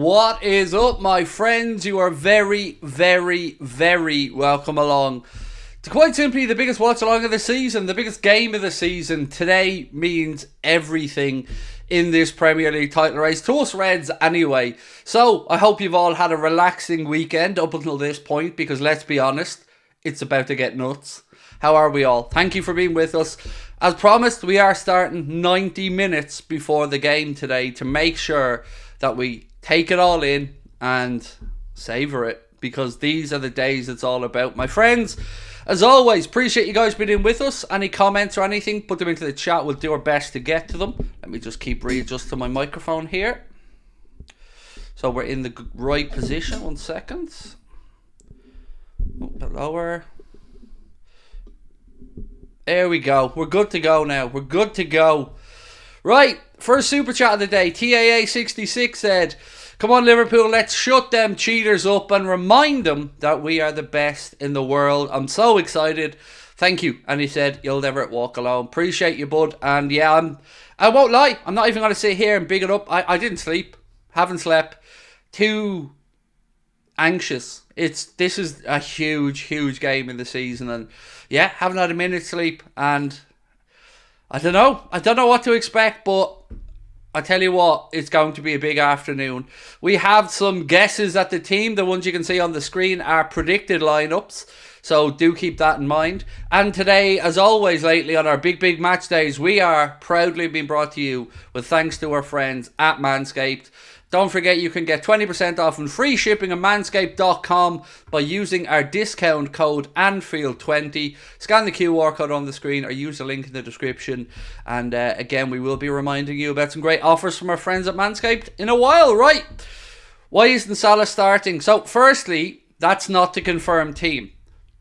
What is up, my friends? You are very, very, very welcome along to quite simply the biggest watch along of the season, the biggest game of the season. Today means everything in this Premier League title race, to us Reds anyway. So I hope you've all had a relaxing weekend up until this point, because let's be honest, it's about to get nuts. How are we all? Thank you for being with us. As promised, we are starting 90 minutes before the game today to make sure that we take it all in and savour it, because these are the days it's all about, my friends. As always, appreciate you guys being in with us. Any comments or anything, put them into the chat. We'll do our best to get to them. Let me just keep readjusting my microphone here, so we're in the right position. 1 second. A bit lower. There we go. We're good to go now. We're good to go. Right, first super chat of the day. TAA66 said, "Come on Liverpool, let's shut them cheaters up and remind them that we are the best in the world. I'm so excited. Thank you." And he said, "You'll never walk alone." Appreciate you, bud. And yeah, I won't lie, I'm not even going to sit here and big it up. I didn't sleep. Haven't slept. Too anxious. This is a huge game in the season, and yeah, haven't had a minute's sleep, and I don't know what to expect, but I tell you what, it's going to be a big afternoon. We have some guesses at the team. The ones you can see on the screen are predicted lineups, so do keep that in mind. And today, as always lately on our big match days, we are proudly being brought to you with thanks to our friends at Manscaped. Don't forget, you can get 20% off and free shipping at manscaped.com by using our discount code Anfield20. Scan the QR code on the screen or use the link in the description. And again, we will be reminding you about some great offers from our friends at Manscaped in a while, right? Why isn't Salah starting? So firstly, that's not the confirmed team.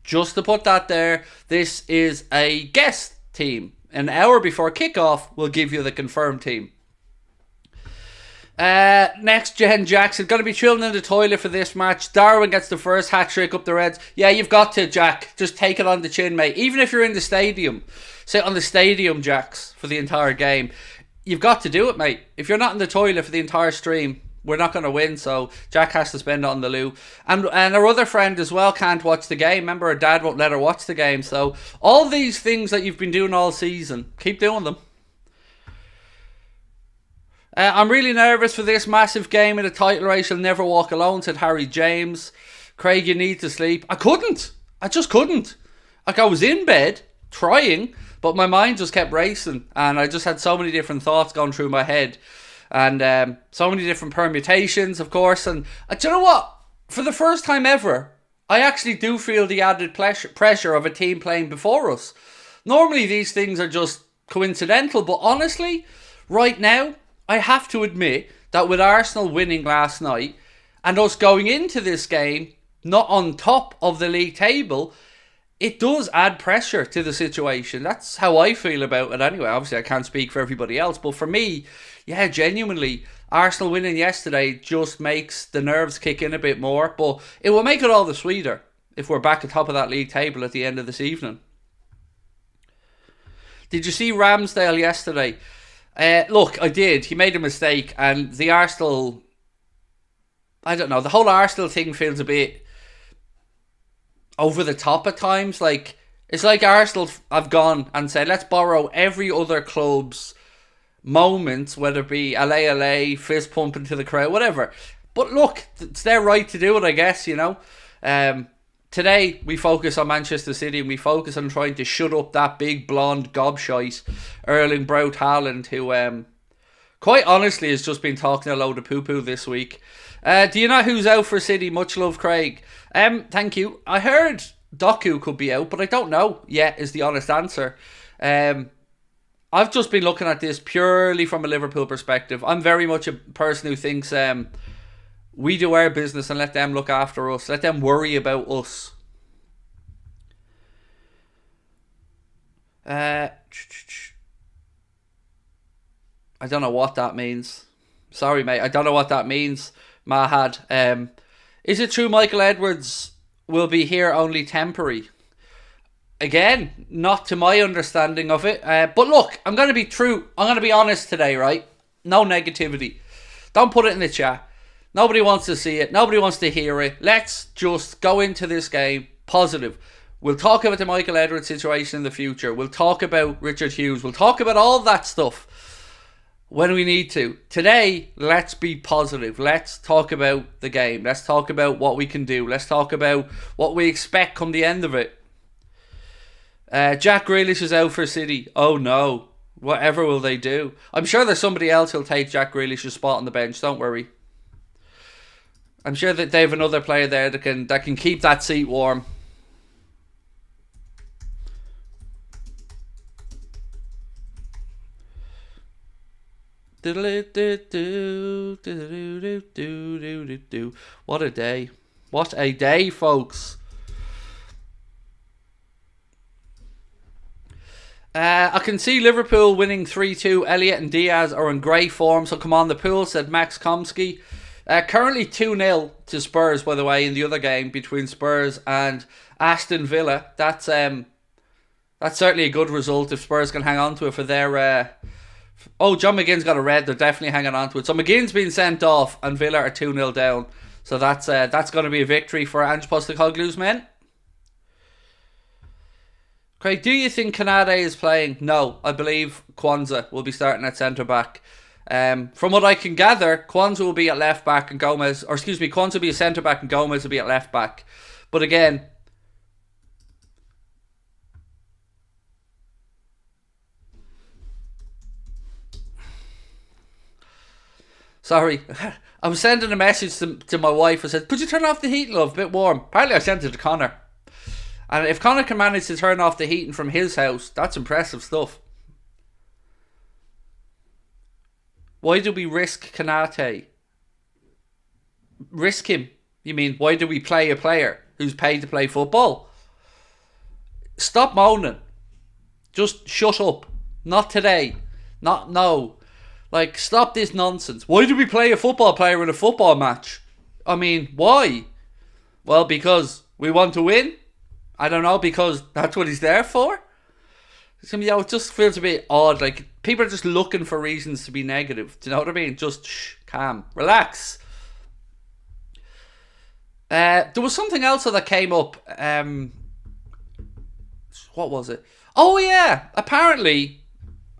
Just to put that there, this is a guest team. An hour before kickoff, we'll give you the confirmed team. Next Gen Jackson, going to be chilling in the toilet for this match. Darwin gets the first hat-trick up the Reds. Yeah, you've got to, Jack. Just take it on the chin, mate. Even if you're in the stadium, sit on the stadium jacks for the entire game. You've got to do it, mate. If you're not in the toilet for the entire stream, we're not going to win, so Jack has to spend it on the loo. And our other friend as well can't watch the game. Remember, her dad won't let her watch the game. So all these things that you've been doing all season, keep doing them. I'm really nervous for this massive game in the title race. You'll never walk alone, said Harry James. Craig, you need to sleep. I couldn't. I just couldn't. Like, I was in bed trying, but my mind just kept racing, and I just had so many different thoughts going through my head, and so many different permutations, of course. And do you know what? For the first time ever, I actually do feel the added pressure of a team playing before us. Normally these things are just coincidental, but honestly, right now, I have to admit that with Arsenal winning last night and us going into this game not on top of the league table, it does add pressure to the situation. That's how I feel about it anyway. Obviously, I can't speak for everybody else, but for me, yeah, genuinely, Arsenal winning yesterday just makes the nerves kick in a bit more, but it will make it all the sweeter if we're back at top of that league table at the end of this evening. Did you see Ramsdale yesterday? Look, I did. He made a mistake, and the Arsenal, I don't know, the whole Arsenal thing feels a bit over the top at times. Like, it's like Arsenal have gone and said, let's borrow every other club's moments, whether it be LA, fist pumping to the crowd, whatever. But look, it's their right to do it, I guess, you know. Today, we focus on Manchester City, and we focus on trying to shut up that big blonde gobshite, Erling Braut Haaland, who, quite honestly, has just been talking a load of poo-poo this week. Do you know who's out for City? Much love, Craig. Thank you. I heard Doku could be out, but I don't know yet, is the honest answer. I've just been looking at this purely from a Liverpool perspective. I'm very much a person who thinks we do our business and let them look after us. Let them worry about us. I don't know what that means. Sorry, mate. I don't know what that means, Mahad. Is it true Michael Edwards will be here only temporary? Again, not to my understanding of it. But look, I'm going to be true. I'm going to be honest today, right? No negativity. Don't put it in the chat. Nobody wants to see it. Nobody wants to hear it. Let's just go into this game positive. We'll talk about the Michael Edwards situation in the future. We'll talk about Richard Hughes. We'll talk about all that stuff when we need to. Today, let's be positive. Let's talk about the game. Let's talk about what we can do. Let's talk about what we expect come the end of it. Jack Grealish is out for City. Oh no. Whatever will they do? I'm sure there's somebody else who'll take Jack Grealish's spot on the bench. Don't worry. I'm sure that they have another player there that can keep that seat warm. What a day. What a day, folks. I can see Liverpool winning 3-2. Elliott and Diaz are in great form, so come on the pool, said Max Komsky. Currently 2-0 to Spurs, by the way, in the other game between Spurs and Aston Villa. That's certainly a good result if Spurs can hang on to it for their... Oh, John McGinn's got a red. They're definitely hanging on to it. So McGinn's been sent off and Villa are 2-0 down. So that's going to be a victory for Ange Postecoglou's men. Craig, do you think Kanade is playing? No, I believe Kwanzaa will be starting at centre-back. From what I can gather, Kwanzaa will be at left-back and Gomez... Or excuse me, Kwanzaa will be a centre-back and Gomez will be at left-back. But again... Sorry, I was sending a message to my wife. I said, could you turn off the heating, love? A bit warm. Apparently I sent it to Connor. And if Connor can manage to turn off the heating from his house, that's impressive stuff. Why do we risk Kanate? Risk him? You mean, why do we play a player who's paid to play football? Stop moaning. Just shut up. Not today. No. Like, stop this nonsense. Why do we play a football player in a football match? I mean, why? Well, because we want to win. I don't know, because that's what he's there for. It just feels a bit odd. Like, people are just looking for reasons to be negative. Do you know what I mean? Just calm. Relax. There was something else that came up. What was it? Oh, yeah. Apparently,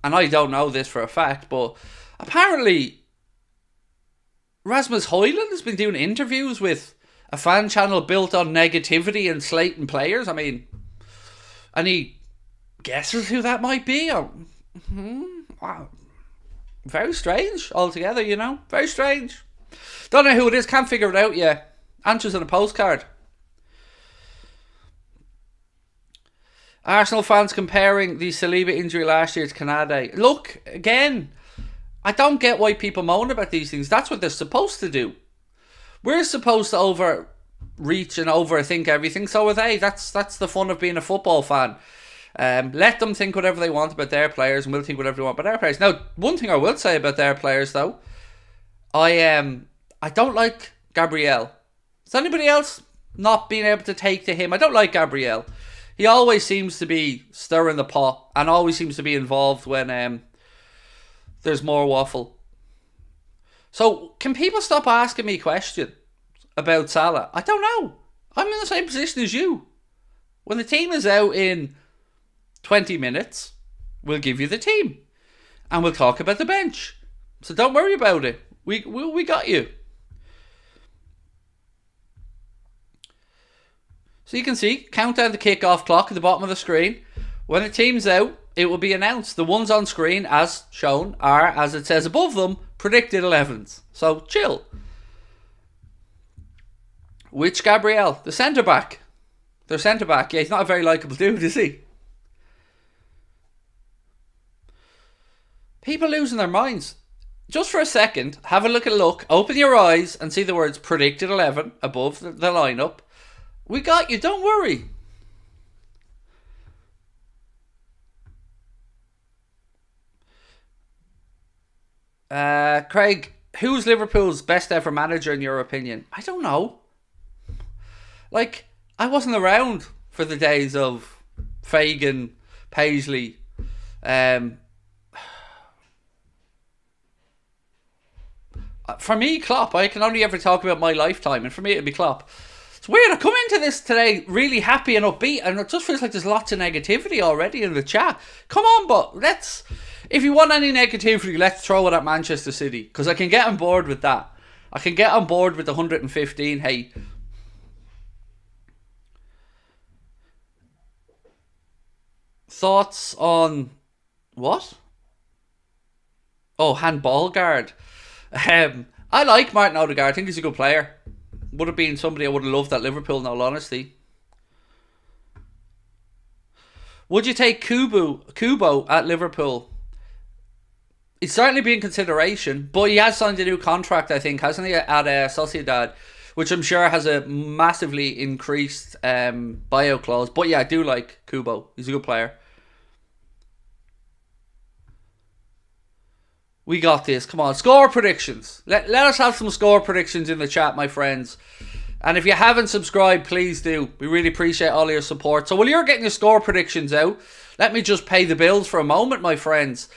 and I don't know this for a fact, but apparently Rasmus Højlund has been doing interviews with a fan channel built on negativity and slating players. I mean, any guesses who that might be? Wow. Very strange altogether, you know. Very strange. Don't know who it is. Can't figure it out yet. Answers on a postcard. Arsenal fans comparing the Saliba injury last year to Kanade. Look, again, I don't get why people moan about these things. That's what they're supposed to do. We're supposed to overreach and overthink everything, so are they. That's the fun of being a football fan. Let them think whatever they want about their players, and we'll think whatever we want about our players. Now, one thing I will say about their players, though, I don't like Gabriel. Is anybody else not being able to take to him? I don't like Gabriel. He always seems to be stirring the pot and always seems to be involved when there's more waffle. So, can people stop asking me questions about Salah? I don't know. I'm in the same position as you. When the team is out in 20 minutes, we'll give you the team. And we'll talk about the bench. So don't worry about it. We got you. So you can see, countdown the kickoff clock at the bottom of the screen. When the team's out, it will be announced. The ones on screen, as shown, are, as it says above them, predicted 11s. So chill. Which Gabriel? The centre-back. Their centre-back. Yeah, he's not a very likeable dude, is he? People losing their minds. Just for a second, have a look. Open your eyes and see the words predicted 11 above the lineup. We got you, don't worry. Craig, who's Liverpool's best ever manager in your opinion? I don't know. Like, I wasn't around for the days of Fagan, Paisley. For me, Klopp. I can only ever talk about my lifetime, and for me, it'd be Klopp. It's weird. I come into this today really happy and upbeat, and it just feels like there's lots of negativity already in the chat. Come on, but let's. If you want any negativity, let's throw it at Manchester City, because I can get on board with that. I can get on board with the 115 hate. Thoughts on what? Oh, handball guard. I like Martin Odegaard. I think he's a good player. Would have been somebody I would have loved at Liverpool, in all honesty. Would you take Kubo at Liverpool? It's certainly been consideration, but he has signed a new contract, I think, hasn't he, at Sociedad, which I'm sure has a massively increased bio clause. But yeah, I do like Kubo. He's a good player. We got this. Come on. Score predictions. Let us have some score predictions in the chat, my friends. And if you haven't subscribed, please do. We really appreciate all your support. So while you're getting your score predictions out, let me just pay the bills for a moment, my friends.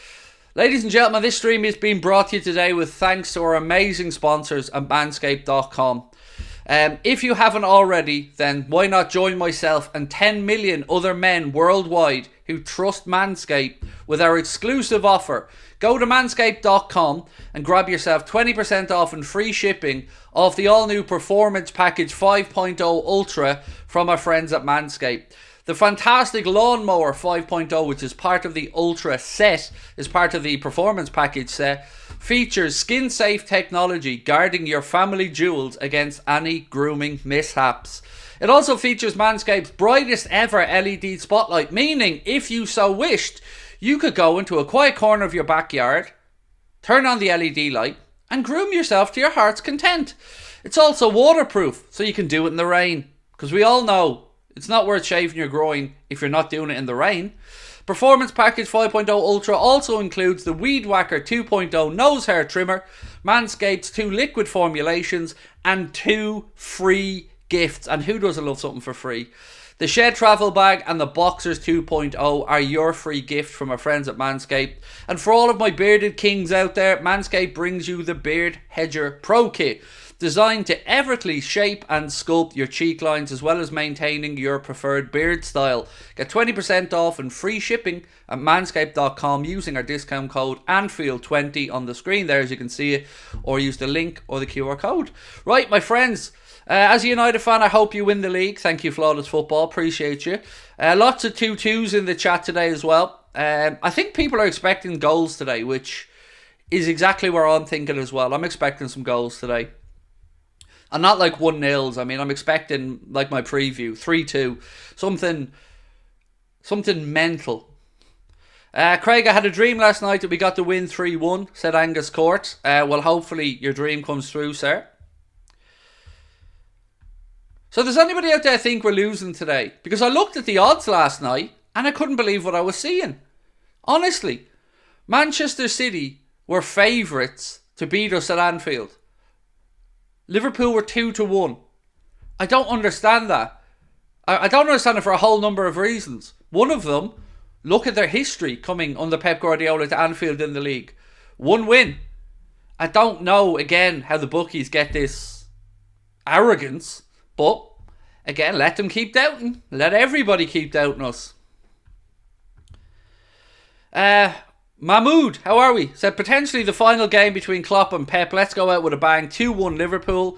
Ladies and gentlemen, this stream is being brought to you today with thanks to our amazing sponsors at manscaped.com. If you haven't already, then why not join myself and 10 million other men worldwide who trust Manscaped with our exclusive offer. Go to manscaped.com and grab yourself 20% off and free shipping off the all-new Performance Package 5.0 Ultra from our friends at Manscaped. The fantastic Lawnmower 5.0, which is part of the Ultra set, is part of the Performance Package set, features skin-safe technology guarding your family jewels against any grooming mishaps. It also features Manscaped's brightest ever LED spotlight, meaning if you so wished, you could go into a quiet corner of your backyard, turn on the LED light, and groom yourself to your heart's content. It's also waterproof, so you can do it in the rain, because we all know it's not worth shaving your groin if you're not doing it in the rain. Performance Package 5.0 Ultra also includes the Weed Whacker 2.0 nose hair trimmer, Manscaped's 2 liquid formulations, and 2 free gifts. And who doesn't love something for free? The Shed Travel Bag and the Boxers 2.0 are your free gift from our friends at Manscaped. And for all of my bearded kings out there, Manscaped brings you the Beard Hedger Pro Kit, designed to effortlessly shape and sculpt your cheek lines as well as maintaining your preferred beard style. Get 20% off and free shipping at manscaped.com using our discount code Anfield20 on the screen there, as you can see it, or use the link or the QR code. Right, my friends, as a United fan, I hope you win the league. Thank you, Flawless Football. Appreciate you. Lots of 2-2s in the chat today as well. I think people are expecting goals today, which is exactly where I'm thinking as well. I'm expecting some goals today. And not like 1-0s. I mean, I'm expecting, like my preview, 3-2. Something mental. Craig, I had a dream last night that we got the win 3-1, said Angus Court. Well, hopefully your dream comes through, sir. So does anybody out there think we're losing today? Because I looked at the odds last night and I couldn't believe what I was seeing. Honestly, Manchester City were favourites to beat us at Anfield. Liverpool were 2-1. I don't understand that. I don't understand it for a whole number of reasons. One of them, look at their history coming under Pep Guardiola to Anfield in the league. 1 win. I don't know, again, how the bookies get this arrogance. But, again, let them keep doubting. Let everybody keep doubting us. Mahmood, how are we? Said potentially the final game between Klopp and Pep. Let's go out with a bang. 2-1 Liverpool.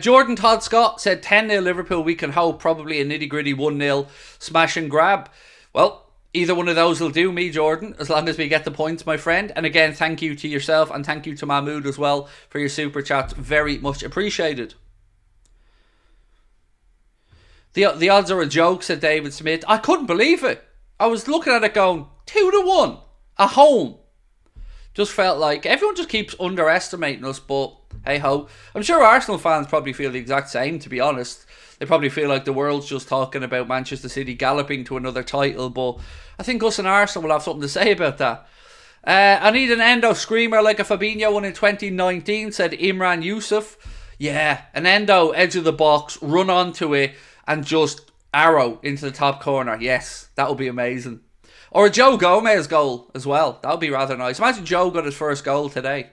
Jordan Todd Scott said 10-0 Liverpool. We can hope probably a nitty-gritty 1-0 smash and grab. Well, either one of those will do me, Jordan, as long as we get the points, my friend. And again, thank you to yourself and thank you to Mahmood as well for your super chats. Very much appreciated. The odds are a joke, said David Smith. I couldn't believe it. I was looking at it going, 2-1 at home. Just felt like everyone just keeps underestimating us, but hey ho. I'm sure Arsenal fans probably feel the exact same, to be honest. They probably feel like the world's just talking about Manchester City galloping to another title, but I think us and Arsenal will have something to say about that. I need an Endo screamer like a Fabinho one in 2019, said Imran Yusuf. Yeah, an Endo, edge of the box, run onto it, and just arrow into the top corner. Yes, that would be amazing. Or a Joe Gomez goal as well. That would be rather nice. Imagine Joe got his first goal today.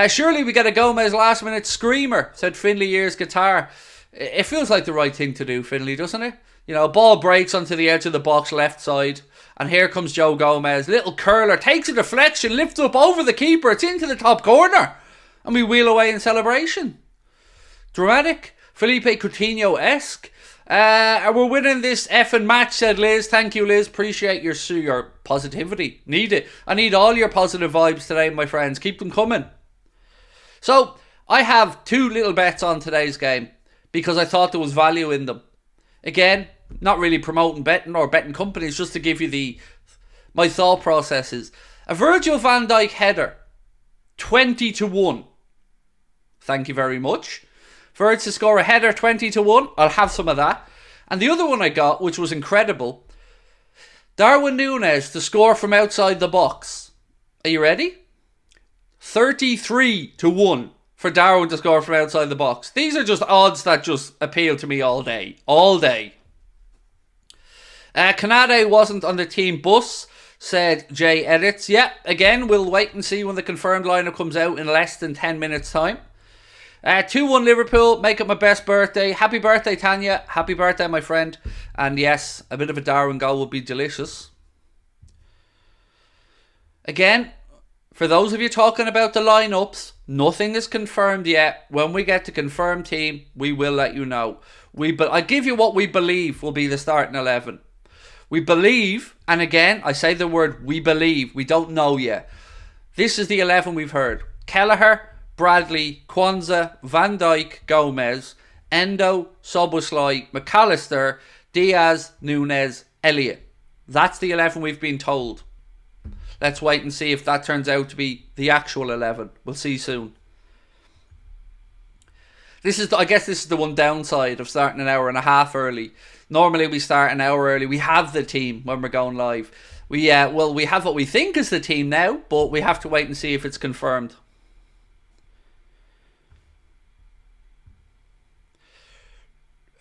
Surely we get a Gomez last minute screamer, said Finley Ears Guitar. It feels like the right thing to do, Finley, doesn't it? You know, ball breaks onto the edge of the box left side. And here comes Joe Gomez. Little curler, takes a deflection, lifts up over the keeper. It's into the top corner. And we wheel away in celebration. Dramatic. Felipe Coutinho-esque. We're winning this effing match, said Liz. Thank you, Liz. Appreciate your positivity. Need it. I need all your positive vibes today, my friends. Keep them coming. So, I have 2 little bets on today's game because I thought there was value in them. Again, not really promoting betting or betting companies, just to give you my thought processes. A Virgil van Dijk header, 20-1. Thank you very much. Virg to score a header, 20-1. I'll have some of that. And the other one I got, which was incredible, Darwin Núñez to score from outside the box. Are you ready? 33-1 for Darwin to score from outside the box. These are just odds that just appeal to me all day. All day. Canade wasn't on the team bus, said Jay Edits. Yeah, again, we'll wait and see when the confirmed lineup comes out in less than 10 minutes' time. 2-1 Liverpool, make it my best birthday. Happy birthday, Tanya. Happy birthday, my friend. And yes, a bit of a Darwin goal would be delicious. Again, for those of you talking about the lineups, nothing is confirmed yet. When we get to confirmed team, we will let you know. I give you what we believe will be the starting 11. We believe, and again, I say the word we believe, we don't know yet. This is the 11 we've heard. Kelleher, Bradley, Kwanzaa, Van Dijk, Gomez, Endo, Szoboszlai, McAllister, Diaz, Núñez, Elliott. That's the 11 we've been told. Let's wait and see if that turns out to be the actual 11. We'll see soon. I guess this is the one downside of starting an hour and a half early. Normally we start an hour early. We have the team when we're going live. We have what we think is the team now, but we have to wait and see if it's confirmed.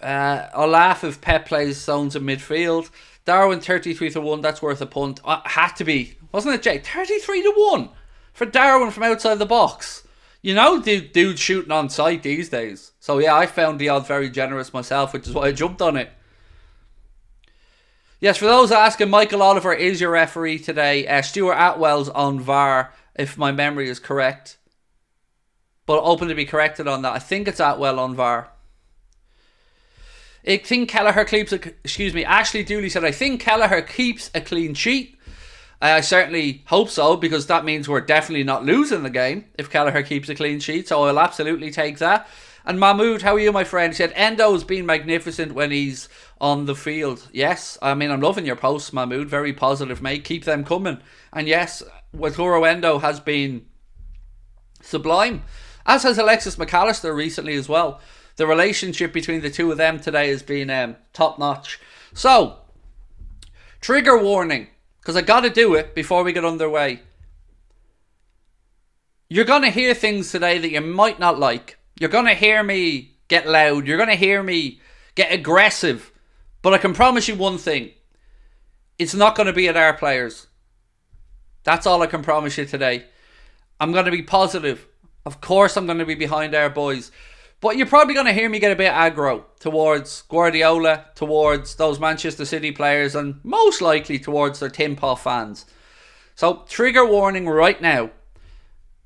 I'll laugh if Pep plays zones in midfield. Darwin 33-1, that's worth a punt. Had to be, wasn't it, Jay? 33-1 for Darwin from outside the box. You know, dude shooting on sight these days. So yeah, I found the odds very generous myself, which is why I jumped on it. Yes, for those asking, Michael Oliver is your referee today. Stuart Atwell's on VAR, if my memory is correct. But open to be corrected on that. I think it's Atwell on VAR. I think Kelleher keeps Ashley Dooley said, I think Kelleher keeps a clean sheet. I certainly hope so, because that means we're definitely not losing the game if Kelleher keeps a clean sheet. So I'll absolutely take that. And Mahmood, how are you, my friend? He said, Endo's been magnificent when he's on the field. Yes, I mean, I'm loving your posts, Mahmood. Very positive, mate. Keep them coming. And yes, Wataru Endo has been sublime. As has Alexis McAllister recently as well. The relationship between the two of them today has been top notch. So, trigger warning, because I got to do it before we get underway. You're going to hear things today that you might not like. You're going to hear me get loud. You're going to hear me get aggressive. But I can promise you one thing. It's not going to be at our players. That's all I can promise you today. I'm going to be positive. Of course I'm going to be behind our boys. But you're probably going to hear me get a bit aggro towards Guardiola, towards those Manchester City players, and most likely towards their Tim Paw fans. So, trigger warning right now.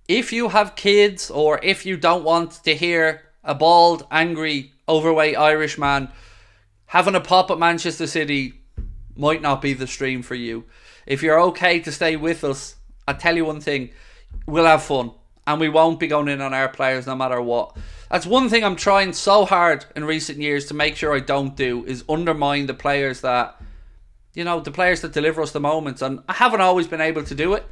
If you have kids, or if you don't want to hear a bald, angry, overweight Irish man having a pop at Manchester City, might not be the stream for you. If you're okay to stay with us, I'll tell you one thing. We'll have fun. And we won't be going in on our players no matter what. That's one thing I'm trying so hard in recent years to make sure I don't do, is undermine the players that, the players that deliver us the moments. And I haven't always been able to do it.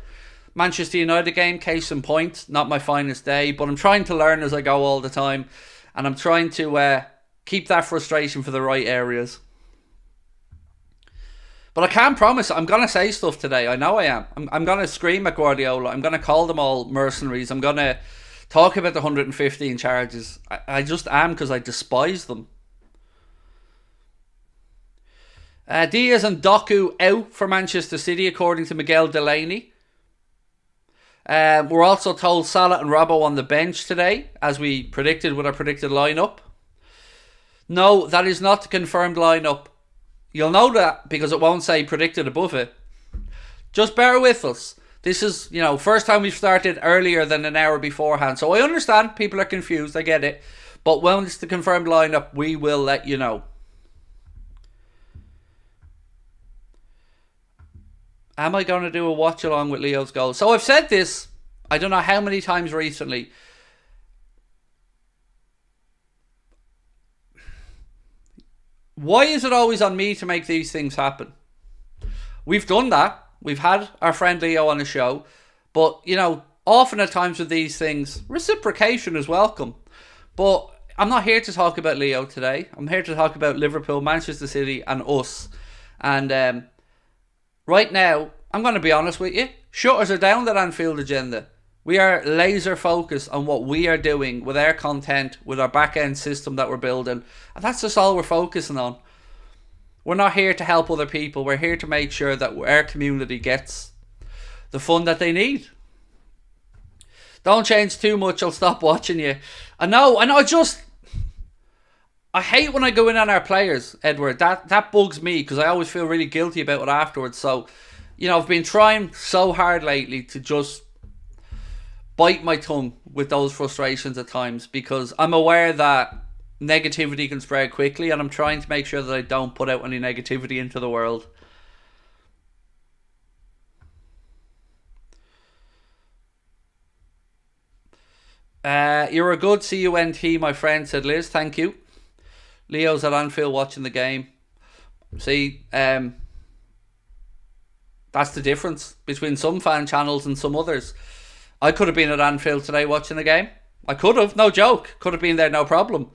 Manchester United game, case in point, not my finest day. But I'm trying to learn as I go all the time. And I'm trying to keep that frustration for the right areas. But I can't promise I'm going to say stuff today. I know I am. I'm going to scream at Guardiola. I'm going to call them all mercenaries. I'm going to talk about the 115 charges. I just am, because I despise them. Diaz and Doku out for Manchester City, according to Miguel Delaney. We're also told Salah and Robbo on the bench today, as we predicted with our predicted lineup. No, that is not the confirmed lineup. You'll know that because it won't say predicted above it. Just bear with us. This is, first time we've started earlier than an hour beforehand. So I understand people are confused. I get it. But when it's the confirmed lineup, we will let you know. Am I going to do a watch along with Leo's goal? So I've said this, I don't know how many times recently. Why is it always on me to make these things happen? We've done that. We've had our friend Leo on the show. But, often at times with these things, reciprocation is welcome. But I'm not here to talk about Leo today. I'm here to talk about Liverpool, Manchester City and us. And right now, I'm going to be honest with you. Shutters are down that Anfield Agenda. We are laser focused on what we are doing with our content, with our back end system that we're building. And that's just all we're focusing on. We're not here to help other people. We're here to make sure that our community gets the fun that they need. Don't change too much. I'll stop watching you. I know. I hate when I go in on our players, Edward. That bugs me because I always feel really guilty about it afterwards. So, I've been trying so hard lately to just bite my tongue with those frustrations at times because I'm aware that negativity can spread quickly and I'm trying to make sure that I don't put out any negativity into the world. You're a good CUNT, my friend, said Liz. Thank you. Leo's at Anfield watching the game. See, that's the difference between some fan channels and some others. I could have been at Anfield today watching the game. I could have, no joke. Could have been there, no problem.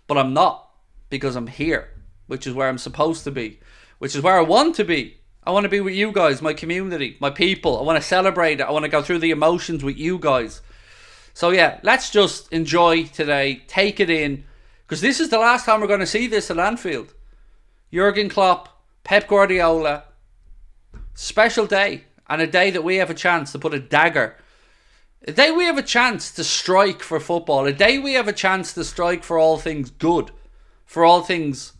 But I'm not, because I'm here, which is where I'm supposed to be, which is where I want to be. I want to be with you guys, my community, my people. I want to celebrate it. I want to go through the emotions with you guys. So yeah, let's just enjoy today, take it in, because this is the last time we're going to see this at Anfield. Jurgen Klopp, Pep Guardiola, special day, and a day that we have a chance to put a dagger. A day we have a chance to strike for football. A day we have a chance to strike for all things good, for all things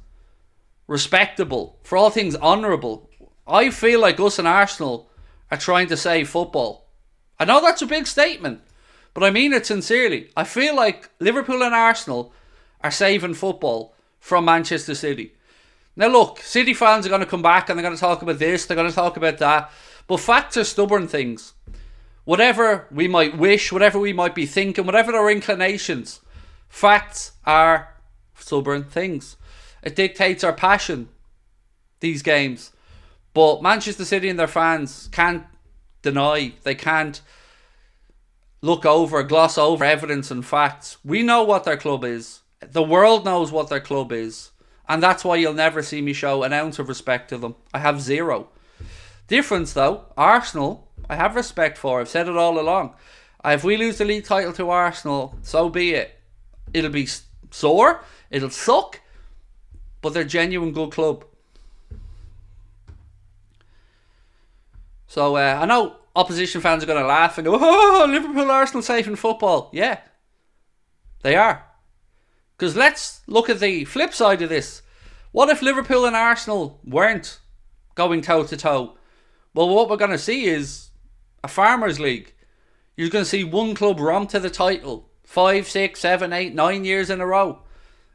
respectable, for all things honourable. I feel like us and Arsenal are trying to save football. I know that's a big statement, but I mean it sincerely. I feel like Liverpool and Arsenal are saving football from Manchester City. Now look, City fans are going to come back and they're going to talk about this, they're going to talk about that. But facts are stubborn things. Whatever we might wish, whatever we might be thinking, whatever our inclinations, facts are stubborn things. It dictates our passion, these games. But Manchester City and their fans can't deny, they can't gloss over evidence and facts. We know what their club is. The world knows what their club is. And that's why you'll never see me show an ounce of respect to them. I have zero. Difference though, Arsenal, I have respect for. I've said it all along. If we lose the league title to Arsenal, so be it. It'll be sore. It'll suck. But they're a genuine good club. So I know opposition fans are going to laugh and go, oh, Liverpool, Arsenal safe in football. Yeah, they are. Because let's look at the flip side of this. What if Liverpool and Arsenal weren't going toe-to-toe? Well, what we're going to see is a Farmers League. You're going to see one club romp to the title 5, 6, 7, 8, 9 years in a row.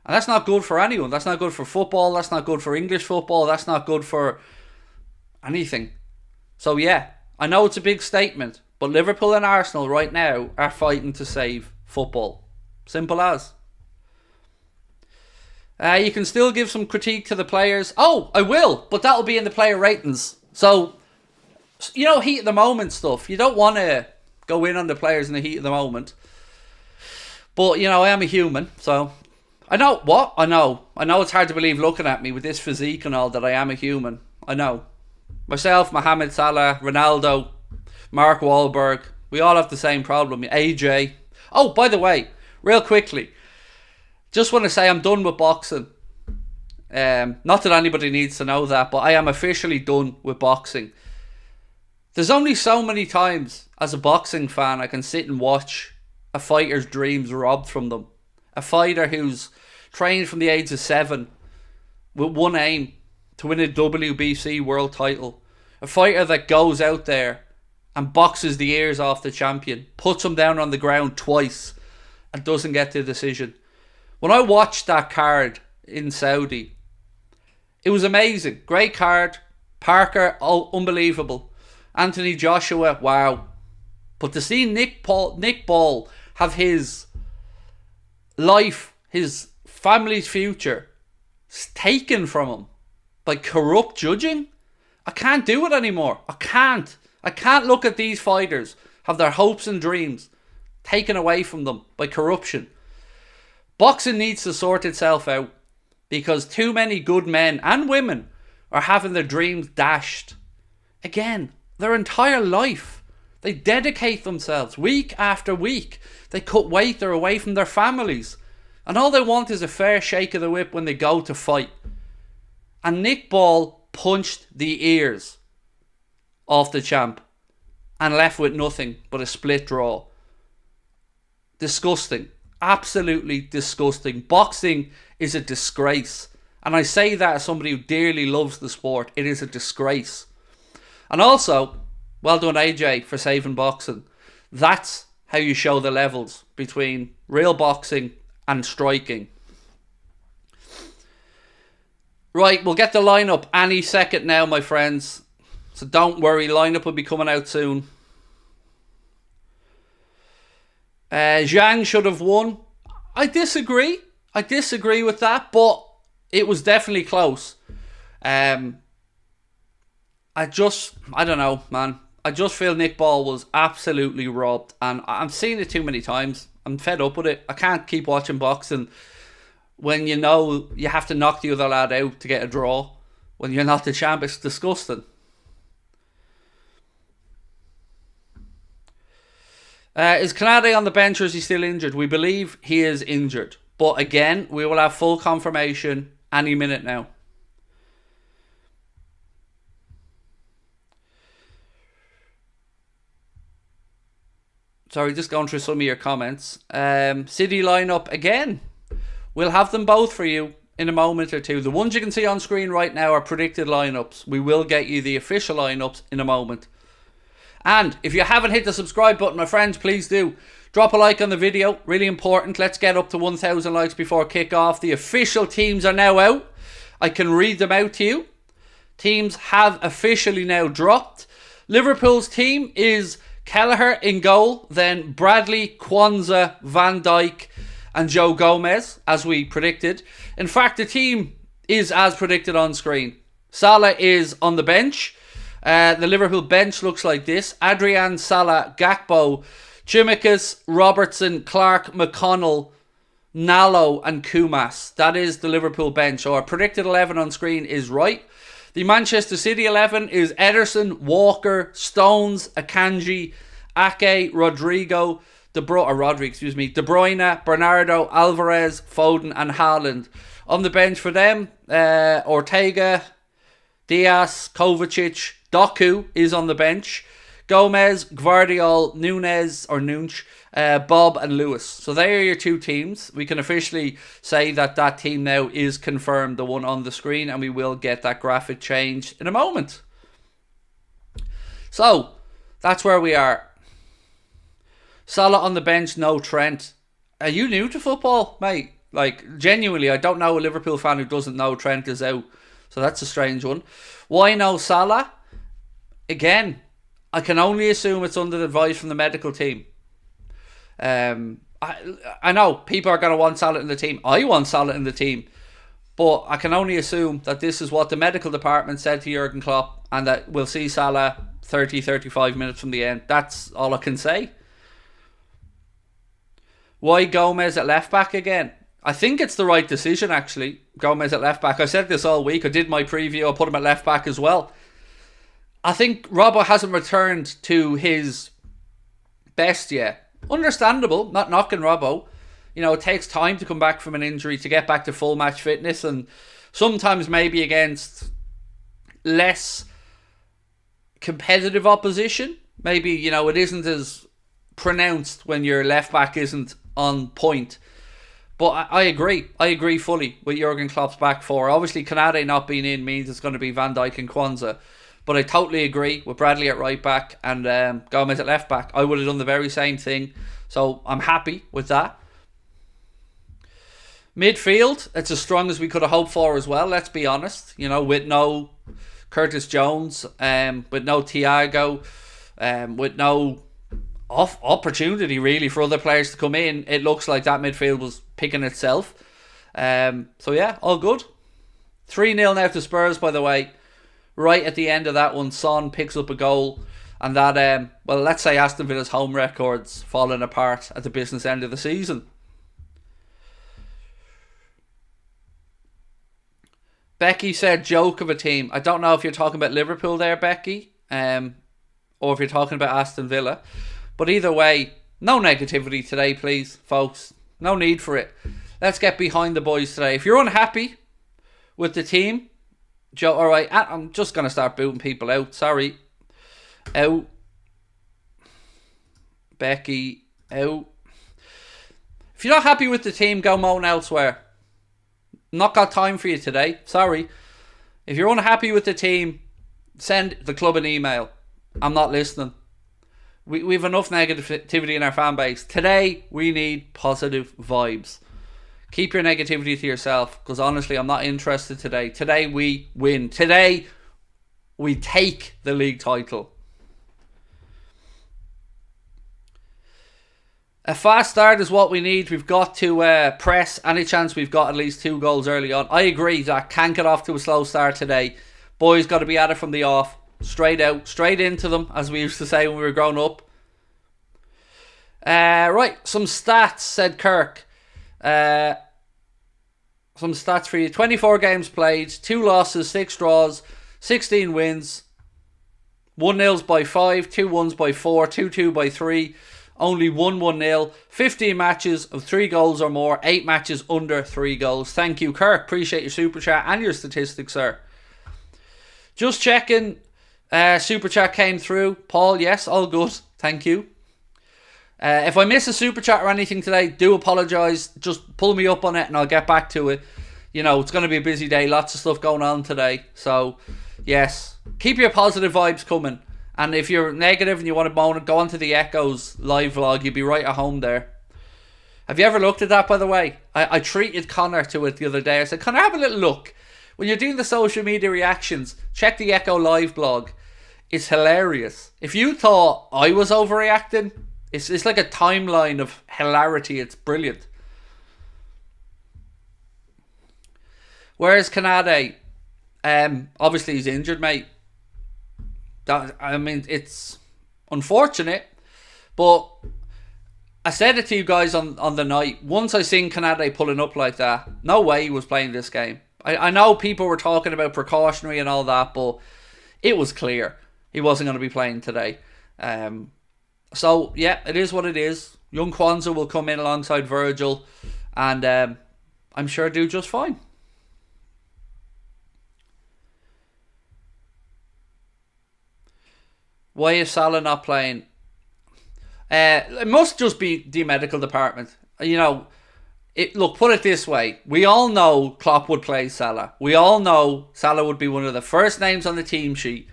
And that's not good for anyone. That's not good for football. That's not good for English football. That's not good for anything. So yeah, I know it's a big statement, but Liverpool and Arsenal right now are fighting to save football. Simple as. You can still give some critique to the players. Oh, I will, but that'll be in the player ratings. So, heat of the moment stuff. You don't want to go in on the players in the heat of the moment. But, I am a human, so I know what? I know it's hard to believe looking at me with this physique and all that I am a human. I know. Myself, Mohamed Salah, Ronaldo, Mark Wahlberg, we all have the same problem. AJ. Oh, by the way, real quickly, just want to say I'm done with boxing. Not that anybody needs to know that, but I am officially done with boxing. There's only so many times as a boxing fan I can sit and watch a fighter's dreams robbed from them. A fighter who's trained from the age of 7 with one aim, to win a WBC world title. A fighter that goes out there and boxes the ears off the champion, puts him down on the ground twice and doesn't get the decision. When I watched that card in Saudi, it was amazing. Great card. Parker, oh, unbelievable. Anthony Joshua, wow. But to see Nick Ball have his life, his family's future taken from him by corrupt judging, I can't do it anymore. I can't look at these fighters have their hopes and dreams taken away from them by corruption. Boxing needs to sort itself out because too many good men and women are having their dreams dashed. Again, their entire life. They dedicate themselves week after week. They cut weight, they're away from their families. And all they want is a fair shake of the whip when they go to fight. And Nick Ball punched the ears off the champ and left with nothing but a split draw. Disgusting. Absolutely disgusting. Boxing is a disgrace. And I say that as somebody who dearly loves the sport. It is a disgrace. And also, well done AJ for saving boxing. That's how you show the levels between real boxing and striking. Right, we'll get the lineup any second now, my friends. So don't worry, lineup will be coming out soon. Zhang should have won. I disagree with that, but it was definitely close. I don't know, man. I just feel Nick Ball was absolutely robbed, and I'm seeing it too many times. I'm fed up with it. I can't keep watching boxing when you know you have to knock the other lad out to get a draw. When you're not the champ, it's disgusting. Is Canade on the bench or is he still injured? We believe he is injured. But again, we will have full confirmation any minute now. Sorry, just going through some of your comments. City lineup again. We'll have them both for you in a moment or two. The ones you can see on screen right now are predicted lineups. We will get you the official lineups in a moment. And if you haven't hit the subscribe button, my friends, please do. Drop a like on the video. Really important. Let's get up to 1,000 likes before kick-off. The official teams are now out. I can read them out to you. Teams have officially now dropped. Liverpool's team is Kelleher in goal, then Bradley, Kwanzaa, Van Dijk and Joe Gomez, as we predicted. In fact, the team is as predicted on screen. Salah is on the bench. The Liverpool bench looks like this. Adrian, Salah, Gakpo, Chimikas, Robertson, Clark, McConnell, Nallo and Kumas. That is the Liverpool bench. So our predicted 11 on screen is right. The Manchester City 11 is Ederson, Walker, Stones, Akanji, Ake, Rodrigo, De Bruyne, Bernardo, Alvarez, Foden and Haaland. On the bench for them, Ortega, Diaz, Kovacic, Doku is on the bench. Gomez, Gvardiol, Nunez or Nunch, Bob and Lewis. So they are your two teams. We can officially say that that team now is confirmed, the one on the screen, and we will get that graphic changed in a moment. So that's where we are. Salah on the bench, no Trent. Are you new to football, mate? Like, genuinely, I don't know a Liverpool fan who doesn't know Trent is out. So that's a strange one. Why no Salah? Again, I can only assume it's under the advice from the medical team. I know people are going to want Salah in the team. I want Salah in the team. But I can only assume that this is what the medical department said to Jurgen Klopp and that we'll see Salah 30-35 minutes from the end. That's all I can say. Why Gomez at left back again? I think it's the right decision, actually. Gomez at left back. I said this all week. I did my preview. I put him at left back as well. I think Robbo hasn't returned to his best yet. Understandable. Not knocking Robbo. You know, it takes time to come back from an injury to get back to full match fitness. And sometimes maybe against less competitive opposition. Maybe, you know, it isn't as pronounced when your left back isn't on point. But I agree. I agree fully with Jurgen Klopp's back four. Obviously, Kanade not being in means it's going to be Van Dijk and Kwanzaa. But I totally agree with Bradley at right back and Gomez at left back. I would have done the very same thing. So I'm happy with that. Midfield, it's as strong as we could have hoped for as well, let's be honest. You know, with no Curtis Jones, with no Thiago, with no opportunity really for other players to come in, it looks like that midfield was picking itself. So yeah, all good. 3-0 now to Spurs, by the way. Right at the end of that one, Son picks up a goal, and that, well, let's say Aston Villa's home records falling apart at the business end of the season. Becky said joke of a team. I don't know if you're talking about Liverpool there, Becky, or if you're talking about Aston Villa. But either way, no negativity today, please, folks. No need for it. Let's get behind the boys today. If you're unhappy with the team, Joe, alright, I'm just going to start booting people out. Sorry. Out. Becky, out. If you're not happy with the team, go moan elsewhere. Not got time for you today. Sorry. If you're unhappy with the team, send the club an email. I'm not listening. We've enough negativity in our fan base. Today, we need positive vibes. Keep your negativity to yourself, because honestly, I'm not interested today. Today, we win. Today, we take the league title. A fast start is what we need. We've got to press any chance we've got at least 2 goals early on. I agree that can't get off to a slow start today. Boys got to be at it from the off. Straight out, straight into them, as we used to say when we were growing up. Right, some stats, said Kirk. Some stats for you. 24 games played, 2 losses, 6 draws, 16 wins, 1-0s by 5, 2-1s by 4, 2-2 by 3, only 1-1-0, 15 matches of 3 goals or more, 8 matches under 3 goals. Thank you, Kirk. Appreciate your super chat and your statistics, sir. Just checking. Super chat came through. Paul, yes, all good. Thank you. If I miss a super chat or anything today, do apologise. Just pull me up on it and I'll get back to it. You know, it's going to be a busy day. Lots of stuff going on today. So, yes, keep your positive vibes coming. And if you're negative and you want to moan, go on to the Echoes live vlog. You'll be right at home there. Have you ever looked at that, by the way? I treated Connor to it the other day. I said, Connor, have a little look. When you're doing the social media reactions, check the Echo live blog. It's hilarious. If you thought I was overreacting, it's like a timeline of hilarity. It's brilliant. Whereas Kanade, obviously he's injured, mate. I mean, it's unfortunate, but I said it to you guys on the night. Once I seen Kanade pulling up like that, no way he was playing this game. I know people were talking about precautionary and all that, but it was clear he wasn't going to be playing today. So, yeah, it is what it is. Young Kwanzaa will come in alongside Virgil, and I'm sure do just fine. Why is Salah not playing? It must just be the medical department. You know, look, put it this way. We all know Klopp would play Salah. We all know Salah would be one of the first names on the team sheet.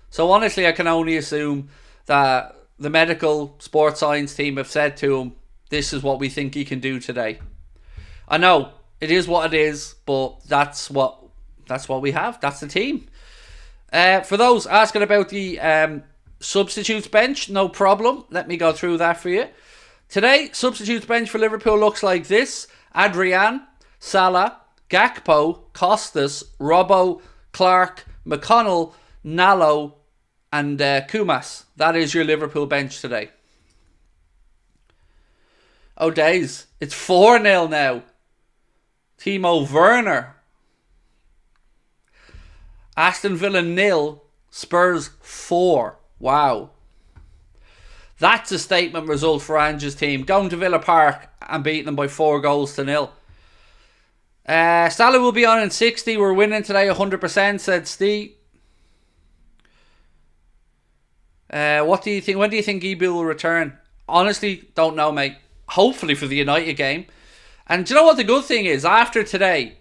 So honestly, I can only assume that the medical sports science team have said to him, this is what we think he can do today. I know, it is what it is, but that's what we have. That's the team. For those asking about the substitutes bench, no problem. Let me go through that for you. Today, substitutes bench for Liverpool looks like this. Adrian, Salah, Gakpo, Costas, Robbo, Clark, McConnell, Nallo, and Kumas. That is your Liverpool bench today. Oh, days. It's 4-0 now. Timo Werner. Aston Villa 0, Spurs 4. Wow. That's a statement result for Ange's team. Going to Villa Park and beating them by 4-0. Salah will be on in 60. We're winning today 100%, said Steve. What do you think? When do you think Ebil will return? Honestly, don't know, mate. Hopefully for the United game. And do you know what the good thing is? After today,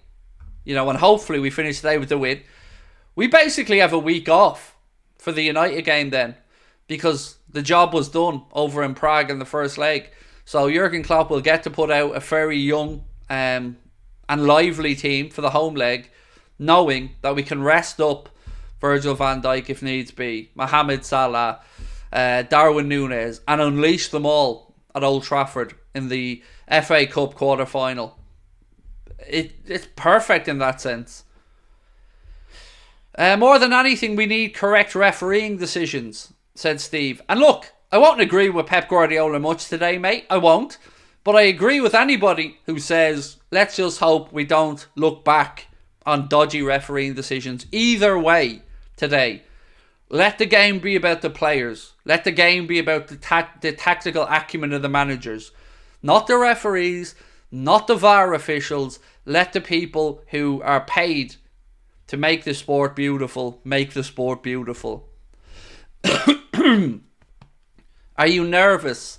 and hopefully we finish today with the win, we basically have a week off for the United game then, because the job was done over in Prague in the first leg. So Jurgen Klopp will get to put out a very young and lively team for the home leg, knowing that we can rest up Virgil van Dijk if needs be, Mohamed Salah, Darwin Núñez, and unleash them all at Old Trafford in the FA Cup quarter-final. It's perfect in that sense. More than anything, we need correct refereeing decisions, said Steve. And look, I won't agree with Pep Guardiola much today, mate. I won't. But I agree with anybody who says, let's just hope we don't look back on dodgy refereeing decisions. Either way today, let the game be about the players. Let the game be about the tactical acumen of the managers. Not the referees, not the VAR officials. Let the people who are paid to make the sport beautiful make the sport beautiful. Are you nervous?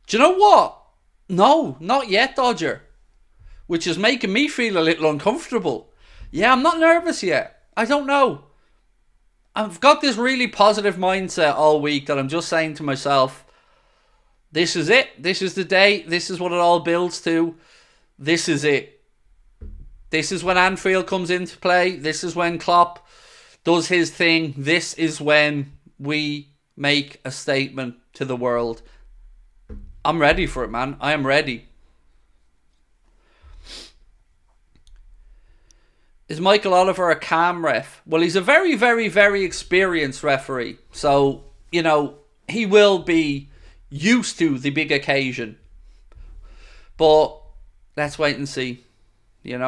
Do you know what? No, not yet, Dodger. Which is making me feel a little uncomfortable. Yeah, I'm not nervous yet. I don't know. I've got this really positive mindset all week that I'm just saying to myself, this is it. This is the day. This is what it all builds to. This is it. This is when Anfield comes into play. This is when Klopp does his thing. This is when we make a statement to the world. I'm ready for it, man. I am ready. Is Michael Oliver a calm ref? Well, he's a very, very, very experienced referee. So, he will be used to the big occasion. But let's wait and see. It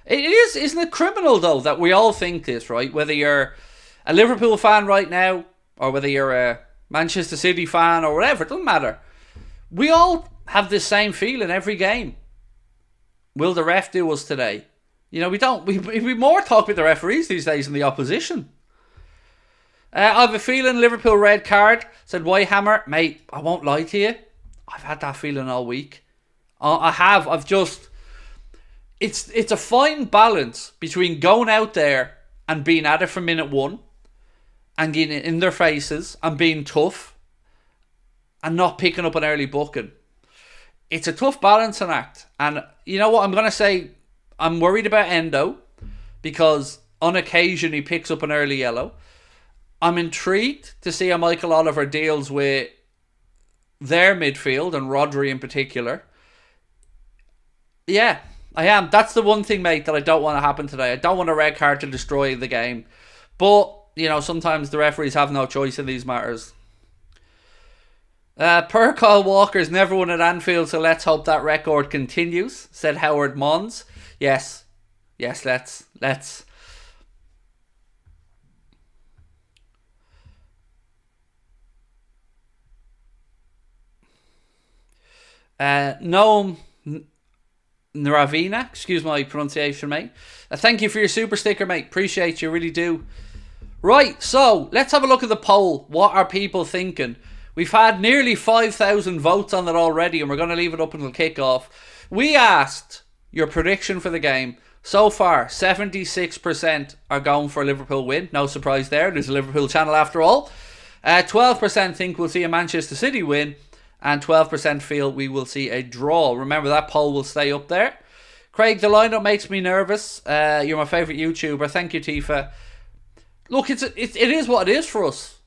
is, isn't it criminal, though, that we all think this, right? Whether you're a Liverpool fan right now, or whether you're a Manchester City fan, or whatever, it doesn't matter. We all have this same feeling every game. Will the ref do us today? We more talk with the referees these days than the opposition. I have a feeling Liverpool red card, said Whitehammer. Mate, I won't lie to you. I've had that feeling all week. I have. It's a fine balance between going out there and being at it from minute one and getting in their faces and being tough and not picking up an early booking. It's a tough balancing act. And you know what I'm going to say? I'm worried about Endo because on occasion he picks up an early yellow. I'm intrigued to see how Michael Oliver deals with their midfield and Rodri in particular. Yeah, I am. That's the one thing, mate, that I don't want to happen today. I don't want a red card to destroy the game. But, sometimes the referees have no choice in these matters. Per Kyle Walker's never won at Anfield, so let's hope that record continues, said Howard Mons. Yes, let's. Noam Naravina, excuse my pronunciation, mate. Thank you for your super sticker, mate. Appreciate you, really do. Right, so let's have a look at the poll. What are people thinking? We've had nearly 5,000 votes on it already, and we're going to leave it up until kickoff. We asked your prediction for the game. So far, 76% are going for a Liverpool win. No surprise there. There's a Liverpool channel after all. 12% think we'll see a Manchester City win. And 12% feel we will see a draw. Remember, that poll will stay up there. Craig, the lineup makes me nervous. You're my favourite YouTuber. Thank you, Tifa. Look, it is what it is for us.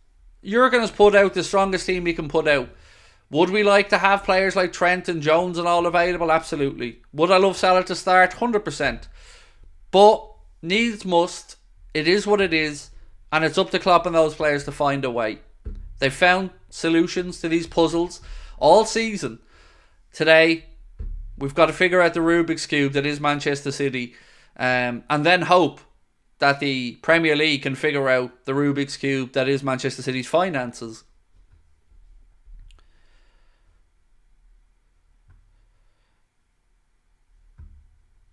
Jurgen has put out the strongest team he can put out. Would we like to have players like Trent and Jones and all available? Absolutely. Would I love Salah to start? 100%. But needs must. It is what it is. And it's up to Klopp and those players to find a way. They've found solutions to these puzzles all season. Today, we've got to figure out the Rubik's Cube that is Manchester City. And then hope that the Premier League can figure out the Rubik's Cube that is Manchester City's finances.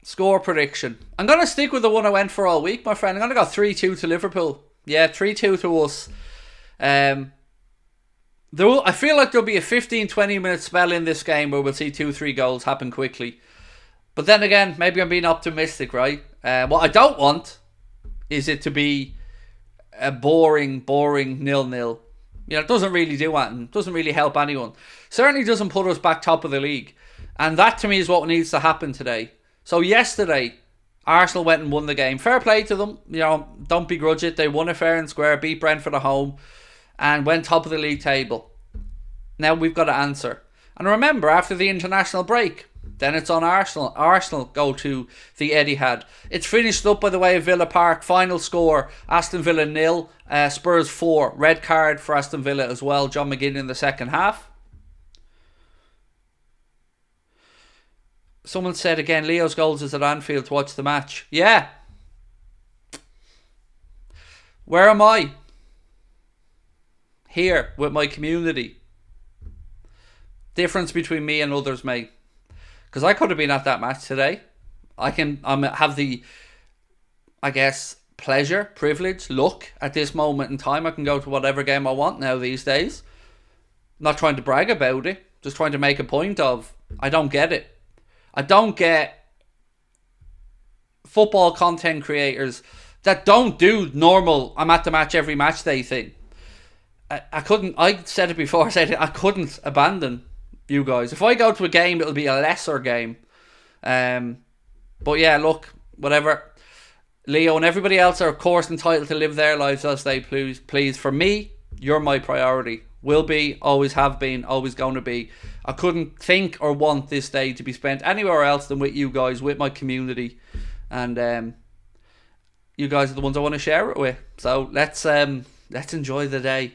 Score prediction. I'm going to stick with the one I went for all week, my friend. I'm going to go 3-2 to Liverpool. Yeah, 3-2 to us. I feel like there'll be a 15-20 minute spell in this game where we'll see 2-3 goals happen quickly. But then again, maybe I'm being optimistic, right? What I don't want is it to be a boring 0-0. You know, it doesn't really do anything. It doesn't really help anyone. Certainly doesn't put us back top of the league. And that to me is what needs to happen today. So yesterday, Arsenal went and won the game. Fair play to them. You know, don't begrudge it. They won it fair and square, beat Brentford at home, and went top of the league table. Now we've got to answer. And remember, after the international break, then it's on Arsenal. Arsenal go to the Etihad. It's finished up by the way of Villa Park. Final score, Aston Villa 0, Spurs 4. Red card for Aston Villa as well. John McGinn in the second half. Someone said again, Leo's goals is at Anfield to watch the match. Yeah. Where am I? Here with my community. Difference between me and others, mate. Because I could have been at that match today. I have the, I guess, pleasure, privilege, luck at this moment in time. I can go to whatever game I want now these days. Not trying to brag about it. Just trying to make a point of, I don't get it. I don't get football content creators that don't do normal, I'm at the match every match day thing. I couldn't, I said it before, I couldn't abandon you guys. If I go to a game, it'll be a lesser game. But yeah, look, whatever. Leo and everybody else are of course entitled to live their lives as they please. For me, you're my priority. Will be, always have been, always going to be. I couldn't think or want this day to be spent anywhere else than with you guys, with my community. And you guys are the ones I want to share it with. So let's enjoy the day.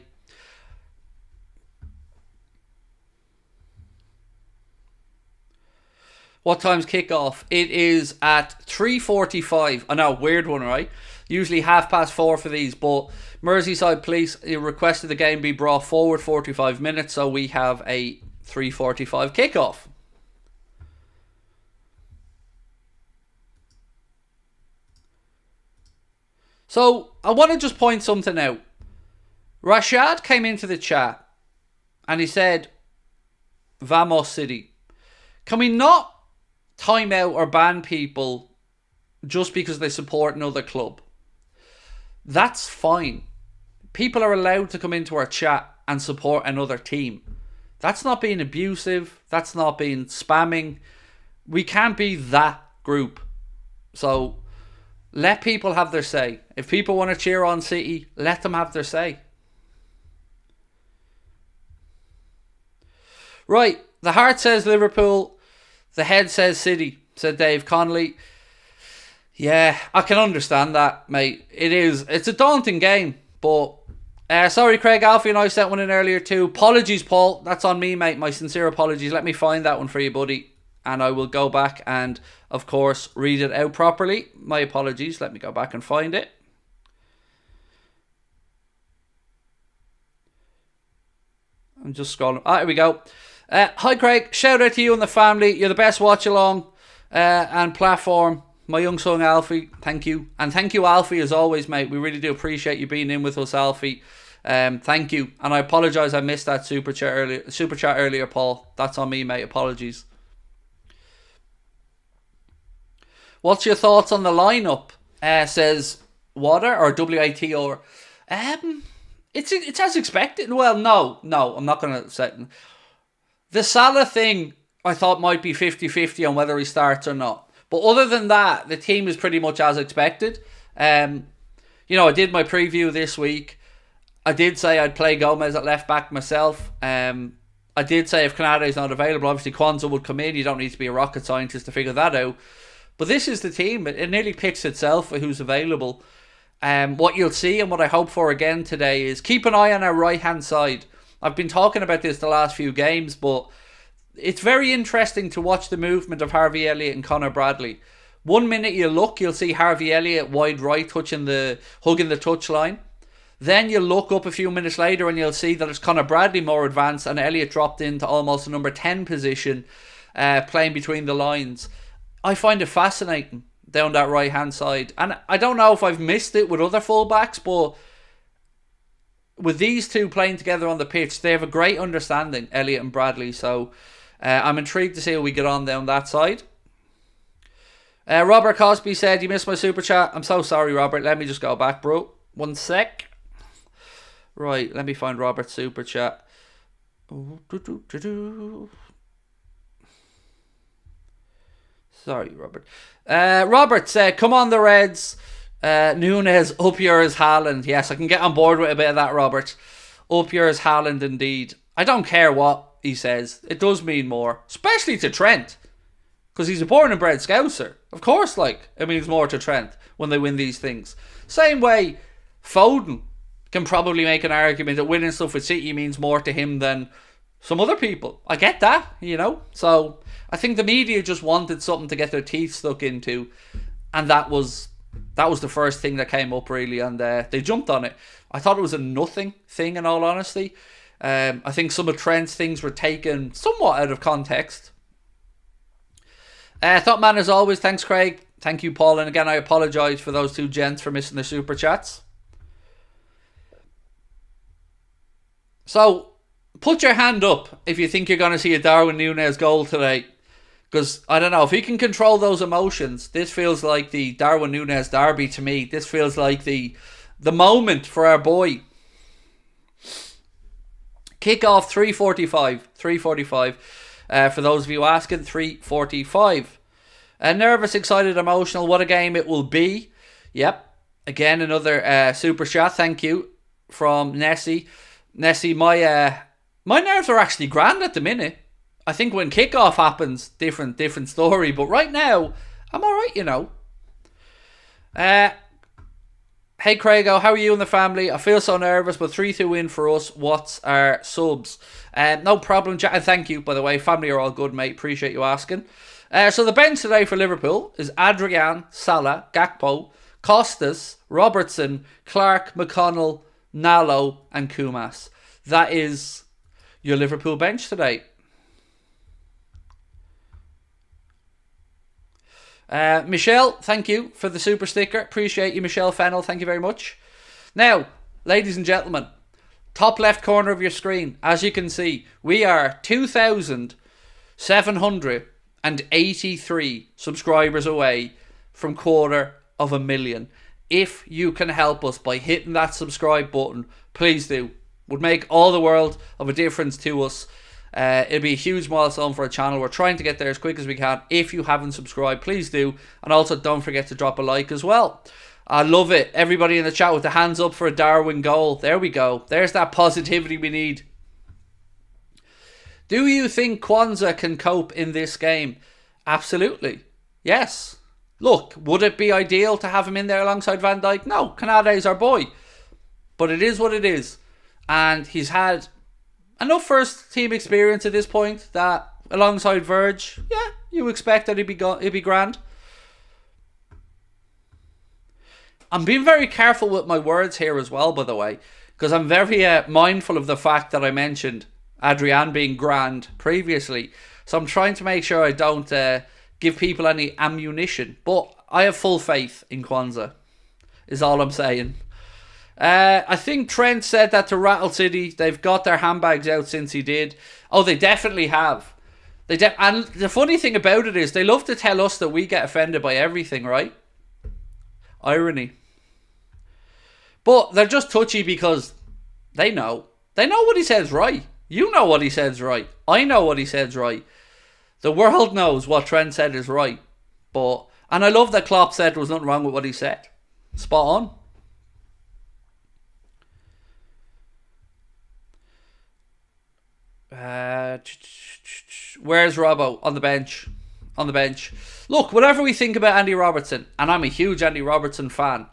What time's kickoff? It is at 3:45. I know, weird one, right? Usually 4:30 for these, but Merseyside Police requested the game be brought forward 45 minutes, so we have a 3:45 kickoff. So I want to just point something out. Rashad came into the chat and he said, Vamos City. Can we not time out or ban people just because they support another club? That's fine. People are allowed to come into our chat and support another team. That's not being abusive. That's not being spamming. We can't be that group. So let people have their say. If people want to cheer on City, let them have their say. Right, the heart says Liverpool, the head says City, said Dave Connolly. Yeah, I can understand that, mate. It's a daunting game, but sorry, Craig, Alfie and I sent one in earlier too. Apologies, Paul. That's on me, mate. My sincere apologies. Let me find that one for you, buddy. And I will go back and, of course, read it out properly. My apologies. Let me go back and find it. I'm just scrolling. Here we go. Hi, Craig. Shout out to you and the family. You're the best watch-along and platform. My young son, Alfie. Thank you. And thank you, Alfie, as always, mate. We really do appreciate you being in with us, Alfie. Thank you. And I apologise I missed that super chat earlier, Paul. That's on me, mate. Apologies. What's your thoughts on the lineup? Says Water or WATR. It's as expected. Well, no, I'm not going to say. The Salah thing, I thought might be 50-50 on whether he starts or not. But other than that, the team is pretty much as expected. I did my preview this week. I did say I'd play Gomez at left back myself. I did say if Canada is not available, obviously Kwanzaa would come in. You don't need to be a rocket scientist to figure that out. But this is the team. It nearly picks itself for who's available. What you'll see and what I hope for again today is keep an eye on our right-hand side. I've been talking about this the last few games, but it's very interesting to watch the movement of Harvey Elliott and Connor Bradley. 1 minute you'll see Harvey Elliott wide right hugging the touchline. Then you'll look up a few minutes later and you'll see that it's Connor Bradley more advanced and Elliott dropped into almost a number 10 position, playing between the lines. I find it fascinating down that right hand side. And I don't know if I've missed it with other fullbacks, but with these two playing together on the pitch, they have a great understanding, Elliot and Bradley. So I'm intrigued to see how we get on down that side. Robert Cosby said, you missed my super chat. I'm so sorry, Robert. Let me just go back, bro. 1 sec. Right, let me find Robert's super chat. Sorry, Robert. Robert said, come on the Reds. Nunes, up yours, Haaland. Yes, I can get on board with a bit of that, Robert. Up yours, Haaland, indeed. I don't care what he says. It does mean more. Especially to Trent. Because he's a born and bred Scouser. Of course, like, it means more to Trent when they win these things. Same way, Foden can probably make an argument that winning stuff with City means more to him than some other people. I get that, you know. So, I think the media just wanted something to get their teeth stuck into. And that was the first thing that came up, really. And they jumped on it. I thought it was a nothing thing, in all honesty. I think some of Trent's things were taken somewhat out of context. Thought man as always. Thanks, Craig. Thank you, Paul. And again, I apologise for those two gents for missing the super chats. So, put your hand up if you think you're going to see a Darwin Núñez goal today. Because, I don't know, if he can control those emotions, this feels like the Darwin Núñez derby to me. This feels like the moment for our boy. Kick-off 3:45. 3:45. For those of you asking, 3:45. Nervous, excited, emotional. What a game it will be. Yep. Again, another super chat. Thank you from Nessie. Nessie, my nerves are actually grand at the minute. I think when kickoff happens, different story. But right now, I'm all right, you know. Hey, Craigo, how are you and the family? I feel so nervous, but 3-2 win for us. What's our subs? No problem, Jack. And thank you, by the way. Family are all good, mate. Appreciate you asking. So the bench today for Liverpool is Adrian, Salah, Gakpo, Costas, Robertson, Clark, McConnell, Nalo, and Kumas. That is your Liverpool bench today. Michelle, thank you for the super sticker. Appreciate you, Michelle Fennell. Thank you very much. Now, ladies and gentlemen, top left corner of your screen, as you can see, we are 2,783 subscribers away from 250,000. If you can help us by hitting that subscribe button, please do. Would make all the world of a difference to us. It'll be a huge milestone for our channel. We're trying to get there as quick as we can. If you haven't subscribed, please do. And also don't forget to drop a like as well. I love it. Everybody in the chat with the hands up for a Darwin goal. There we go. There's that positivity we need. Do you think Kwanzaa can cope in this game? Absolutely. Yes. Look, would it be ideal to have him in there alongside Van Dijk? No, Kanade's our boy. But it is what it is. And he's had enough first team experience at this point that alongside Verge, yeah, you expect that he'd be grand. I'm being very careful with my words here as well, by the way, because I'm very mindful of the fact that I mentioned Adrian being grand previously. So I'm trying to make sure I don't give people any ammunition. But I have full faith in Kwanzaa, is all I'm saying. I think Trent said that to Rattle City. They've got their handbags out since he did. Oh, they definitely have. And the funny thing about it is they love to tell us that we get offended by everything, right? Irony. But they're just touchy because they know. They know what he says right. You know what he says right. I know what he says right. The world knows what Trent said is right. And I love that Klopp said there was nothing wrong with what he said. Spot on. Where's Robbo? On the bench. On the bench. Look, whatever we think about Andy Robertson, and I'm a huge Andy Robertson fan,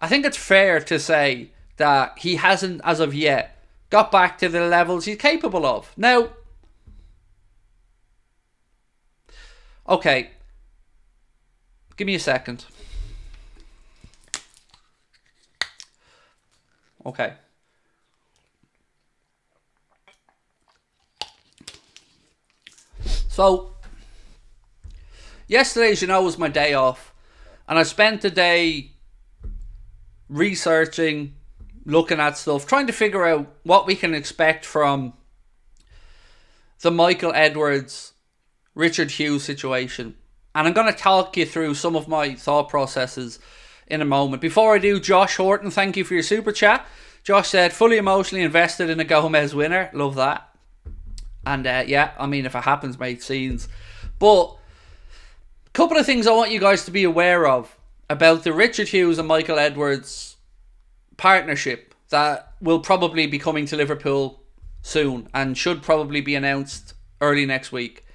I think it's fair to say that he hasn't, as of yet, got back to the levels he's capable of. Now, okay, give me a second. Okay. So, yesterday, as you know, was my day off. And I spent the day researching, looking at stuff, trying to figure out what we can expect from the Michael Edwards, Richard Hughes situation. And I'm going to talk you through some of my thought processes in a moment. Before I do, Josh Horton, thank you for your super chat. Josh said, fully emotionally invested in a Gomez winner. Love that. And yeah, I mean, if it happens, mate, scenes. But a couple of things I want you guys to be aware of about the Richard Hughes and Michael Edwards partnership that will probably be coming to Liverpool soon and should probably be announced early next week.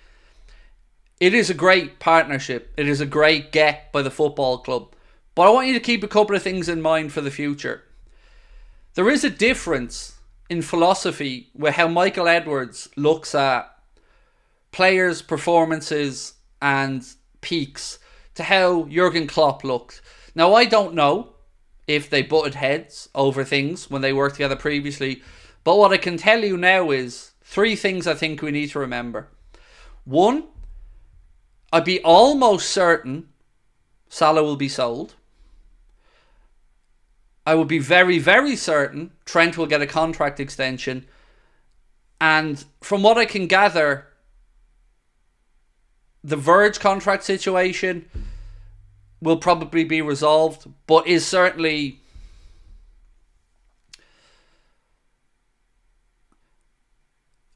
It is a great partnership. It is a great get by the football club. But I want you to keep a couple of things in mind for the future. There is a difference in philosophy with how Michael Edwards looks at players' performances and peaks to how Jurgen Klopp looked. Now, I don't know if they butted heads over things when they worked together previously, but what I can tell you now is 3 things I think we need to remember. 1, I'd be almost certain Salah will be sold. I would be very, very certain Trent will get a contract extension. And from what I can gather, the Verge contract situation will probably be resolved, but is certainly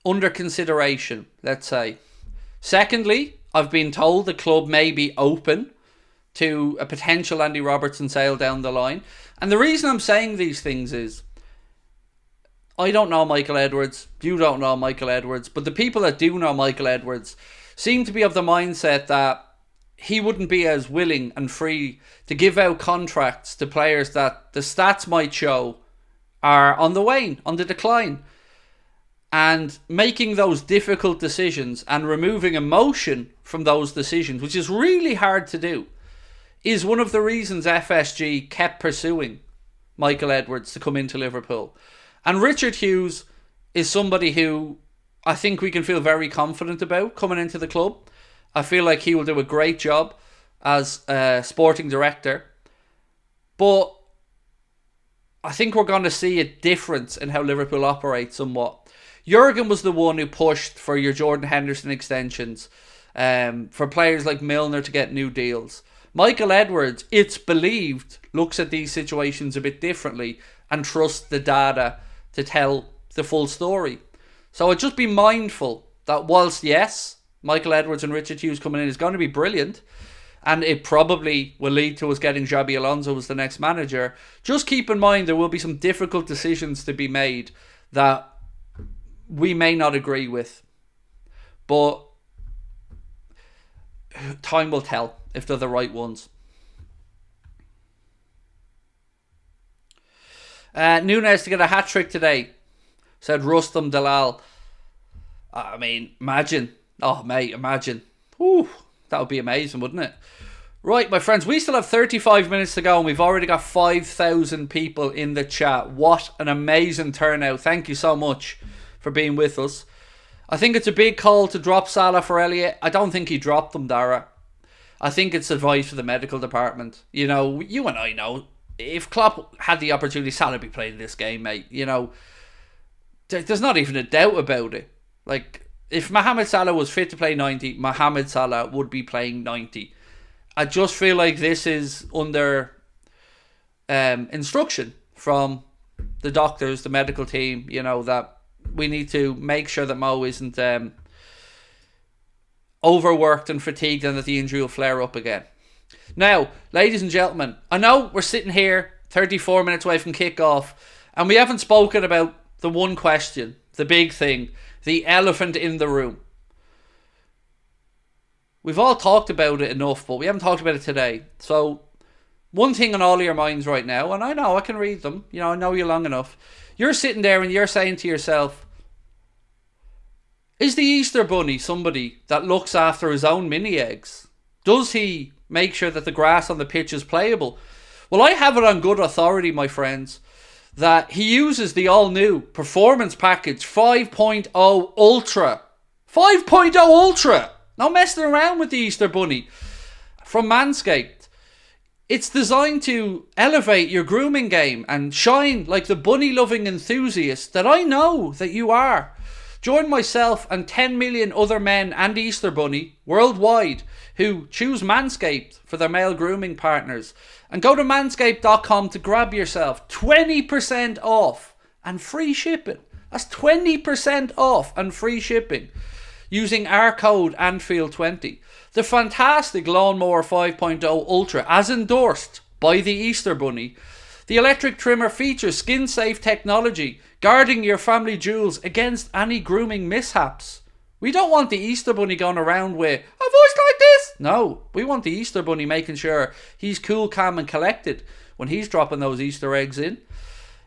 under consideration, let's say. Secondly, I've been told the club may be open to a potential Andy Robertson sale down the line. And the reason I'm saying these things is, I don't know Michael Edwards, you don't know Michael Edwards, but the people that do know Michael Edwards seem to be of the mindset that he wouldn't be as willing and free to give out contracts to players that the stats might show are on the wane, on the decline. And making those difficult decisions and removing emotion from those decisions, which is really hard to do, is one of the reasons FSG kept pursuing Michael Edwards to come into Liverpool. And Richard Hughes is somebody who I think we can feel very confident about coming into the club. I feel like he will do a great job as a sporting director. But I think we're going to see a difference in how Liverpool operates somewhat. Jurgen was the one who pushed for your Jordan Henderson extensions, for players like Milner to get new deals. Michael Edwards, it's believed, looks at these situations a bit differently and trusts the data to tell the full story. So I'd just be mindful that whilst, yes, Michael Edwards and Richard Hughes coming in is going to be brilliant, and it probably will lead to us getting Xabi Alonso as the next manager, just keep in mind there will be some difficult decisions to be made that we may not agree with. But time will tell if they're the right ones. Nunes to get a hat-trick today, said Rustam Dalal. I mean, imagine. Oh, mate, imagine. Whew, that would be amazing, wouldn't it? Right, my friends, we still have 35 minutes to go and we've already got 5,000 people in the chat. What an amazing turnout. Thank you so much for being with us. I think it's a big call to drop Salah for Elliott. I don't think he dropped them, Dara. I think it's advice for the medical department. You know, you and I know, if Klopp had the opportunity, Salah would be playing this game, mate. You know, there's not even a doubt about it. Like, if Mohamed Salah was fit to play 90, Mohamed Salah would be playing 90. I just feel like this is under instruction from the doctors, the medical team, you know, that we need to make sure that Mo isn't overworked and fatigued and that the injury will flare up again. Now, ladies and gentlemen, I know we're sitting here 34 minutes away from kickoff and we haven't spoken about the one question, the big thing, the elephant in the room. We've all talked about it enough, but we haven't talked about it today. So, one thing on all of your minds right now, and I know I can read them, you know, I know you long enough. You're sitting there and you're saying to yourself, is the Easter Bunny somebody that looks after his own mini eggs? Does he make sure that the grass on the pitch is playable? Well, I have it on good authority, my friends, that he uses the all-new Performance Package 5.0 Ultra. 5.0 Ultra! Not messing around with the Easter Bunny. From Manscaped. It's designed to elevate your grooming game and shine like the bunny-loving enthusiast that I know that you are. Join myself and 10 million other men and Easter Bunny worldwide who choose Manscaped for their male grooming partners. And go to manscaped.com to grab yourself 20% off and free shipping. That's 20% off and free shipping using our code Anfield20. The fantastic Lawnmower 5.0 Ultra, as endorsed by the Easter Bunny. The electric trimmer features skin-safe technology, guarding your family jewels against any grooming mishaps. We don't want the Easter Bunny going around with a voice like this. No, we want the Easter Bunny making sure he's cool, calm and collected when he's dropping those Easter eggs in.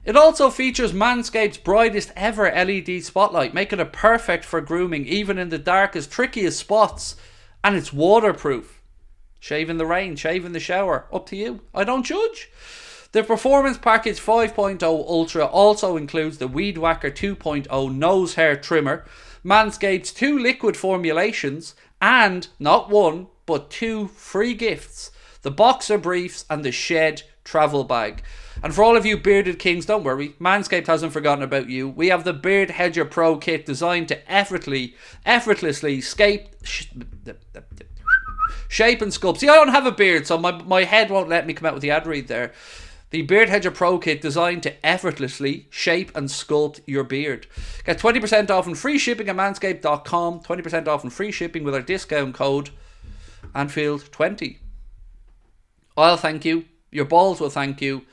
It also features Manscaped's brightest ever LED spotlight, making it perfect for grooming even in the darkest, trickiest spots. And it's waterproof. Shave in the rain, shave in the shower, up to you. I don't judge. The Performance Package 5.0 Ultra also includes the Weed Whacker 2.0 nose hair trimmer, Manscaped's 2 liquid formulations, and not 1, but 2 free gifts. The Boxer Briefs and the Shed travel bag. And for all of you bearded kings, don't worry, Manscaped hasn't forgotten about you. We have the Beard Hedger Pro Kit designed to effortlessly shape and sculpt. See, I don't have a beard, so my head won't let me come out with the ad read there. The Beard Hedger Pro Kit designed to effortlessly shape and sculpt your beard. Get 20% off and free shipping at manscaped.com. 20% off and free shipping with our discount code Anfield20. I'll thank you. Your balls will thank you.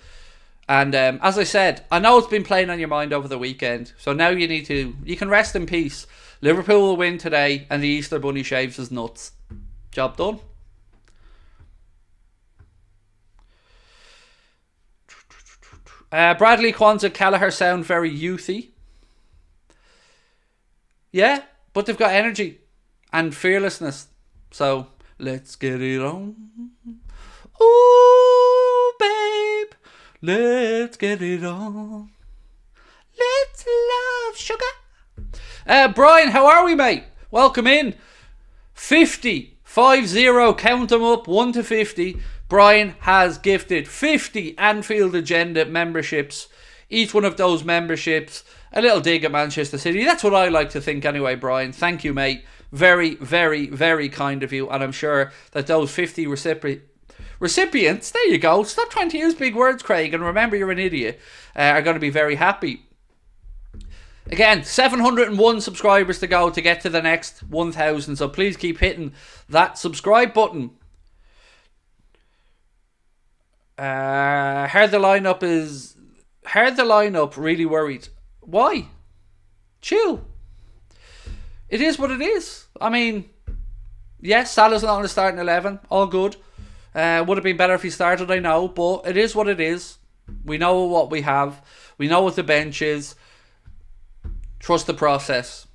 And as I said, I know it's been playing on your mind over the weekend. So now you can rest in peace. Liverpool will win today and the Easter Bunny shaves his nuts. Job done. Bradley, Kwanzaa, Kelleher sound very youthy. Yeah, but they've got energy and fearlessness. So let's get it on. Ooh, babe, let's get it on. Let's love sugar. Brian, how are we, mate? Welcome in. 50, count them up, 1 to 50. Brian has gifted 50 Anfield Agenda memberships. Each one of those memberships, a little dig at Manchester City. That's what I like to think anyway, Brian. Thank you, mate. Very, very, very kind of you. And I'm sure that those 50 recipients, there you go. Stop trying to use big words, Craig. And remember, you're an idiot. Are going to be very happy. Again, 701 subscribers to go to get to the next 1,000. So please keep hitting that subscribe button. Heard the lineup, really worried. Why? Chill. It is what it is. I mean, yes, Salah's not going to start in 11. All good. Would have been better if he started, I know. But it is what it is. We know what we have. We know what the bench is. Trust the process.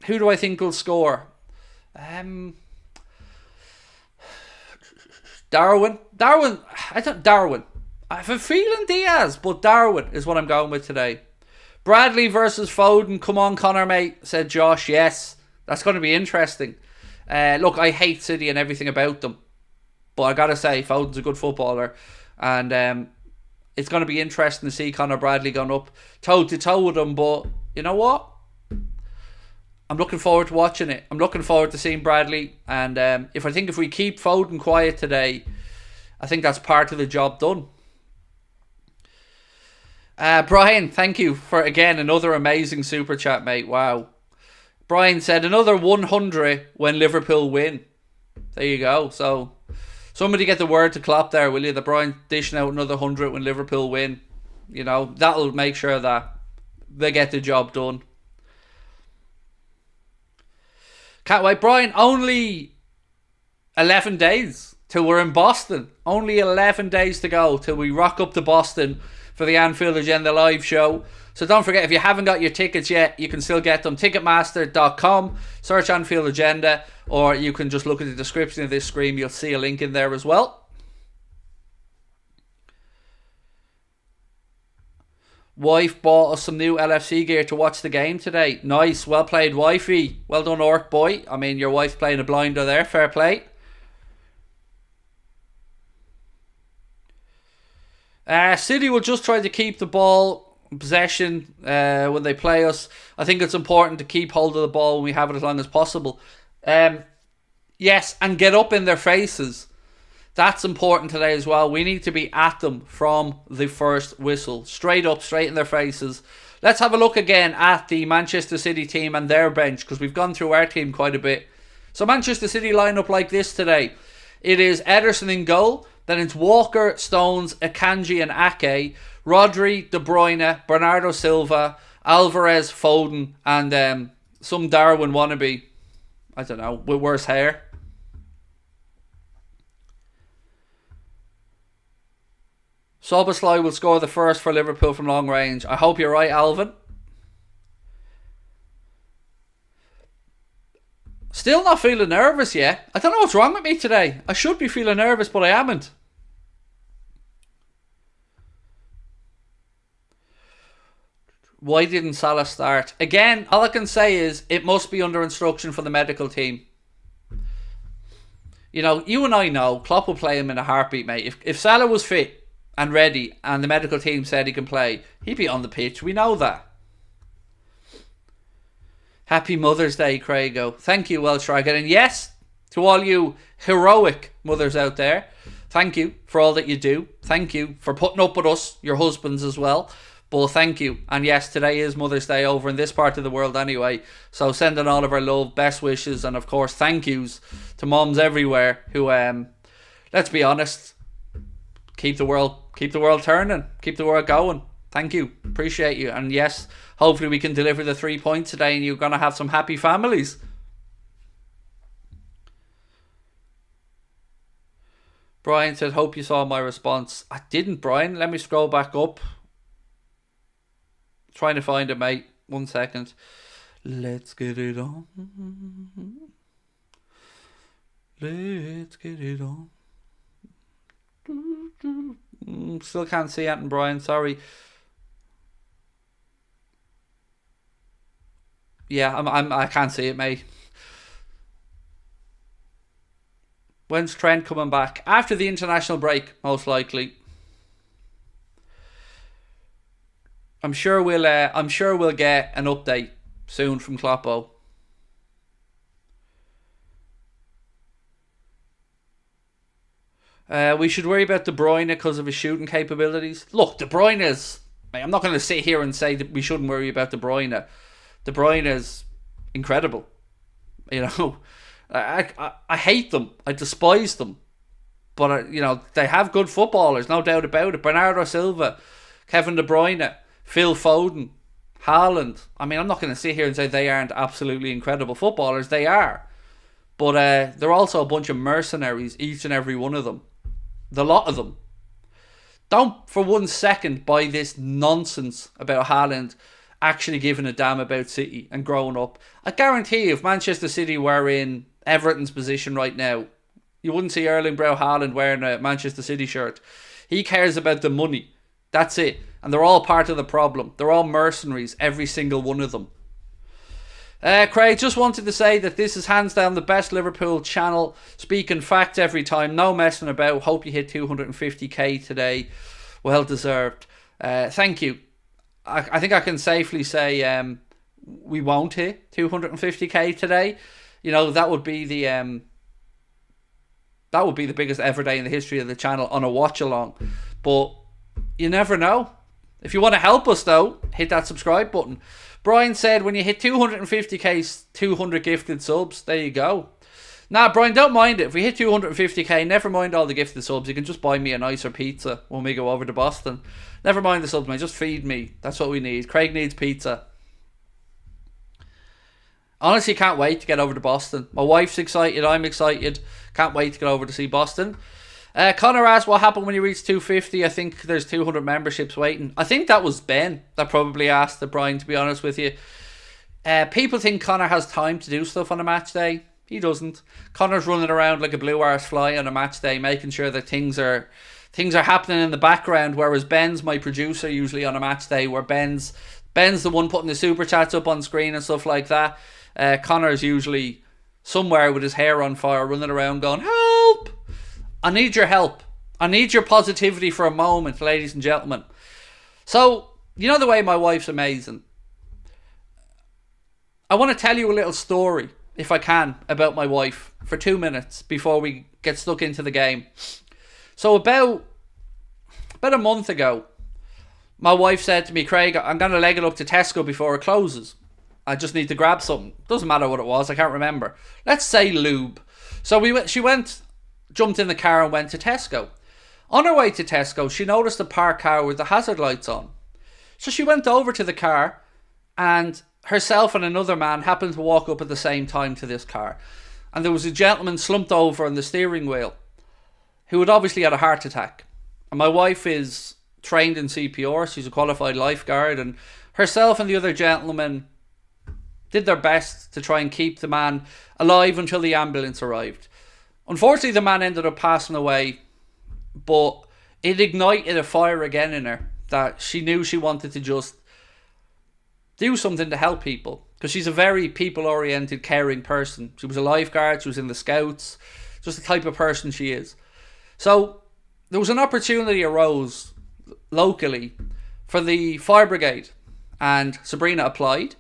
Who do I think will score? Darwin. I have a feeling Diaz, but Darwin is what I'm going with today. Bradley versus Foden. Come on, Connor, mate, said Josh. Yes, that's going to be interesting. Look, I hate City and everything about them, but I got to say, Foden's a good footballer. And it's going to be interesting to see Connor Bradley going up toe-to-toe with him. But you know what? I'm looking forward to watching it. I'm looking forward to seeing Bradley. And if we keep Foden quiet today, I think that's part of the job done. Brian, thank you for, again, another amazing super chat, mate. Wow. Brian said another 100 when Liverpool win. There you go. So somebody get the word to Klopp there, will you? The Brian dishing out another 100 when Liverpool win. You know, that'll make sure that they get the job done. Can't wait. Brian, only 11 days till we're in Boston. Only 11 days to go till we rock up to Boston for the Anfield Agenda live show. So don't forget, if you haven't got your tickets yet, you can still get them. Ticketmaster.com, search Anfield Agenda, or you can just look at the description of this stream. You'll see a link in there as well. Wife bought us some new LFC gear to watch the game today. Nice, well played, wifey. Well done, Orc boy. I mean, your wife's playing a blinder there. Fair play. City will just try to keep the ball possession when they play us. I think it's important to keep hold of the ball when we have it as long as possible. Yes, and get up in their faces. That's important today as well. We need to be at them from the first whistle. Straight up, straight in their faces. Let's have a look again at the Manchester City team and their bench, because we've gone through our team quite a bit. So Manchester City line up like this today. It is Ederson in goal. Then it's Walker, Stones, Akanji and Ake. Rodri, De Bruyne, Bernardo Silva, Alvarez, Foden, and some Darwin wannabe. I don't know, with worse hair. Soboslai will score the first for Liverpool from long range. I hope you're right, Alvin. Still not feeling nervous yet. I don't know what's wrong with me today. I should be feeling nervous, but I haven't. Why didn't Salah start? Again, all I can say is it must be under instruction from the medical team. You know, you and I know Klopp will play him in a heartbeat, mate. If Salah was fit and ready and the medical team said he can play, he'd be on the pitch. We know that. Happy Mother's Day, Craigo. Thank you, Welsh Dragon. And yes, to all you heroic mothers out there, thank you for all that you do. Thank you for putting up with us, your husbands as well. But thank you. And yes, today is Mother's Day over in this part of the world anyway. So sending all of our love, best wishes, and of course thank yous to moms everywhere who, let's be honest, keep the world turning, keep the world going. Thank you. Appreciate you. And yes, hopefully we can deliver the 3 points today and you're going to have some happy families. Brian said, hope you saw my response. I didn't, Brian. Let me scroll back up. Trying to find it, mate. 1 second. Let's get it on. Let's get it on. Still can't see it, Brian. Sorry. Yeah, I can't see it, mate. When's Trent coming back? After the international break, most likely. I'm sure we'll get an update soon from Kloppo. We should worry about De Bruyne because of his shooting capabilities. Look, De Bruyne is... I'm not going to sit here and say that we shouldn't worry about De Bruyne. De Bruyne is incredible. You know, I hate them. I despise them. But, you know, they have good footballers, no doubt about it. Bernardo Silva, Kevin De Bruyne, Phil Foden, Haaland. I mean, I'm not going to sit here and say they aren't absolutely incredible footballers. They are. But they're also a bunch of mercenaries, each and every one of them. The lot of them. Don't for 1 second buy this nonsense about Haaland actually giving a damn about City and growing up. I guarantee you, if Manchester City were in Everton's position right now, you wouldn't see Erling Braut Haaland wearing a Manchester City shirt. He cares about the money. That's it. And they're all part of the problem. They're all mercenaries, every single one of them. Craig, just wanted to say that this is hands down the best Liverpool channel. Speaking facts every time. No messing about. Hope you hit 250k today. Well deserved. Thank you. I think I can safely say we won't hit 250k today. You know, that would be the biggest ever day in the history of the channel on a watch along. But you never know. If you want to help us though, hit that subscribe button. Brian said when you hit 250k, 200 gifted subs. There you go. Nah, Brian, don't mind it. If we hit 250k, never mind all the gifted subs. You can just buy me a nicer pizza when we go over to Boston. Never mind the subs, mate. Just feed me. That's what we need. Craig needs pizza. Honestly, can't wait to get over to Boston. My wife's excited. I'm excited. Can't wait to get over to see Boston. Connor asked what happened when you reached 250. I think there's 200 memberships waiting. I think that was Ben that probably asked the Brian, to be honest with you. People think Connor has time to do stuff on a match day. He doesn't. Connor's running around like a blue arse fly on a match day, making sure that things are things are happening in the background, whereas Ben's my producer usually on a match day, where Ben's the one putting the super chats up on screen and stuff like that. Connor's usually somewhere with his hair on fire, running around going, help! I need your help. I need your positivity for a moment, ladies and gentlemen. So, you know the way my wife's amazing. I want to tell you a little story, if I can, about my wife for 2 minutes before we get stuck into the game. So about a month ago, my wife said to me, Craig, I'm going to leg it up to Tesco before it closes. I just need to grab something. Doesn't matter what it was, I can't remember. Let's say lube. So she jumped in the car and went to Tesco. On her way to Tesco, she noticed a parked car with the hazard lights on. So she went over to the car, and herself and another man happened to walk up at the same time to this car. And there was a gentleman slumped over on the steering wheel who had obviously had a heart attack. And my wife is trained in CPR, she's a qualified lifeguard, and herself and the other gentleman did their best to try and keep the man alive until the ambulance arrived. Unfortunately, the man ended up passing away, but it ignited a fire again in her that she knew she wanted to just do something to help people, because she's a very people-oriented, caring person. She was a lifeguard, she was in the Scouts, just the type of person she is. So there was an opportunity arose locally for the fire brigade, and Sabrina applied,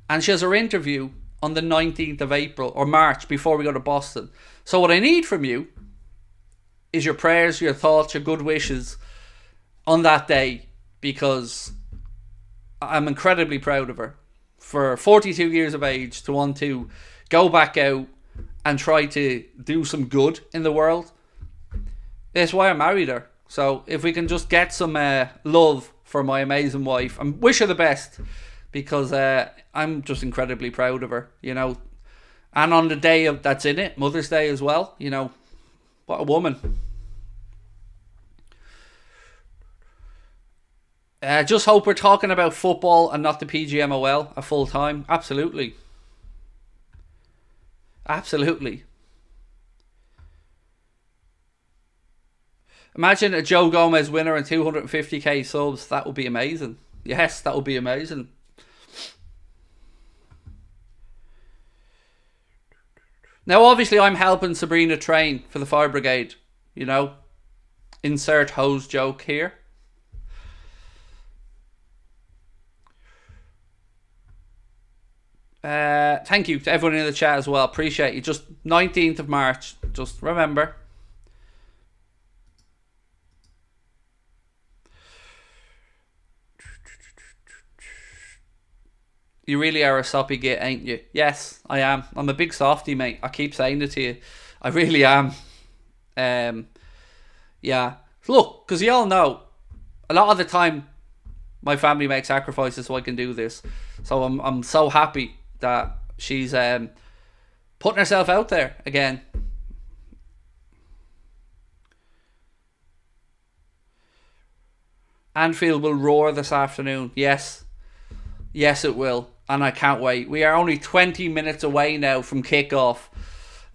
and she has her interview on the 19th of April or March before we go to Boston. So what I need from you is your prayers, your thoughts, your good wishes on that day, because I'm incredibly proud of her for 42 years of age to want to go back out and try to do some good in the world. That's why I married her. So if we can just get some love for my amazing wife and wish her the best, because I'm just incredibly proud of her, you know. And on the day that's in it, Mother's Day as well, you know, what a woman. Just hope we're talking about football and not the PGMOL at full time. Absolutely. Absolutely. Imagine a Joe Gomez winner and 250k subs. That would be amazing. Yes, that would be amazing. Now, obviously, I'm helping Sabrina train for the fire brigade. You know, insert hose joke here. Thank you to everyone in the chat as well. Appreciate you. Just 19th of March. Just remember. You really are a soppy git, ain't you? Yes, I am. I'm a big softy, mate. I keep saying it to you. I really am. Yeah. Look, because you all know, a lot of the time, my family makes sacrifices so I can do this. So I'm so happy that she's putting herself out there again. Anfield will roar this afternoon. Yes. Yes, it will. And I can't wait. We are only 20 minutes away now from kickoff.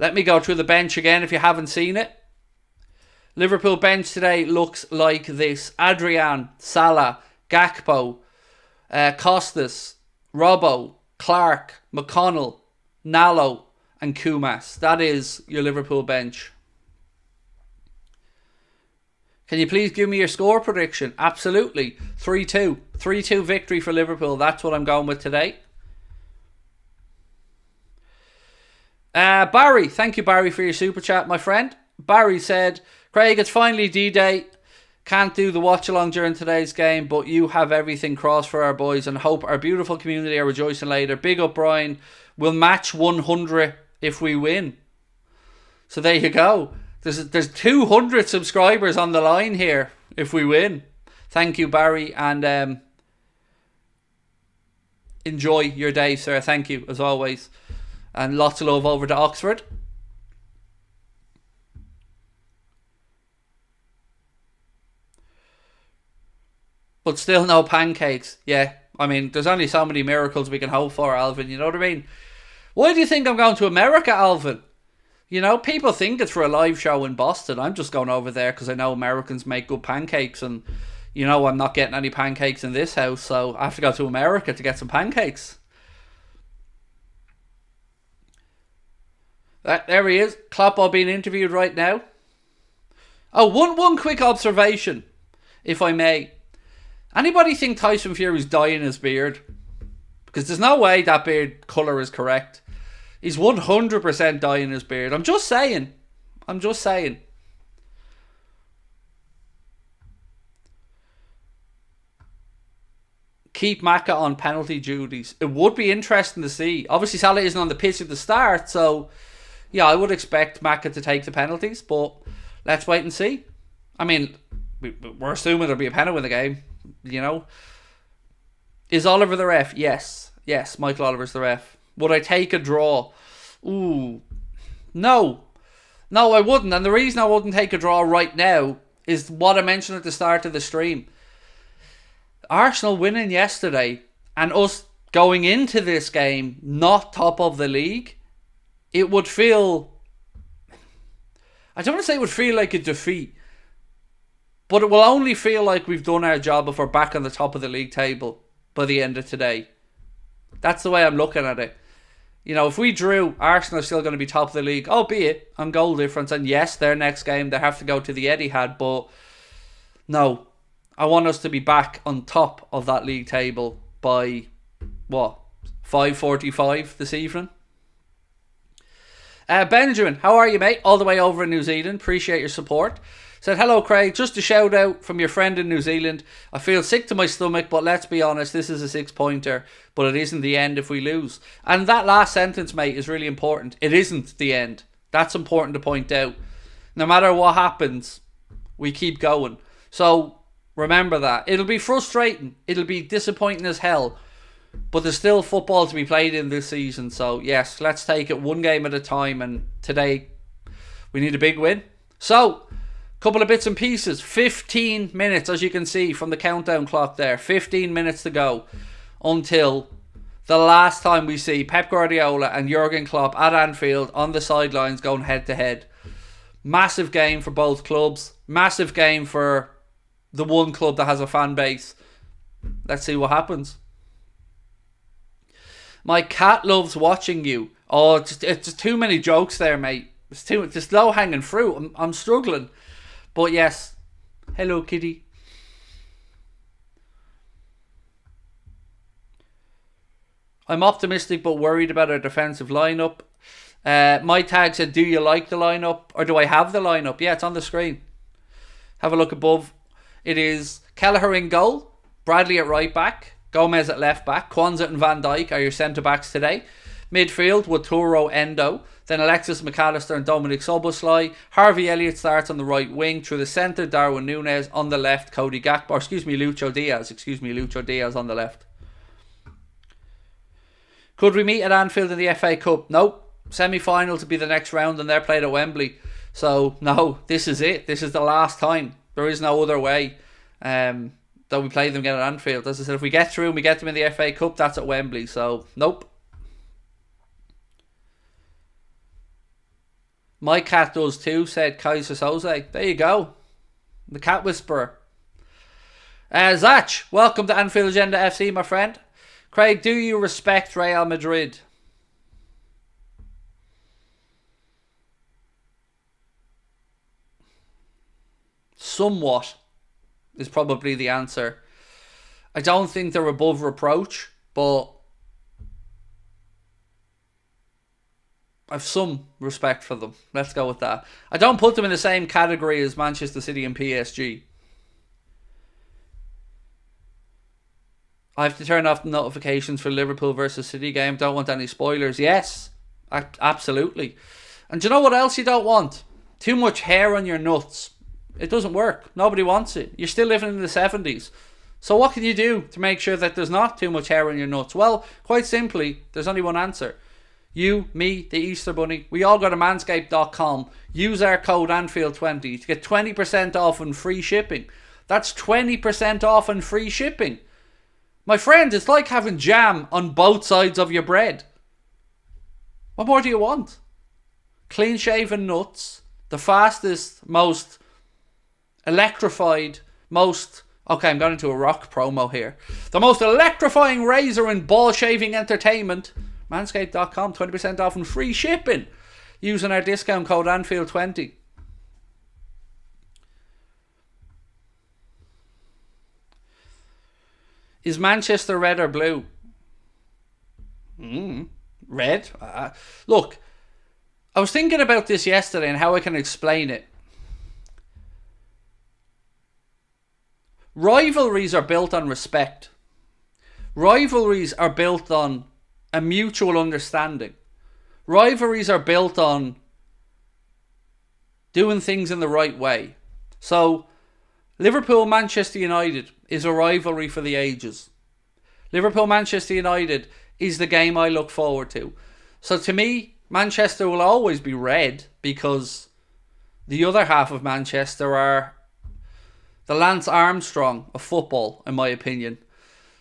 Let me go through the bench again if you haven't seen it. Liverpool bench today looks like this. Adrian, Salah, Gakpo, Costas, Robbo, Clark, McConnell, Nallo and Kumas. That is your Liverpool bench. Can you please give me your score prediction? Absolutely. 3-2. 3-2 victory for Liverpool. That's what I'm going with today. Barry. Thank you, Barry, for your super chat, my friend. Barry said, Craig, it's finally D-Day. Can't do the watch-along during today's game, but you have everything crossed for our boys and hope our beautiful community are rejoicing later. Big up, Brian. We'll match 100 if we win. So there you go. There's 200 subscribers on the line here if we win. Thank you, Barry, and enjoy your day, sir. Thank you, as always. And lots of love over to Oxford. But still no pancakes. Yeah, I mean, there's only so many miracles we can hope for, Alvin. You know what I mean? Why do you think I'm going to America, Alvin? You know, people think it's for a live show in Boston. I'm just going over there because I know Americans make good pancakes, and you know I'm not getting any pancakes in this house, so I have to go to America to get some pancakes. There he is. Kloppo being interviewed right now. Oh, one quick observation, if I may. Anybody think Tyson Fury's dyeing his beard? Because there's no way that beard colour is correct. He's 100% dyeing his beard. I'm just saying. Keep Maka on penalty duties. It would be interesting to see. Obviously, Salah isn't on the pitch at the start, so yeah, I would expect Maka to take the penalties, but let's wait and see. I mean, we're assuming there'll be a penalty in the game, you know. Is Oliver the ref? Yes, Michael Oliver's the ref. Would I take a draw? Ooh, no, I wouldn't. And the reason I wouldn't take a draw right now is what I mentioned at the start of the stream. Arsenal winning yesterday and us going into this game not top of the league, it would feel, I don't want to say it would feel like a defeat, but it will only feel like we've done our job if we're back on the top of the league table by the end of today. That's the way I'm looking at it. You know, if we drew, Arsenal are still going to be top of the league, albeit on goal difference. And yes, their next game, they have to go to the Etihad. But no, I want us to be back on top of that league table by, 5:45 this evening? Benjamin, how are you, mate? All the way over in New Zealand. Appreciate your support. Said, hello, Craig. Just a shout out from your friend in New Zealand. I feel sick to my stomach, but let's be honest, this is a 6-pointer, but it isn't the end if we lose. And that last sentence, mate, is really important. It isn't the end. That's important to point out. No matter what happens, we keep going. So remember that. It'll be frustrating. It'll be disappointing as hell. But there's still football to be played in this season. So yes, let's take it one game at a time. And today, we need a big win. So, couple of bits and pieces. 15 minutes, as you can see from the countdown clock there. 15 minutes to go until the last time we see Pep Guardiola and Jurgen Klopp at Anfield on the sidelines going head to head. Massive game for both clubs. Massive game for the one club that has a fan base. Let's see what happens. My cat loves watching you. Oh, it's just too many jokes there, mate. It's low hanging fruit. I'm struggling. But yes, hello kitty. I'm optimistic but worried about our defensive lineup. My tag said, do you like the lineup? Or do I have the lineup? Yeah, it's on the screen. Have a look above. It is Kelleher in goal, Bradley at right back, Gomez at left back, Kwanzaa and Van Dijk are your centre backs today. Midfield with Turo, Endo, then Alexis McAllister and Dominic Szoboszlai. Harvey Elliott starts on the right wing. Through the centre, Darwin Núñez. On the left, Cody Gakpo. Lucho Diaz on the left. Could we meet at Anfield in the FA Cup? Nope. Semi-final to be the next round and they're played at Wembley. So, no, this is it. This is the last time. There is no other way that we play them again at Anfield. As I said, if we get through and we get them in the FA Cup, that's at Wembley. So, nope. My cat does too, said Kaiser Soze. There you go. The cat whisperer. Zach, welcome to Anfield Agenda FC, my friend. Craig, do you respect Real Madrid? Somewhat is probably the answer. I don't think they're above reproach, but I've some respect for them. Let's go with that. I don't put them in the same category as Manchester City and PSG. I have to turn off the notifications for Liverpool versus City game. Don't want any spoilers. Yes, absolutely. And do you know what else you don't want? Too much hair on your nuts. It doesn't work. Nobody wants it. You're still living in the 70s. So what can you do to make sure that there's not too much hair on your nuts? Well, quite simply, there's only one answer. You, me, the Easter Bunny, we all go to manscaped.com. Use our code Anfield20 to get 20% off and free shipping. That's 20% off and free shipping. My friend, it's like having jam on both sides of your bread. What more do you want? clean-shaven nuts, the fastest, most electrified, most... Okay, I'm going into a rock promo here. The most electrifying razor in ball-shaving entertainment. Manscaped.com, 20% off and free shipping. Using our discount code Anfield20. Is Manchester red or blue? Red? Look, I was thinking about this yesterday and how I can explain it. Rivalries are built on respect. Rivalries are built on a mutual understanding. Rivalries are built on doing things in the right way. So, Liverpool-Manchester United is a rivalry for the ages. Liverpool-Manchester United is the game I look forward to. So to me, Manchester will always be red because the other half of Manchester are the Lance Armstrong of football, in my opinion.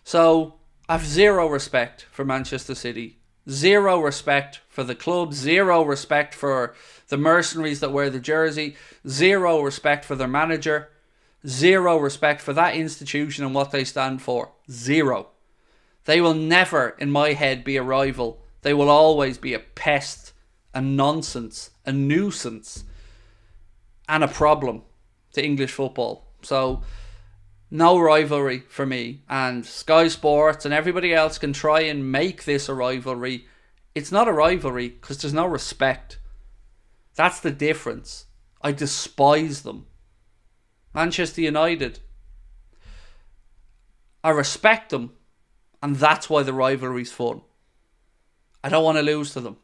So I have zero respect for Manchester City. Zero respect for the club. Zero respect for the mercenaries that wear the jersey. Zero respect for their manager. Zero respect for that institution and what they stand for. Zero. They will never, in my head, be a rival. They will always be a pest, a nonsense, a nuisance, and a problem to English football. So, no rivalry for me. And Sky Sports and everybody else can try and make this a rivalry. It's not a rivalry because there's no respect. That's the difference. I despise them. Manchester United, I respect them, and that's why the rivalry's fun. I don't want to lose to them.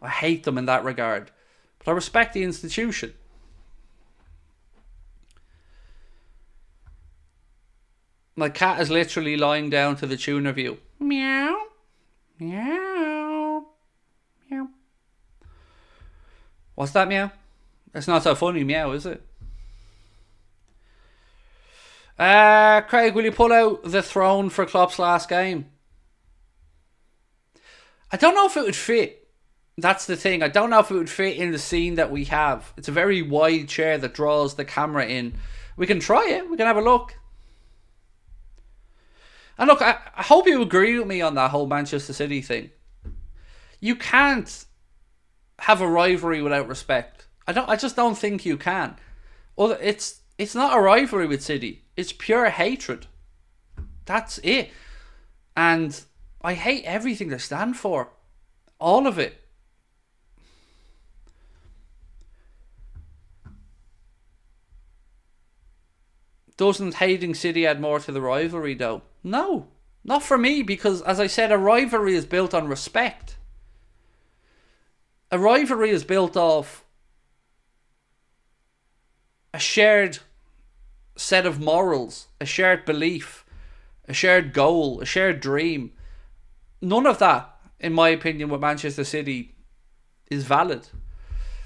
I hate them in that regard, but I respect the institution. My cat is literally lying down to the tune of you. Meow, meow, meow. What's that meow? It's not so funny meow, is it? Craig, will you pull out the throne for Klopp's last game? I don't know if it would fit. That's the thing. I don't know if it would fit in the scene that we have. It's a very wide chair that draws the camera in. We can try it. We can have a look. And look, I hope you agree with me on that whole Manchester City thing. You can't have a rivalry without respect. I just don't think you can. Well, it's not a rivalry with City. It's pure hatred. That's it. And I hate everything they stand for. All of it. Doesn't hating City add more to the rivalry though? No. Not for me, because as I said, a rivalry is built on respect. A rivalry is built off a shared set of morals, a shared belief, a shared goal, a shared dream. None of that, in my opinion, with Manchester City is valid,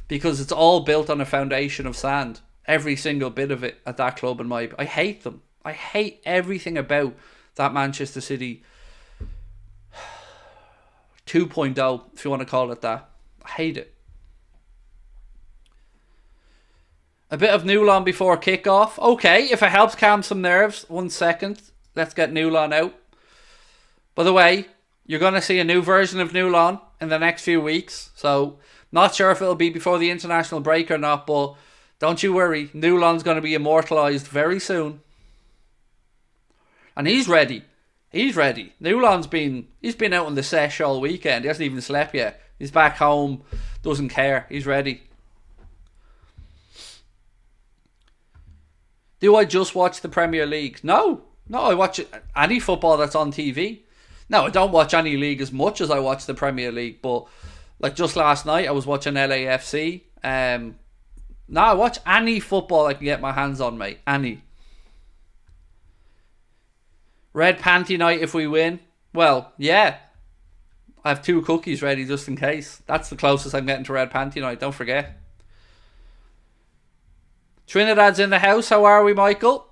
because it's all built on a foundation of sand. Every single bit of it at that club, I hate them. I hate everything about that Manchester City 2.0, if you want to call it that. I hate it. A bit of Newlon before kickoff. Okay, if it helps calm some nerves. 1 second. Let's get Newlon out. By the way, you're going to see a new version of Newlon in the next few weeks. So, not sure if it'll be before the international break or not, but don't you worry. Newlon's going to be immortalised very soon. And he's ready. He's ready. He's been out on the sesh all weekend. He hasn't even slept yet. He's back home. Doesn't care. He's ready. Do I just watch the Premier League? No, I watch any football that's on TV. No, I don't watch any league as much as I watch the Premier League, but like just last night I was watching LAFC. No, I watch any football I can get my hands on, mate. Any. Red panty night if we win. Well, yeah. I have 2 cookies ready just in case. That's the closest I'm getting to red panty night, don't forget. Trinidad's in the house. How are we, Michael?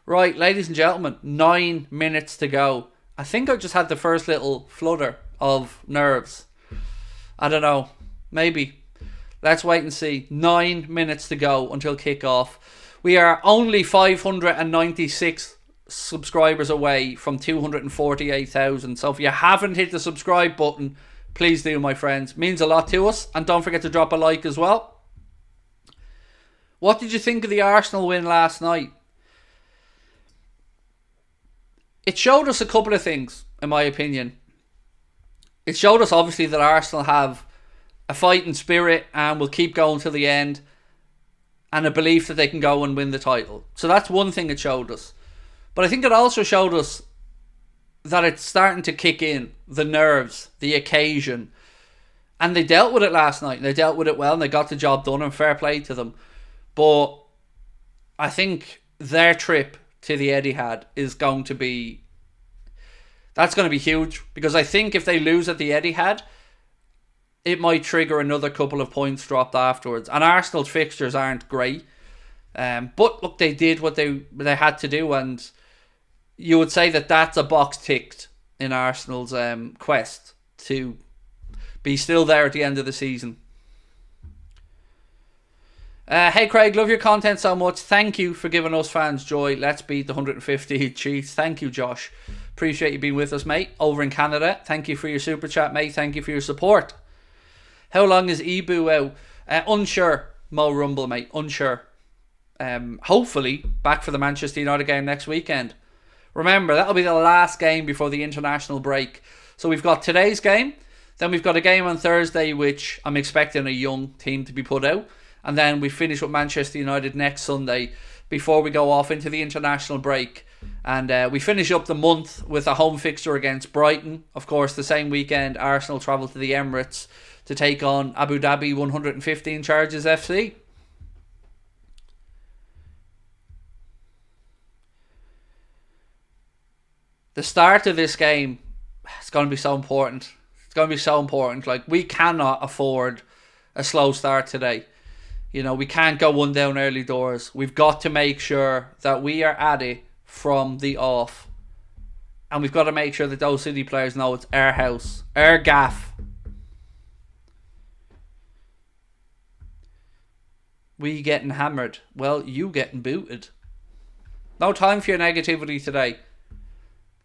Right, ladies and gentlemen, 9 minutes to go. I think I just had the first little flutter of nerves. I don't know. Maybe. Let's wait and see. 9 minutes to go until kick-off. We are only 596 subscribers away from 248,000. So if you haven't hit the subscribe button, please do, my friends. It means a lot to us. And don't forget to drop a like as well. What did you think of the Arsenal win last night? It showed us a couple of things, in my opinion. It showed us, obviously, that Arsenal have a fighting spirit and will keep going to the end, and a belief that they can go and win the title. So that's one thing it showed us. But I think it also showed us that it's starting to kick in, the nerves, the occasion. And they dealt with it last night. They dealt with it well and they got the job done, and fair play to them. But I think their trip to the Etihad is going to be... That's going to be huge. Because I think if they lose at the Etihad, it might trigger another couple of points dropped afterwards. And Arsenal's fixtures aren't great. But look, they did what they had to do, and you would say that that's a box ticked in Arsenal's quest to be still there at the end of the season. Hey Craig, love your content so much. Thank you for giving us fans joy. Let's beat the 150 Chiefs. Thank you, Josh. Appreciate you being with us, mate, over in Canada. Thank you for your super chat, mate. Thank you for your support. How long is Ibu out? Unsure, Mo Rumble, mate. Unsure. Hopefully back for the Manchester United game next weekend. Remember, that'll be the last game before the international break. So we've got today's game. Then we've got a game on Thursday, which I'm expecting a young team to be put out. And then we finish with Manchester United next Sunday before we go off into the international break. And we finish up the month with a home fixture against Brighton. Of course, the same weekend, Arsenal travel to the Emirates to take on Abu Dhabi 115 Charges FC. The start of this game, it's going to be so important. It's going to be so important. Like, we cannot afford a slow start today. You know, we can't go one down early doors. We've got to make sure that we are at it from the off. And we've got to make sure that those City players know it's our house, our gaff. We getting hammered. Well, you getting booted. No time for your negativity today.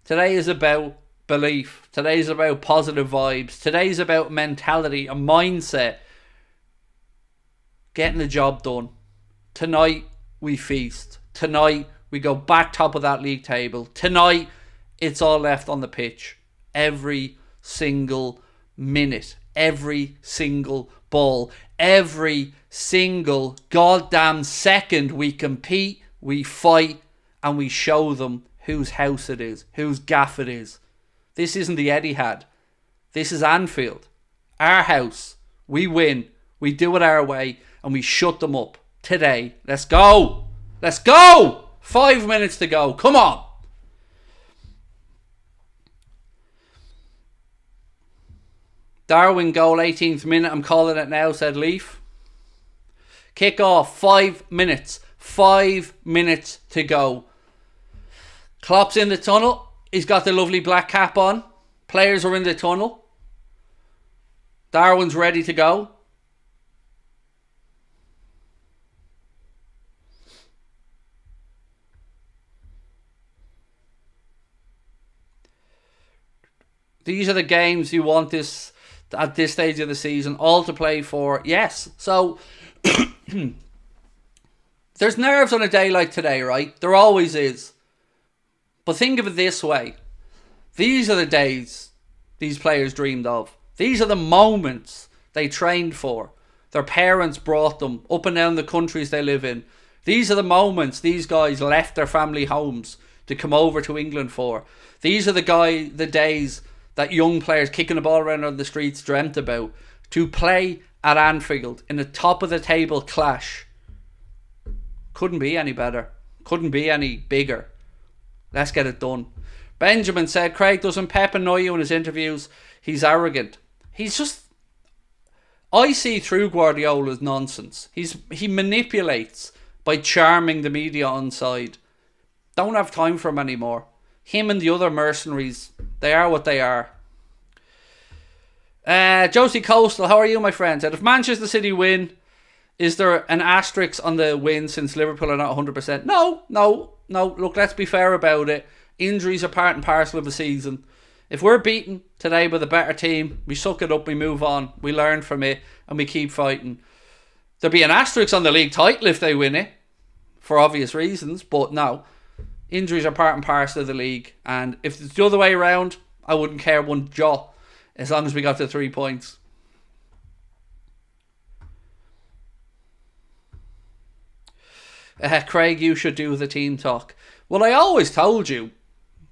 Today is about belief. Today is about positive vibes. Today is about mentality, a mindset. Getting the job done. Tonight, we feast. Tonight, we go back top of that league table. Tonight, it's all left on the pitch. Every single minute. Every single ball. Every single goddamn second we compete, we fight, and we show them whose house it is, whose gaff it is. This isn't the Etihad. This is Anfield. Our house. We win. We do it our way, and we shut them up today. Let's go. Let's go. 5 minutes to go. Come on. Darwin goal, 18th minute. I'm calling it now, said Leaf. Kick off, 5 minutes. 5 minutes to go. Klopp's in the tunnel. He's got the lovely black cap on. Players are in the tunnel. Darwin's ready to go. These are the games you want this at this stage of the season, all to play for. Yes, so there's nerves on a day like today, right? There always is. But think of it this way. These are the days these players dreamed of. These are the moments they trained for. Their parents brought them up and down the countries they live in. These are the moments these guys left their family homes to come over to England for. These are the days that young players kicking the ball around on the streets dreamt about. To play at Anfield in a top of the table clash. Couldn't be any better. Couldn't be any bigger. Let's get it done. Benjamin said, Craig, doesn't Pep annoy you in his interviews? He's arrogant. He's just... I see through Guardiola's nonsense. He manipulates by charming the media on side. Don't have time for him anymore. Him and the other mercenaries, they are what they are. Josie Coastal, how are you, my friend? Said, if Manchester City win, is there an asterisk on the win since Liverpool are not 100%? No. Look, let's be fair about it. Injuries are part and parcel of the season. If we're beaten today by the better team, we suck it up, we move on, we learn from it, and we keep fighting. There'll be an asterisk on the league title if they win it, for obvious reasons, but no. Injuries are part and parcel of the league, and if it's the other way around, I wouldn't care one jot, as long as we got to 3 points. Craig, you should do the team talk. Well, I always told you,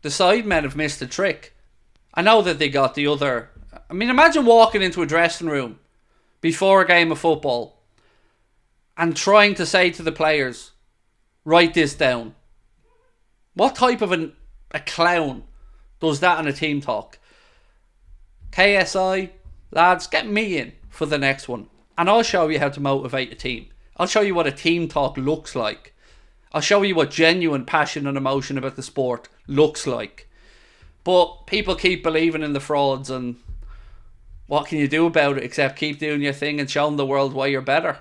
the sidemen have missed a trick. I know that they got the other... I mean, imagine walking into a dressing room before a game of football and trying to say to the players, write this down. What type of a clown does that in a team talk? KSI, lads, get me in for the next one. And I'll show you how to motivate a team. I'll show you what a team talk looks like. I'll show you what genuine passion and emotion about the sport looks like. But people keep believing in the frauds, and what can you do about it except keep doing your thing and showing the world why you're better?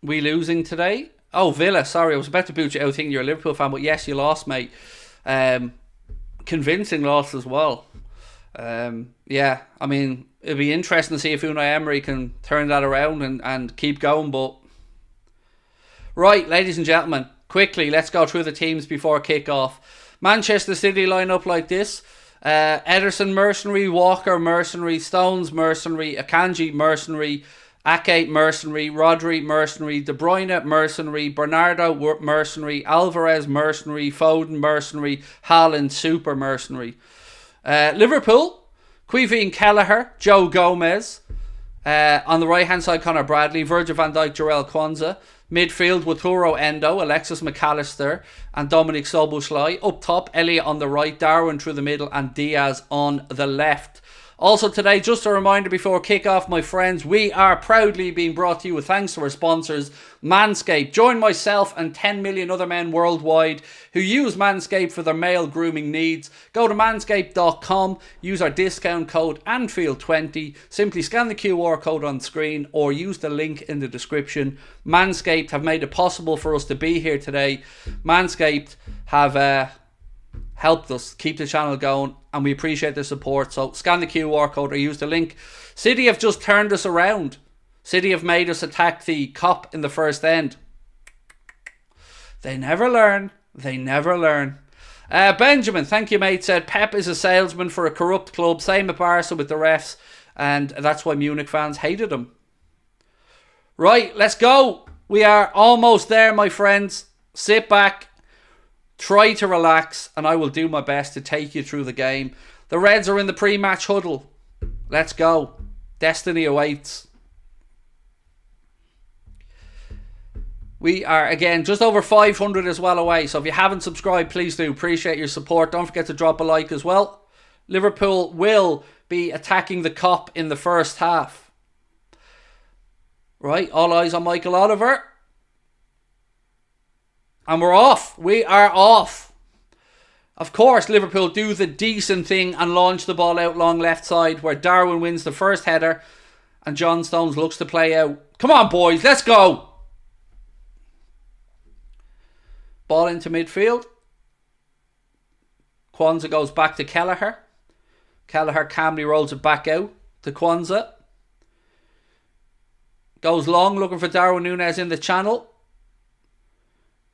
We losing today? Oh, Villa, sorry, I was about to boot you out thinking you're a Liverpool fan, but yes, you lost, mate. Convincing loss as well. Yeah, I mean, it'd be interesting to see if Unai Emery can turn that around and keep going, but... Right, ladies and gentlemen, quickly, let's go through the teams before kick-off. Manchester City line up like this. Ederson, mercenary. Walker, mercenary. Stones, mercenary. Akanji, mercenary. Ake, mercenary. Rodri, mercenary. De Bruyne, mercenary. Bernardo, mercenary. Alvarez, mercenary. Foden, mercenary. Haaland, super mercenary. Liverpool, Quivine Kelleher, Joe Gomez. On the right hand side, Conor Bradley, Virgil van Dijk, Jarell Quansah. Midfield, Wataru Endo, Alexis McAllister and Dominic Szoboszlai. Up top, Elliott on the right, Darwin through the middle and Diaz on the left. Also today, just a reminder before kick-off, my friends, we are proudly being brought to you with thanks to our sponsors, Manscaped. Join myself and 10 million other men worldwide who use Manscaped for their male grooming needs. Go to manscaped.com, use our discount code Anfield20, simply scan the QR code on screen or use the link in the description. Manscaped have made it possible for us to be here today. Manscaped have... helped us keep the channel going and we appreciate the support, so scan the QR code or use the link. City have just turned us around. City have made us attack the cop in the first end. They never learn. Benjamin, thank you mate, said Pep is a salesman for a corrupt club, same at Barca with the refs, and that's why Munich fans hated him. Right, let's go. We are almost there, my friends. Sit back, try to relax, and I will do my best to take you through the game. The Reds are in the pre-match huddle. Let's go. Destiny awaits. We are, again, just over 500 as well away. So if you haven't subscribed, please do. Appreciate your support. Don't forget to drop a like as well. Liverpool will be attacking the Kop in the first half. Right, all eyes on Michael Oliver. And we're off. We are off. Of course, Liverpool do the decent thing and launch the ball out long left side where Darwin wins the first header and John Stones looks to play out. Come on, boys. Let's go. Ball into midfield. Quansah goes back to Kelleher. Kelleher calmly rolls it back out to Quansah. Goes long looking for Darwin Núñez in the channel.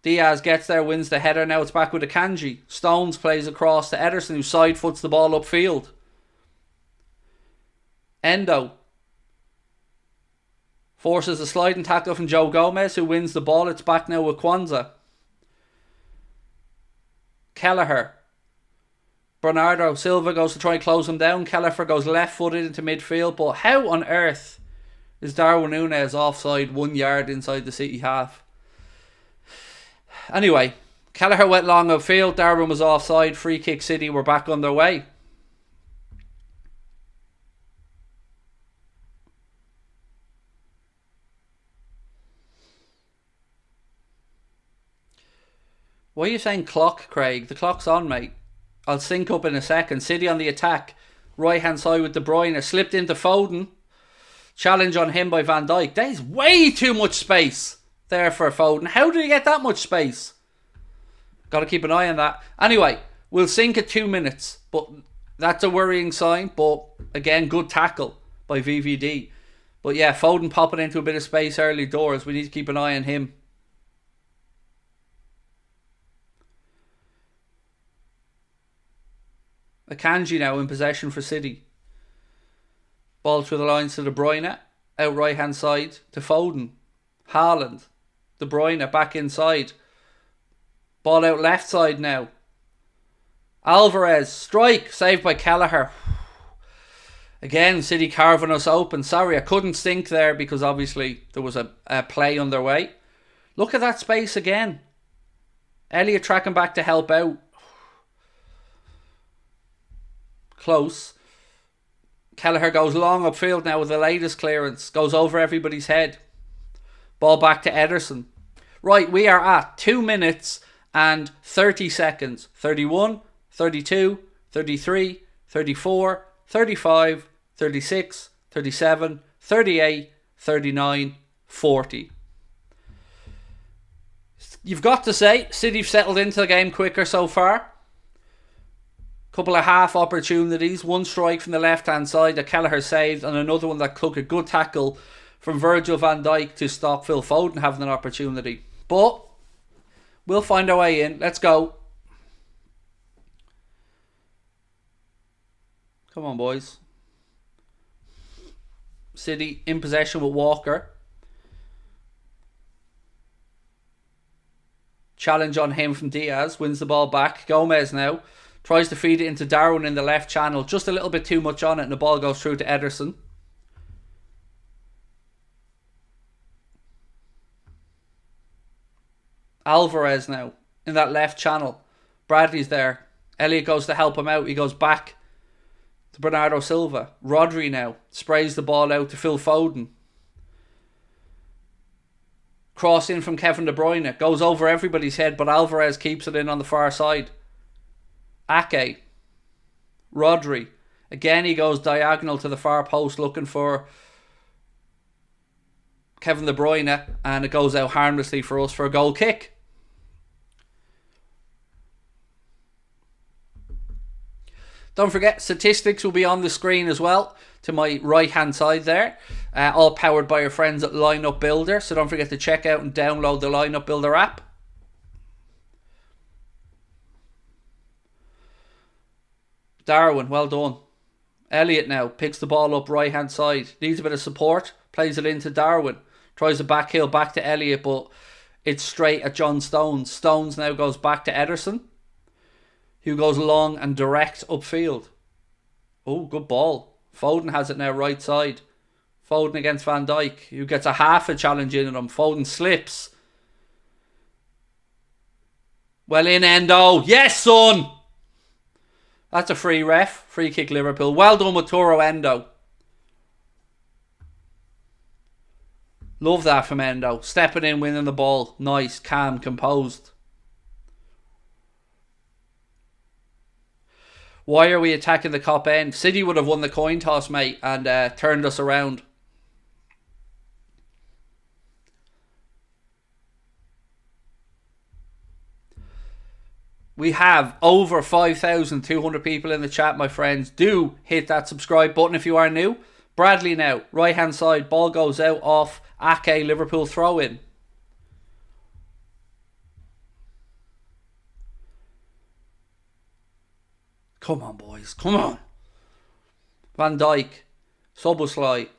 Diaz gets there, wins the header. Now it's back with Akanji. Stones plays across to Ederson, who side foots the ball upfield. Endo forces a sliding tackle from Joe Gomez, who wins the ball. It's back now with Quansah. Kelleher. Bernardo Silva goes to try and close him down. Kelleher goes left-footed into midfield. But how on earth is Darwin Núñez offside 1 yard inside the City half? Anyway, Kelleher went long upfield. Darwin was offside. Free kick City were back on their way. Why are you saying clock, Craig? The clock's on, mate. I'll sync up in a second. City on the attack. Right hand side with De Bruyne. Slipped into Foden. Challenge on him by Van Dijk. There's way too much space there for Foden. How did he get that much space? Got to keep an eye on that. Anyway, we'll sync at 2 minutes. But that's a worrying sign. But again, good tackle by VVD. But yeah, Foden popping into a bit of space early doors. We need to keep an eye on him. Akanji now in possession for City. Ball through the lines to De Bruyne. Out right hand side to Foden. Haaland. De Bruyne back inside. Ball out left side now. Alvarez. Strike. Saved by Kelleher. Again, City carving us open. Sorry, I couldn't sync there because obviously there was a play underway. Look at that space again. Elliott tracking back to help out. Close. Kelleher goes long upfield now with the latest clearance. Goes over everybody's head. Ball back to Ederson. Right, we are at 2 minutes and 30 seconds. 31, 32, 33, 34, 35, 36, 37, 38, 39, 40. You've got to say, City've settled into the game quicker so far. Couple of half opportunities. One strike from the left hand side that Kelleher saved, and another one that took a good tackle from Virgil van Dijk to stop Phil Foden having an opportunity. But we'll find our way in. Let's go. Come on, boys. City in possession with Walker. Challenge on him from Diaz. Wins the ball back. Gomez now. Tries to feed it into Darwin in the left channel. Just a little bit too much on it and the ball goes through to Ederson. Alvarez now in that left channel. Bradley's there. Elliott goes to help him out. He goes back to Bernardo Silva. Rodri now sprays the ball out to Phil Foden. Cross in from Kevin De Bruyne. Goes over everybody's head, but Alvarez keeps it in on the far side. Ake. Rodri. Again, he goes diagonal to the far post looking for Kevin De Bruyne, and it goes out harmlessly for us for a goal kick. Don't forget, statistics will be on the screen as well to my right hand side there. All powered by our friends at Lineup Builder. So don't forget to check out and download the Lineup Builder app. Darwin, well done. Elliott now picks the ball up right hand side. Needs a bit of support. Plays it into Darwin. Tries a back heel back to Elliott, but it's straight at John Stones. Stones now goes back to Ederson, who goes long and direct upfield. Oh, good ball. Foden has it now right side. Foden against Van Dijk, who gets a half a challenge in on him. Foden slips. Well in, Endo. Yes, son! That's a free ref. Free kick Liverpool. Well done with Toro Endo. Love that from Endo. Stepping in, winning the ball. Nice, calm, composed. Why are we attacking the Kop end? City would have won the coin toss, mate, and turned us around. We have over 5,200 people in the chat, my friends. Do hit that subscribe button if you are new. Bradley now, right hand side. Ball goes out off Ake, Liverpool throw in. Come on, boys. Come on. Van Dijk. Soboslai.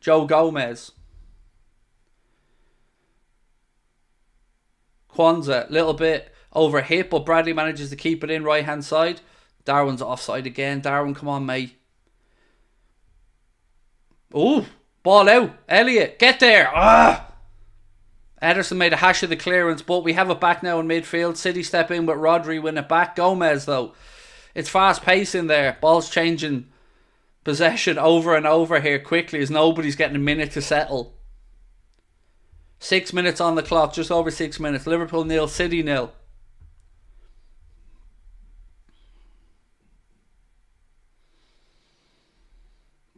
Joe Gomez. Kwanzaa. Little bit over hit, but Bradley manages to keep it in right hand side. Darwin's offside again. Darwin, come on, mate. Ooh. Ball out. Elliott. Get there. Ah. Ederson made a hash of the clearance, but we have it back now in midfield. City step in with Rodri, win it back. Gomez, though. It's fast pace in there. Ball's changing possession over and over here quickly as nobody's getting a minute to settle. 6 minutes on the clock. Just over 6 minutes. Liverpool 0, City 0.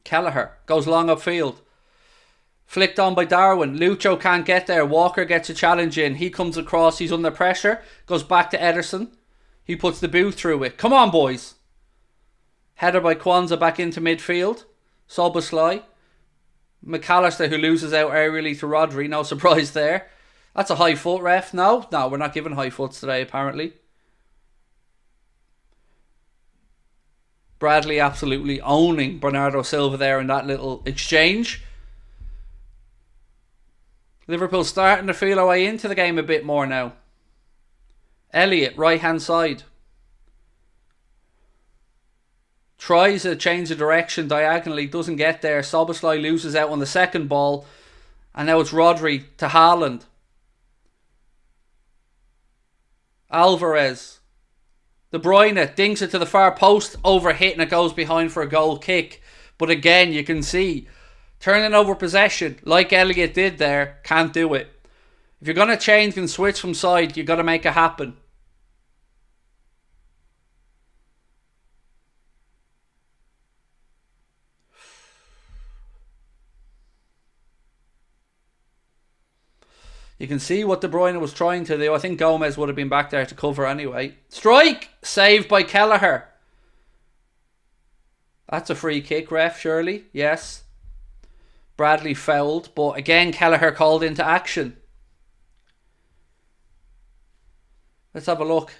Kelleher goes long upfield. Flicked on by Darwin. Lucho can't get there. Walker gets a challenge in. He comes across. He's under pressure. Goes back to Ederson. He puts the boot through it. Come on, boys. Header by Kwanzaa back into midfield. Szoboszlai. McAllister, who loses out aerially to Rodri. No surprise there. That's a high foot, ref. No, we're not giving high foots today, apparently. Bradley absolutely owning Bernardo Silva there in that little exchange. Liverpool starting to feel our way into the game a bit more now. Elliott, right hand side. Tries to change the direction diagonally, doesn't get there. Szoboszlai loses out on the second ball. And now it's Rodri to Haaland. Alvarez. De Bruyne dinks it to the far post, overhit, and it goes behind for a goal kick. But again, you can see, turning over possession, like Elliott did there, can't do it. If you're going to change and switch from side, you've got to make it happen. You can see what De Bruyne was trying to do. I think Gomez would have been back there to cover anyway. Strike! Saved by Kelleher. That's a free kick, ref, surely. Yes. Bradley fouled, but again, Kelleher called into action. Let's have a look.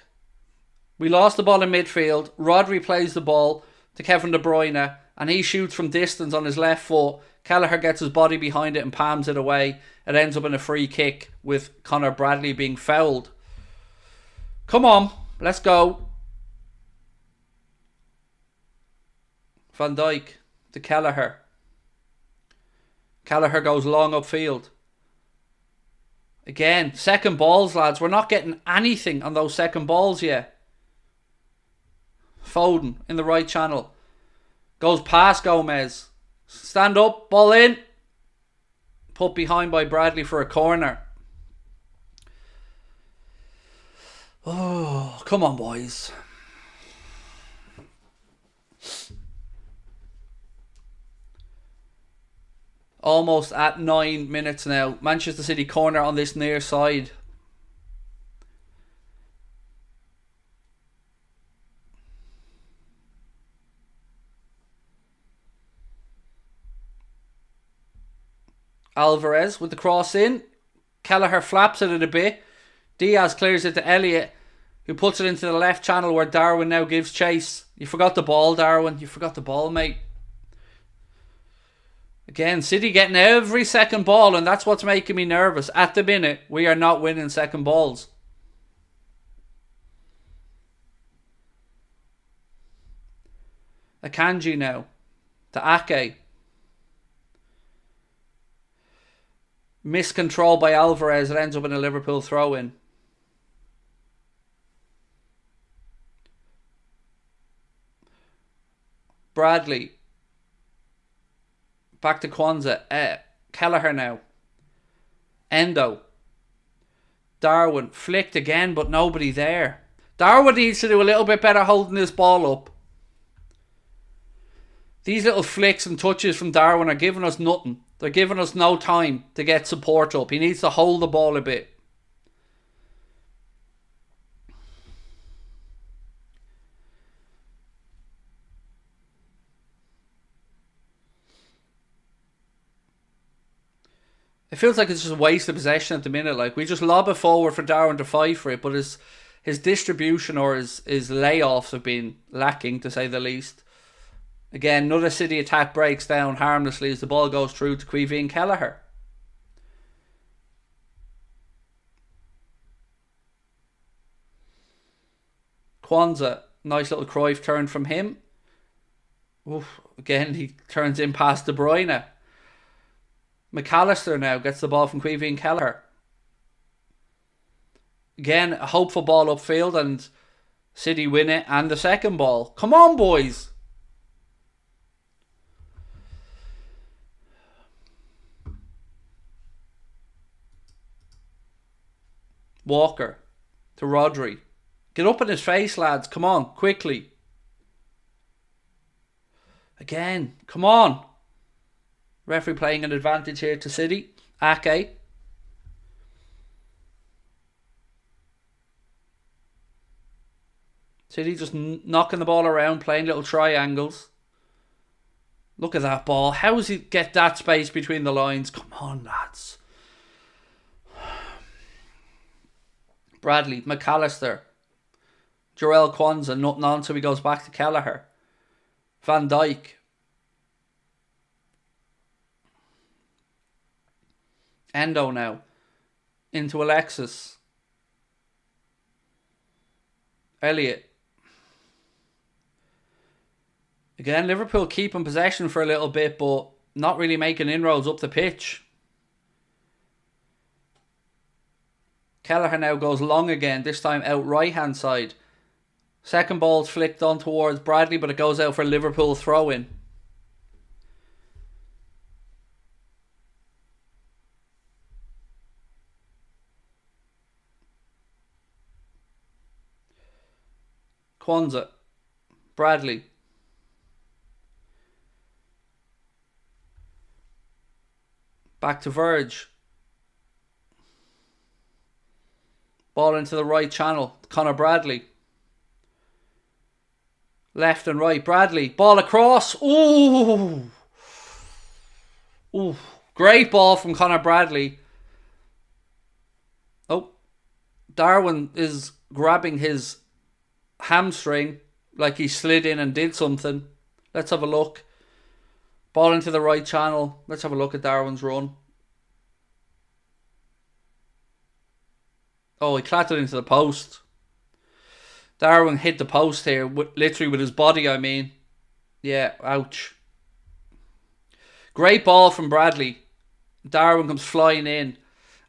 We lost the ball in midfield. Rodri plays the ball to Kevin De Bruyne, and he shoots from distance on his left foot. Kelleher gets his body behind it and palms it away. It ends up in a free kick with Conor Bradley being fouled. Come on, let's go. Van Dijk to Kelleher. Kelleher goes long upfield. Again, second balls, lads. We're not getting anything on those second balls yet. Foden in the right channel. Goes past Gomez. Stand up, ball in. Put behind by Bradley for a corner. Oh, come on, boys. Almost at 9 minutes now. Manchester City corner on this near side. Alvarez with the cross in. Kelleher flaps it a bit. Diaz clears it to Elliott, who puts it into the left channel where Darwin now gives chase. You forgot the ball, Darwin. You forgot the ball, mate. Again, City getting every second ball, and that's what's making me nervous. At the minute, we are not winning second balls. Akanji now to Ake. Miscontrol by Alvarez. It ends up in a Liverpool throw-in. Bradley. Back to Kwanzaa. Kelleher now. Endo. Darwin. Flicked again, but nobody there. Darwin needs to do a little bit better holding this ball up. These little flicks and touches from Darwin are giving us nothing. They're giving us no time to get support up. He needs to hold the ball a bit. It feels like it's just a waste of possession at the minute. Like, we just lob it forward for Darwin to fight for it, but his distribution or his layoffs have been lacking, to say the least. Again, another City attack breaks down harmlessly as the ball goes through to Caoimhín Kelleher. Kwanzaa, nice little Cruyff turn from him. Oof, again, he turns in past De Bruyne. McAllister now gets the ball from Caoimhín Kelleher. Again, a hopeful ball upfield, and City win it and the second ball. Come on, boys. Walker to Rodri. Get up in his face, lads. Come on, quickly. Again, come on. Referee playing an advantage here to City. Ake. City just knocking the ball around, playing little triangles. Look at that ball. How does he get that space between the lines? Come on, lads. Bradley, McAllister. Jarell Kwanzaa nutting on till he goes back to Kelleher. Van Dijk. Endo now. Into Alexis. Elliott. Again, Liverpool keeping possession for a little bit, but not really making inroads up the pitch. Kelleher now goes long again, this time out right hand side. Second ball's flicked on towards Bradley, but it goes out for Liverpool throw-in. Kwanzaa. Bradley. Back to Verge. Ball into the right channel. Conor Bradley. Left and right. Bradley. Ball across. Ooh. Ooh. Great ball from Conor Bradley. Oh. Darwin is grabbing his hamstring like he slid in and did something. Let's have a look. Ball into the right channel. Let's have a look at Darwin's run. Oh, he clattered into the post. Darwin hit the post here, literally with his body, I mean. Yeah, ouch. Great ball from Bradley. Darwin comes flying in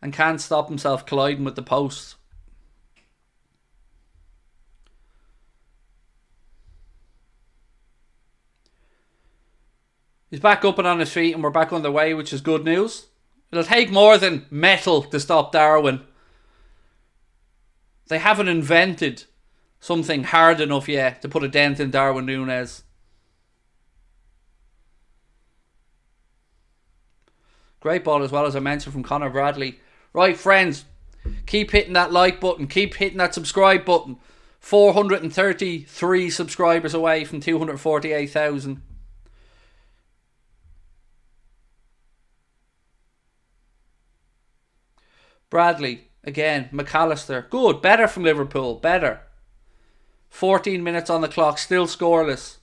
and can't stop himself colliding with the post. He's back up and on his feet and we're back underway, which is good news. It'll take more than metal to stop Darwin. They haven't invented something hard enough yet to put a dent in Darwin Núñez. Great ball as well, as I mentioned, from Conor Bradley. Right, friends, keep hitting that like button. Keep hitting that subscribe button. 433 subscribers away from 248,000. Bradley, again, McAllister. Good, better from Liverpool, better. 14 minutes on the clock, still scoreless.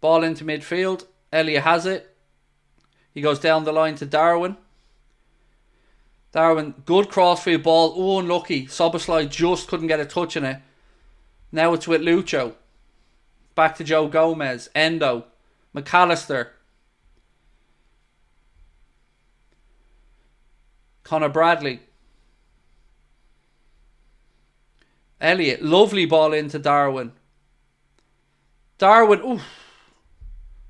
Ball into midfield. Elliott has it. He goes down the line to Darwin. Darwin, good crossfield ball. Oh, unlucky. Szoboszlai just couldn't get a touch in it. Now it's with Lucho. Back to Joe Gomez. Endo. McAllister. Conor Bradley. Elliott. Lovely ball into Darwin. Darwin. Ooh.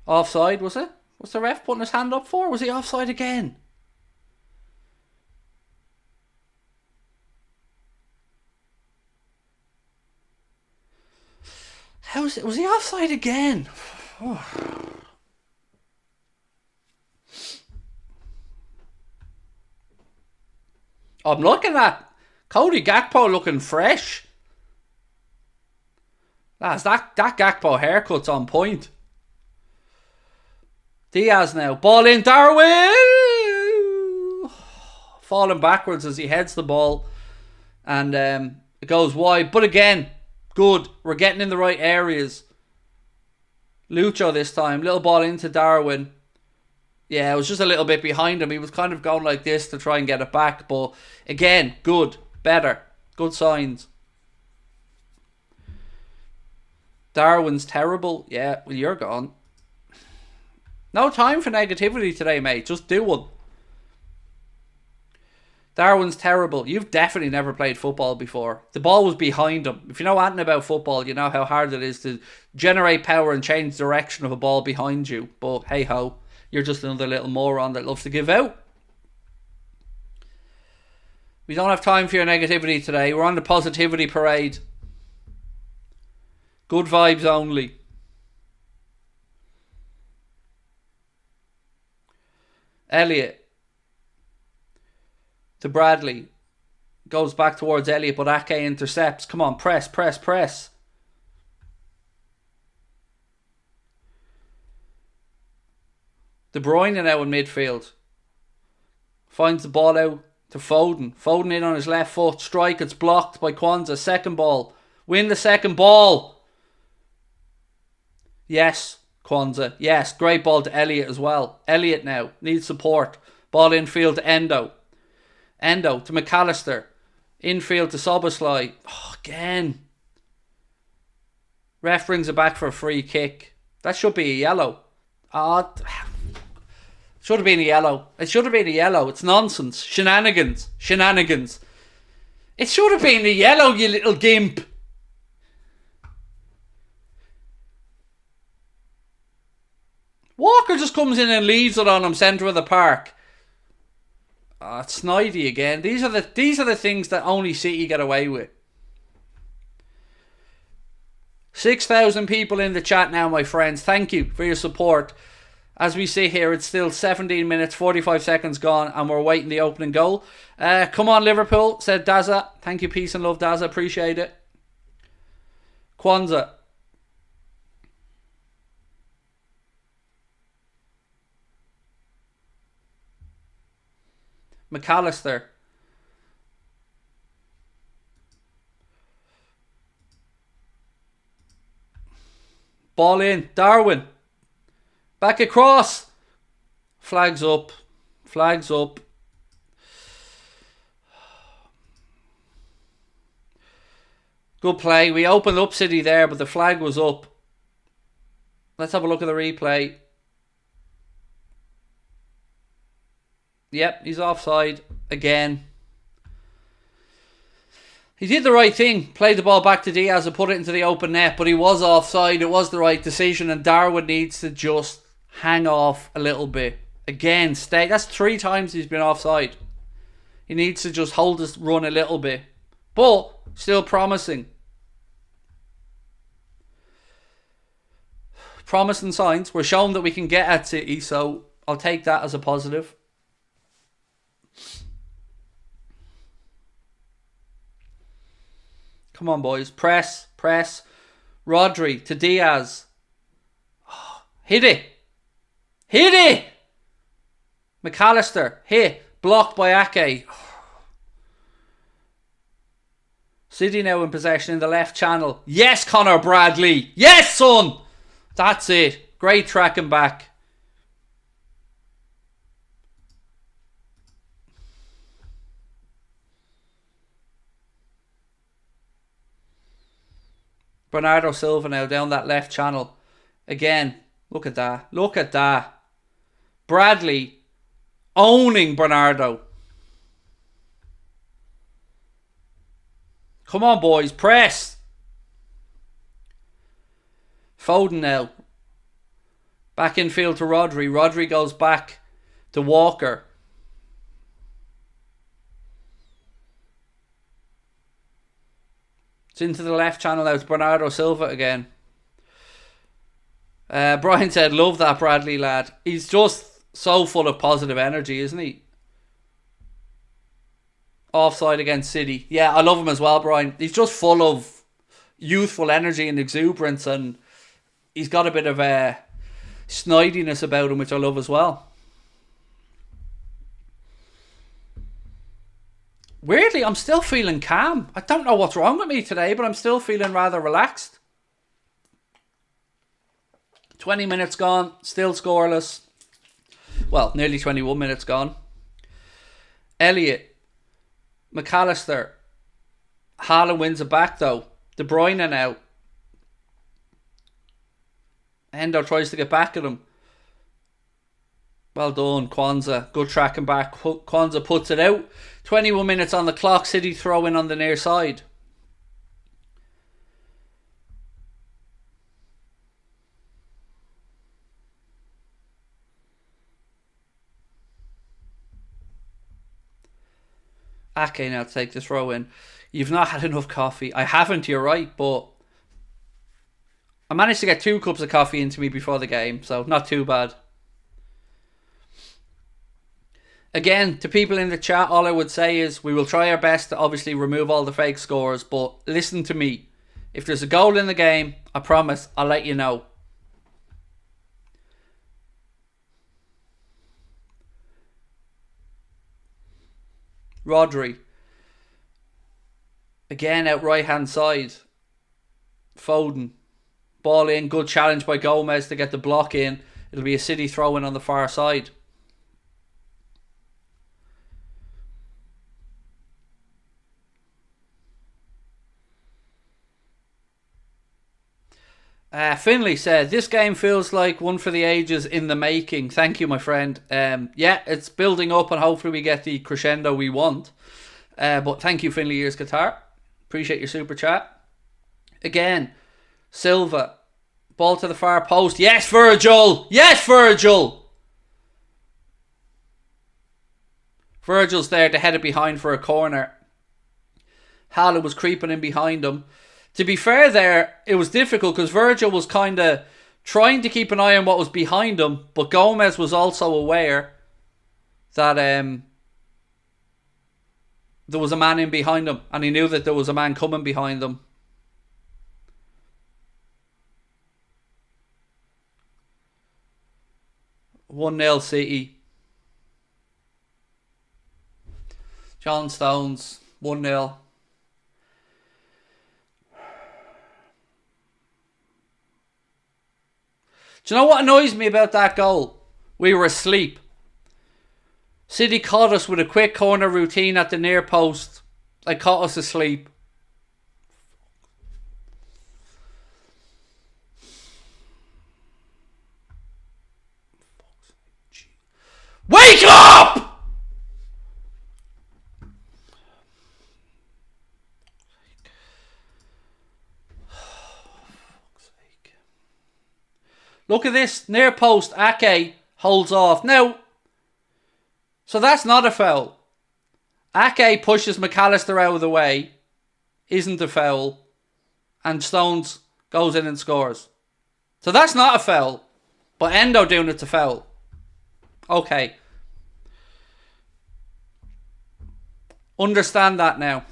Offside, was it? Was the ref putting his hand up for? Was he offside again? How's it? Was he offside again? Oh. I'm looking at Cody Gakpo looking fresh. Lads, that Gakpo haircut's on point. Diaz now. Ball in. Darwin! Falling backwards as he heads the ball. And it goes wide. But again, good. We're getting in the right areas. Lucho this time. Little ball into Darwin. Yeah, it was just a little bit behind him. He was kind of going like this to try and get it back. But again, good. Better. Good signs. Darwin's terrible. Yeah, well, you're gone. No time for negativity today, mate. Just do one. Darwin's terrible. You've definitely never played football before. The ball was behind him. If you know anything about football, you know how hard it is to generate power and change direction of a ball behind you. But hey ho, you're just another little moron that loves to give out. We don't have time for your negativity today. We're on the positivity parade. Good vibes only. Elliott to Bradley. Goes back towards Elliott, but Ake intercepts. Come on, press, press, press. De Bruyne now in midfield. Finds the ball out to Foden. Foden in on his left foot. Strike. It's blocked by Kwanzaa. Second ball. Win the second ball. Yes, Kwanzaa. Yes, great ball to Elliott as well. Elliott now needs support. Ball infield to Endo. Endo to McAllister. Infield to Szoboszlai. Oh, again. Ref brings it back for a free kick. That should be a yellow. Should have been a yellow. It should have been a yellow. It's nonsense. Shenanigans. Shenanigans. It should have been a yellow, you little gimp. Walker just comes in and leaves it on him, centre of the park. It's snidey again. These are the things that only City get away with. 6,000 people in the chat now, my friends. Thank you for your support. As we see here, it's still 17 minutes, 45 seconds gone, and we're waiting the opening goal. Come on, Liverpool, said Daza. Thank you, peace and love, Daza. Appreciate it. Kwanzaa. McAllister. Ball in. Darwin. Back across. Flags up. Flags up. Good play. We opened up City there, but the flag was up. Let's have a look at the replay. Yep, he's offside again. He did the right thing. Played the ball back to Diaz and put it into the open net, but he was offside. It was the right decision, and Darwin needs to just hang off a little bit. Again, stay. That's 3 times he's been offside. He needs to just hold his run a little bit. But still promising. Promising signs. We're showing that we can get at City, so I'll take that as a positive. Come on, boys. Press. Press. Rodri to Diaz. Oh, hit it. Hit it! McAllister. Hit. Blocked by Ake. City now in possession in the left channel. Yes, Connor Bradley. Yes, son. That's it. Great tracking back. Bernardo Silva now down that left channel. Again, look at that. Look at that. Bradley owning Bernardo. Come on, boys. Press. Foden now. Back infield to Rodri. Rodri goes back to Walker. It's into the left channel now. It's Bernardo Silva again. Brian said, love that Bradley lad. He's just so full of positive energy, isn't he? Offside against City. Yeah, I love him as well, Brian. He's just full of youthful energy and exuberance, and he's got a bit of snidiness about him, which I love as well. Weirdly, I'm still feeling calm. I don't know what's wrong with me today, but I'm still feeling rather relaxed. 20 minutes gone, still scoreless. Well, nearly 21 minutes gone. Elliott, McAllister. Haaland wins it back though. De Bruyne now. Endo tries to get back at him. Well done, Kwanzaa. Good tracking back. Kwanzaa puts it out. 21 minutes on the clock. City throw in on the near side. Ake now to take this throw in. You've not had enough coffee. I haven't, you're right, but I managed to get 2 cups of coffee into me before the game, so not too bad. Again, to people in the chat, all I would say is we will try our best to obviously remove all the fake scores, but listen to me. If there's a goal in the game, I promise I'll let you know. Rodri. Again, out right hand side. Foden. Ball in. Good challenge by Gomez to get the block in. It'll be a City throw in on the far side. Finley said, this game feels like one for the ages in the making. Thank you, my friend. Yeah, it's building up and hopefully we get the crescendo we want. But thank you, Finley Years Qatar. Appreciate your super chat. Again, Silva. Ball to the far post. Yes, Virgil! Yes, Virgil! Virgil's there to head it behind for a corner. Haaland was creeping in behind him. To be fair there, it was difficult because Virgil was kind of trying to keep an eye on what was behind him, but Gomez was also aware that there was a man in behind him, and he knew that there was a man coming behind them. One 0 City. John Stones, 1-0. Do you know what annoys me about that goal? We were asleep. City caught us with a quick corner routine at the near post. They caught us asleep. Wake up! Look at this. Near post. Ake holds off. Now, so that's not a foul. Ake pushes McAllister out of the way. Isn't a foul. And Stones goes in and scores. So that's not a foul. But Endo doing it's a foul. Okay. Understand that now.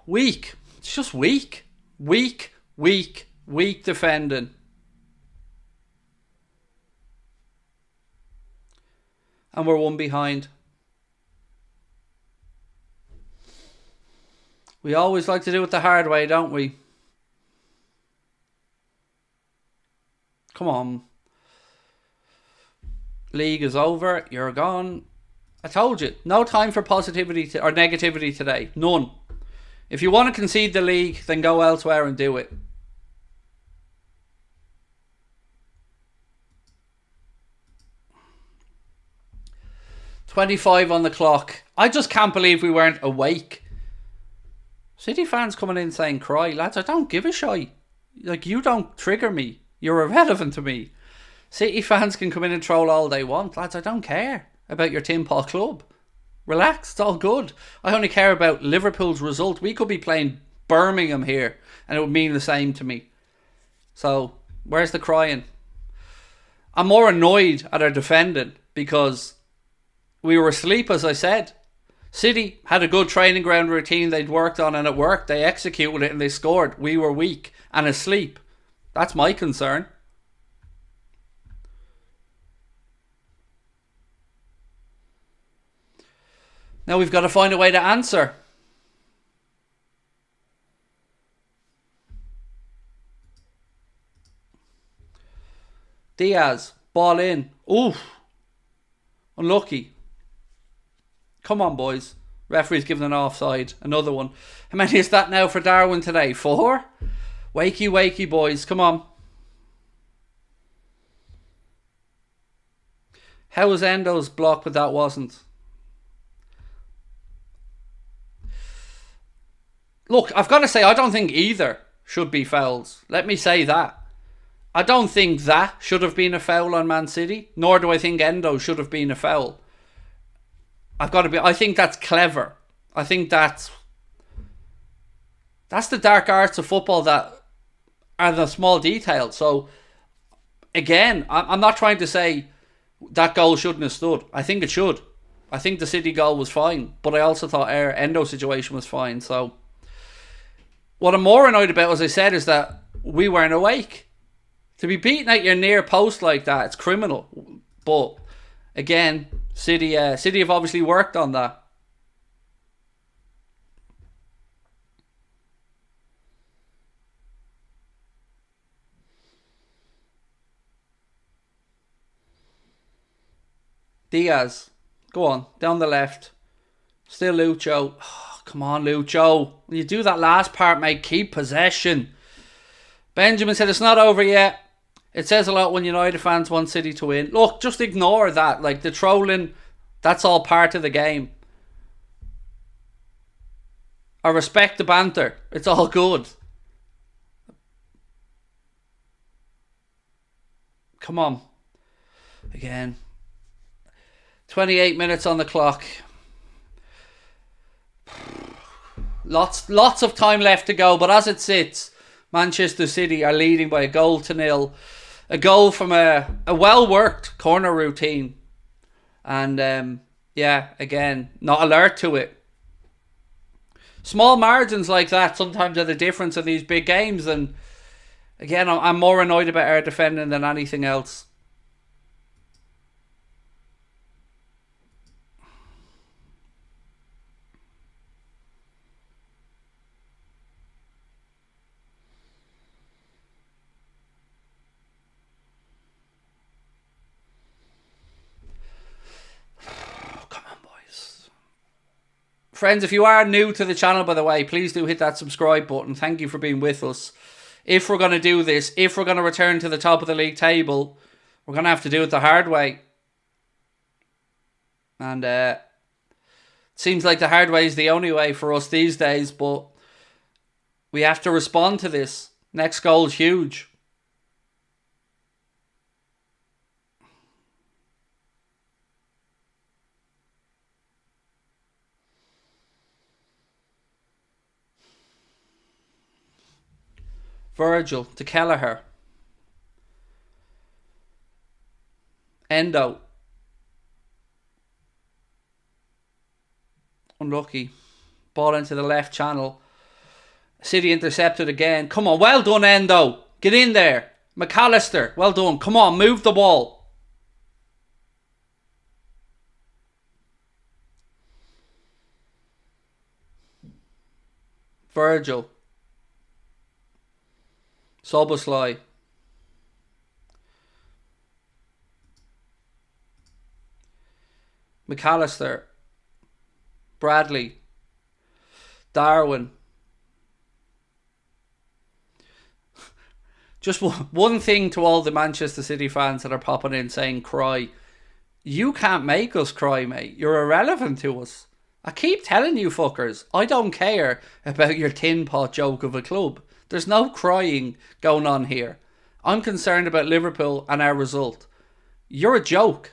Weak. It's just weak. Weak defending. And we're one behind. We always like to do it the hard way, don't we? Come on. League is over. You're gone. I told you. No time for positivity or negativity today. None. If you want to concede the league, then go elsewhere and do it. .25 on the clock. I just can't believe we weren't awake. City fans coming in saying cry. Lads, I don't give a shit. Like, you don't trigger me. You're irrelevant to me. City fans can come in and troll all they want. Lads, I don't care about your Tim Paul club. Relax, it's all good. I only care about Liverpool's result. We could be playing Birmingham here and it would mean the same to me. So, where's the crying? I'm more annoyed at our defending because we were asleep, as I said. City had a good training ground routine they'd worked on and it worked. They executed it and they scored. We were weak and asleep. That's my concern. Now we've got to find a way to answer. Diaz, ball in. Oof. Unlucky. Come on, boys. Referee's giving an offside. Another one. How many is that now for Darwin today? 4? Wakey, boys. Come on. How was Endo's block, but that wasn't? Look, I've got to say, I don't think either should be fouls. Let me say that. I don't think that should have been a foul on Man City, nor do I think Endo should have been a foul. I think that's clever. I think that's the dark arts of football that are the small details. So, again, I'm not trying to say that goal shouldn't have stood. I think it should. I think the City goal was fine, but I also thought our Endo situation was fine. So, what I'm more annoyed about, as I said, is that we weren't awake. To be beaten at your near post like that, it's criminal. But, again, City have obviously worked on that. Diaz, go on, down the left. Still Lucho. Oh, come on, Lucho. When you do that last part, mate, keep possession. Benjamin said it's not over yet. It says a lot when United fans want City to win. Look, just ignore that. Like, the trolling, that's all part of the game. I respect the banter. It's all good. Come on. Again. 28 minutes on the clock. Lots of time left to go, but as it sits, Manchester City are leading by 1-0. A goal from a well-worked corner routine. And, yeah, again, not alert to it. Small margins like that sometimes are the difference in these big games. And, again, I'm more annoyed about our defending than anything else. Friends, if you are new to the channel, by the way, please do hit that subscribe button. Thank you for being with us. If we're going to do this, if we're going to return to the top of the league table, we're going to have to do it the hard way. And it seems like the hard way is the only way for us these days, but we have to respond to this. Next goal is huge. Virgil to Kelleher. Endo. Unlucky. Ball into the left channel. City intercepted again. Come on, well done, Endo. Get in there. McAllister, well done. Come on, move the ball. Virgil. Soboslai. McAllister. Bradley. Darwin. Just one thing to all the Manchester City fans that are popping in saying cry. You can't make us cry, mate. You're irrelevant to us. I keep telling you fuckers, I don't care about your tin pot joke of a club. There's no crying going on here. I'm concerned about Liverpool and our result. You're a joke.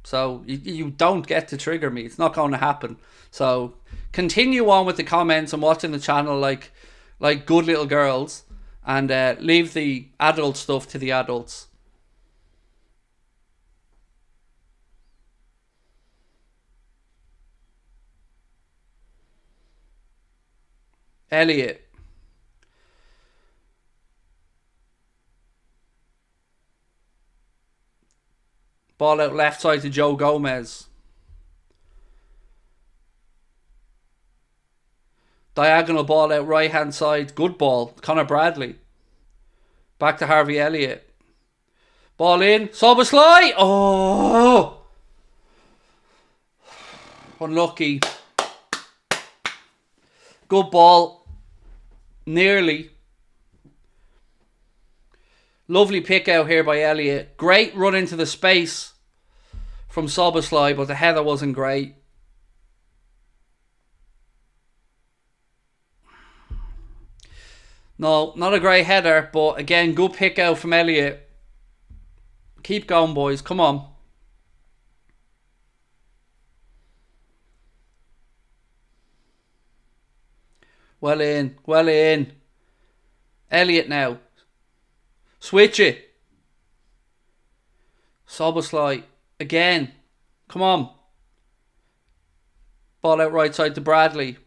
So you don't get to trigger me. It's not going to happen. So continue on with the comments and watching the channel like good little girls. And leave the adult stuff to the adults. Elliot. Ball out left side to Joe Gomez. Diagonal ball out right hand side. Good ball. Connor Bradley. Back to Harvey Elliott. Ball in. Soboslai. Oh! Unlucky. Good ball. Nearly. Lovely pick out here by Elliott. Great run into the space from Soboslai, but the header wasn't great. No, not a great header, but again, good pick out from Elliott. Keep going, boys. Come on. Well in. Well in. Elliott now. Switch it. Soboslai. Again. Come on. Ball out right side to Bradley.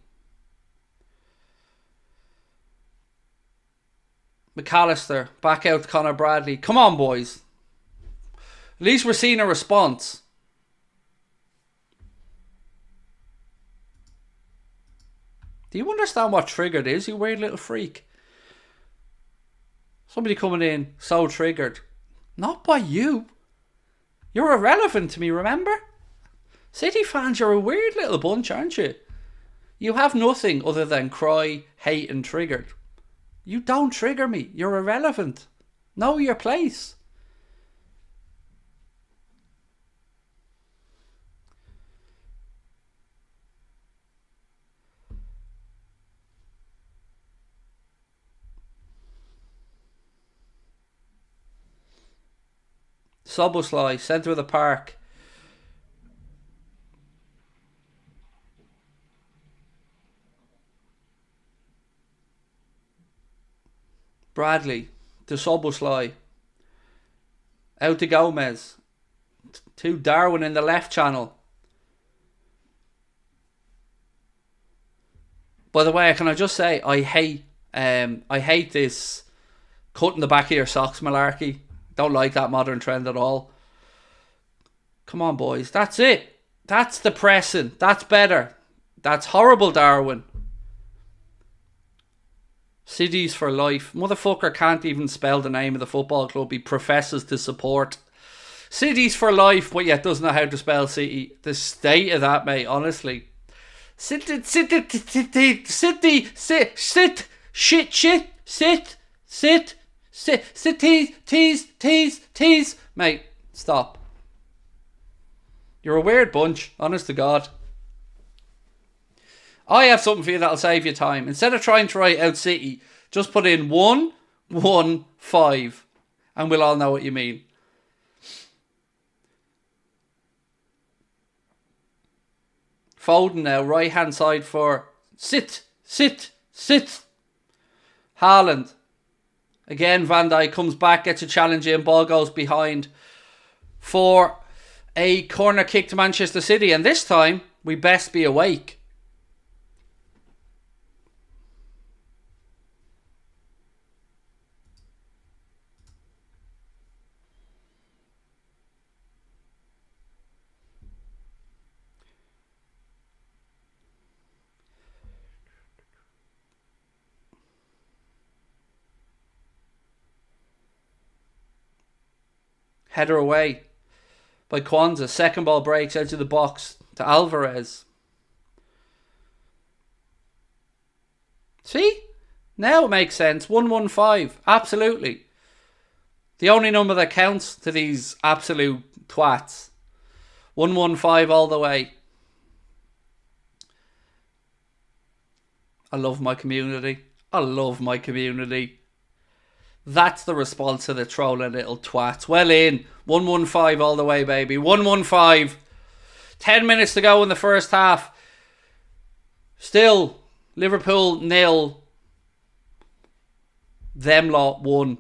McAllister. Back out to Connor Bradley. Come on, boys. At least we're seeing a response. Do you understand what triggered is, you weird little freak? Somebody coming in so triggered. Not by you. You're irrelevant to me, remember? City fans, you're a weird little bunch, aren't you? You have nothing other than cry, hate and triggered. You don't trigger me. You're irrelevant. Know your place. Soboslai, centre of the park. Bradley to Soboslai. Out to Gomez. To Darwin in the left channel. By the way, can I just say I hate this cutting the back of your socks malarkey. Don't like that modern trend at all. Come on, boys. That's it. That's the pressing. That's better. That's horrible, Darwin. Cities for life. Motherfucker can't even spell the name of the football club he professes to support. Cities for life, but yet doesn't know how to spell City. The state of that, mate, honestly. Sit, tease. Mate, stop. You're a weird bunch, honest to God. I have something for you that'll save you time. Instead of trying to write out City, just put in 1-1-5 and we'll all know what you mean. Foden now, right hand side for sit. Haaland. Again, Van Dijk comes back, gets a challenge in, ball goes behind for a corner kick to Manchester City. And this time, we best be awake. Header away by Kwanzaa. Second ball breaks out to the box to Alvarez. See? Now it makes sense. 1-1-5. Absolutely. The only number that counts to these absolute twats. 1-1-5 all the way. I love my community. I love my community. That's the response to the trolling little twats. Well in. 1-1-5 all the way, baby. 1-1-5. 10 minutes to go in the first half. Still, Liverpool 0. Them lot 1.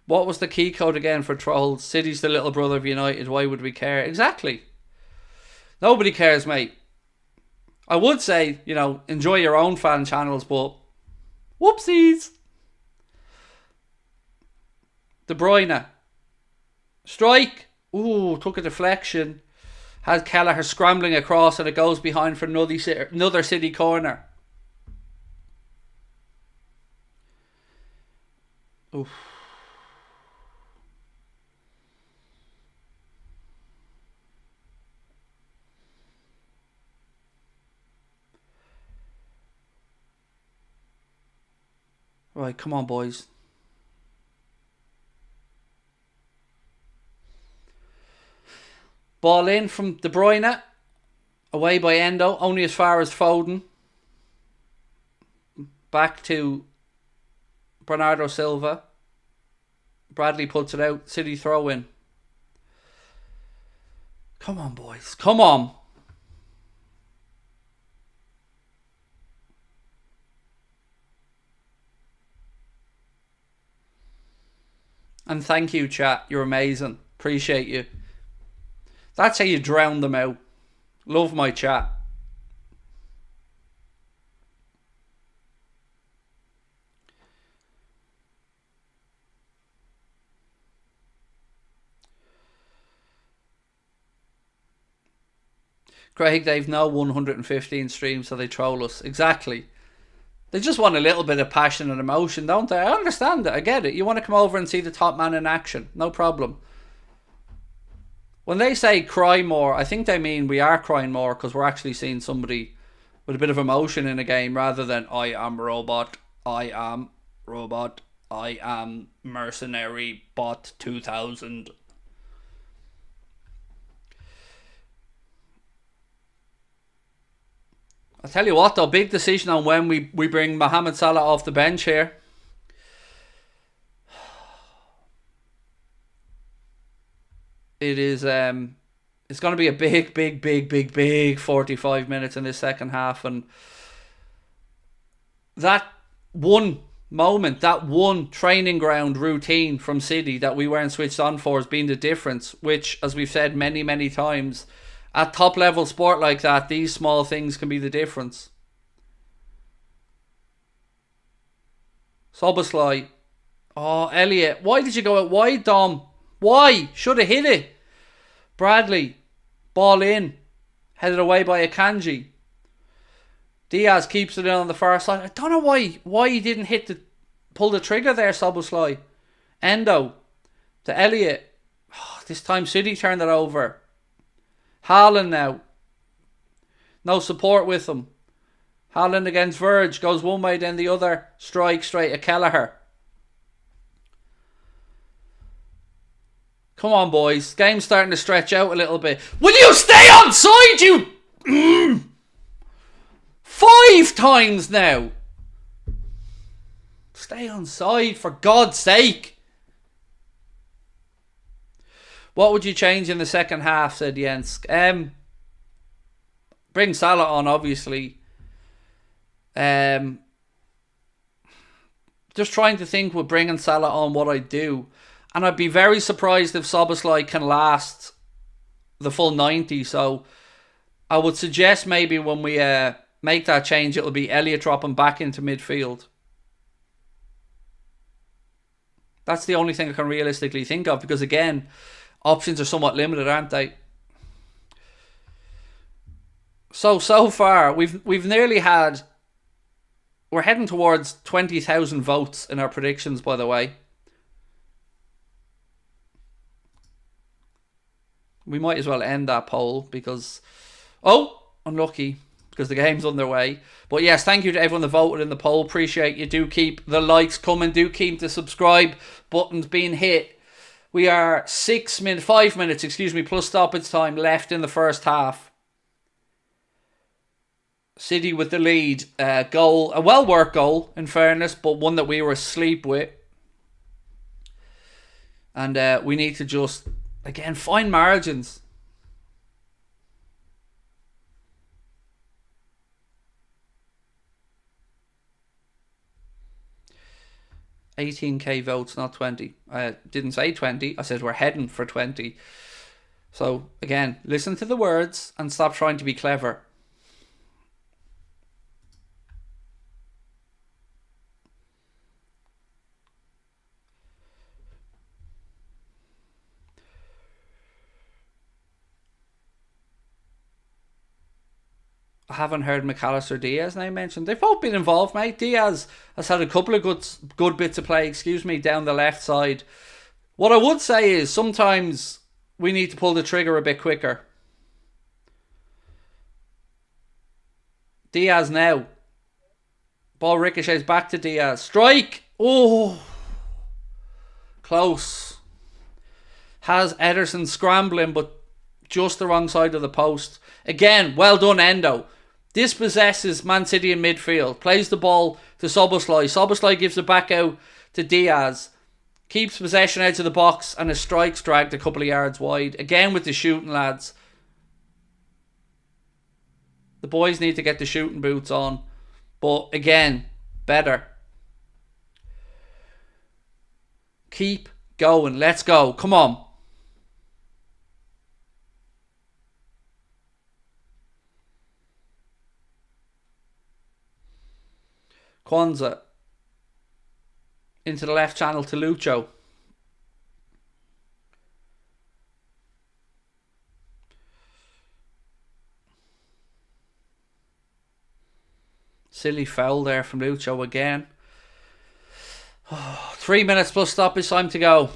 What was the key code again for trolls? City's the little brother of United. Why would we care? Exactly. Nobody cares, mate. I would say, you know, enjoy your own fan channels, but whoopsies. De Bruyne. Strike. Ooh, took a deflection. Has Kelleher scrambling across and it goes behind for another City corner. Oof. Right, come on, boys. Ball in from De Bruyne. Away by Endo. Only as far as Foden. Back to Bernardo Silva. Bradley puts it out. City throw in. Come on, boys. Come on. And thank you, chat. You're amazing. Appreciate you. That's how you drown them out. Love my chat. Craig, they've no 115 streams, so they troll us. Exactly. They just want a little bit of passion and emotion, don't they? I understand it. I get it. You want to come over and see the top man in action. No problem. When they say cry more, I think they mean we are crying more because we're actually seeing somebody with a bit of emotion in a game rather than I am robot, I am robot, I am mercenary bot 2000. I'll tell you what though, big decision on when we bring Mohamed Salah off the bench here. It is it's going to be a big 45 minutes in this second half, and that one moment, that one training ground routine from City that we weren't switched on for has been the difference, which, as we've said many times, at top level sport like that, these small things can be the difference. Soboslai. Oh, Elliot. Why did you go out wide, Dom? Why? Should have hit it. Bradley. Ball in. Headed away by Akanji. Diaz keeps it in on the far side. I don't know why he didn't pull the trigger there, Soboslai. Endo. To Elliot. Oh, this time City turned it over. Haaland now. No support with him. Haaland against Verge. Goes one way, then the other. Strike straight at Kelleher. Come on, boys. Game's starting to stretch out a little bit. Will you stay on side, you... 5 times now. Stay on side, for God's sake. What would you change in the second half, said Jens. Bring Salah on, obviously. Just trying to think with bringing Salah on what I'd do. And I'd be very surprised if Soboslai can last the full 90. So I would suggest maybe when we make that change, it'll be Elliot dropping back into midfield. That's the only thing I can realistically think of, because again, options are somewhat limited, aren't they? So far, we've nearly had... We're heading towards 20,000 votes in our predictions, by the way. We might as well end that poll because... Oh, unlucky, because the game's underway. But yes, thank you to everyone that voted in the poll. Appreciate you. Do keep the likes coming. Do keep the subscribe buttons being hit. We are 5 minutes, plus stoppage time left in the first half. City with the lead. Goal, a well-worked goal, in fairness, but one that we were asleep with. And we need to just, again, find margins. $18,000 votes, not 20. I didn't say 20. I said we're heading for 20. So, again, listen to the words and stop trying to be clever. I haven't heard McAllister Diaz name mentioned. They've both been involved, mate. Diaz has had a couple of good bits of play, down the left side. What I would say is sometimes we need to pull the trigger a bit quicker. Diaz now. Ball ricochets back to Diaz. Strike! Oh! Close. Has Ederson scrambling, but just the wrong side of the post. Again, well done, Endo. Dispossesses Man City in midfield. Plays the ball to Szoboszlai. Szoboszlai gives it back out to Diaz. Keeps possession out of the box, and his strike's dragged a couple of yards wide. Again with the shooting, lads. The boys need to get the shooting boots on. But again, better. Keep going. Let's go. Come on. Kwanzaa. Into the left channel to Lucho. Silly foul there from Lucho again. 3 minutes plus stoppage time to go.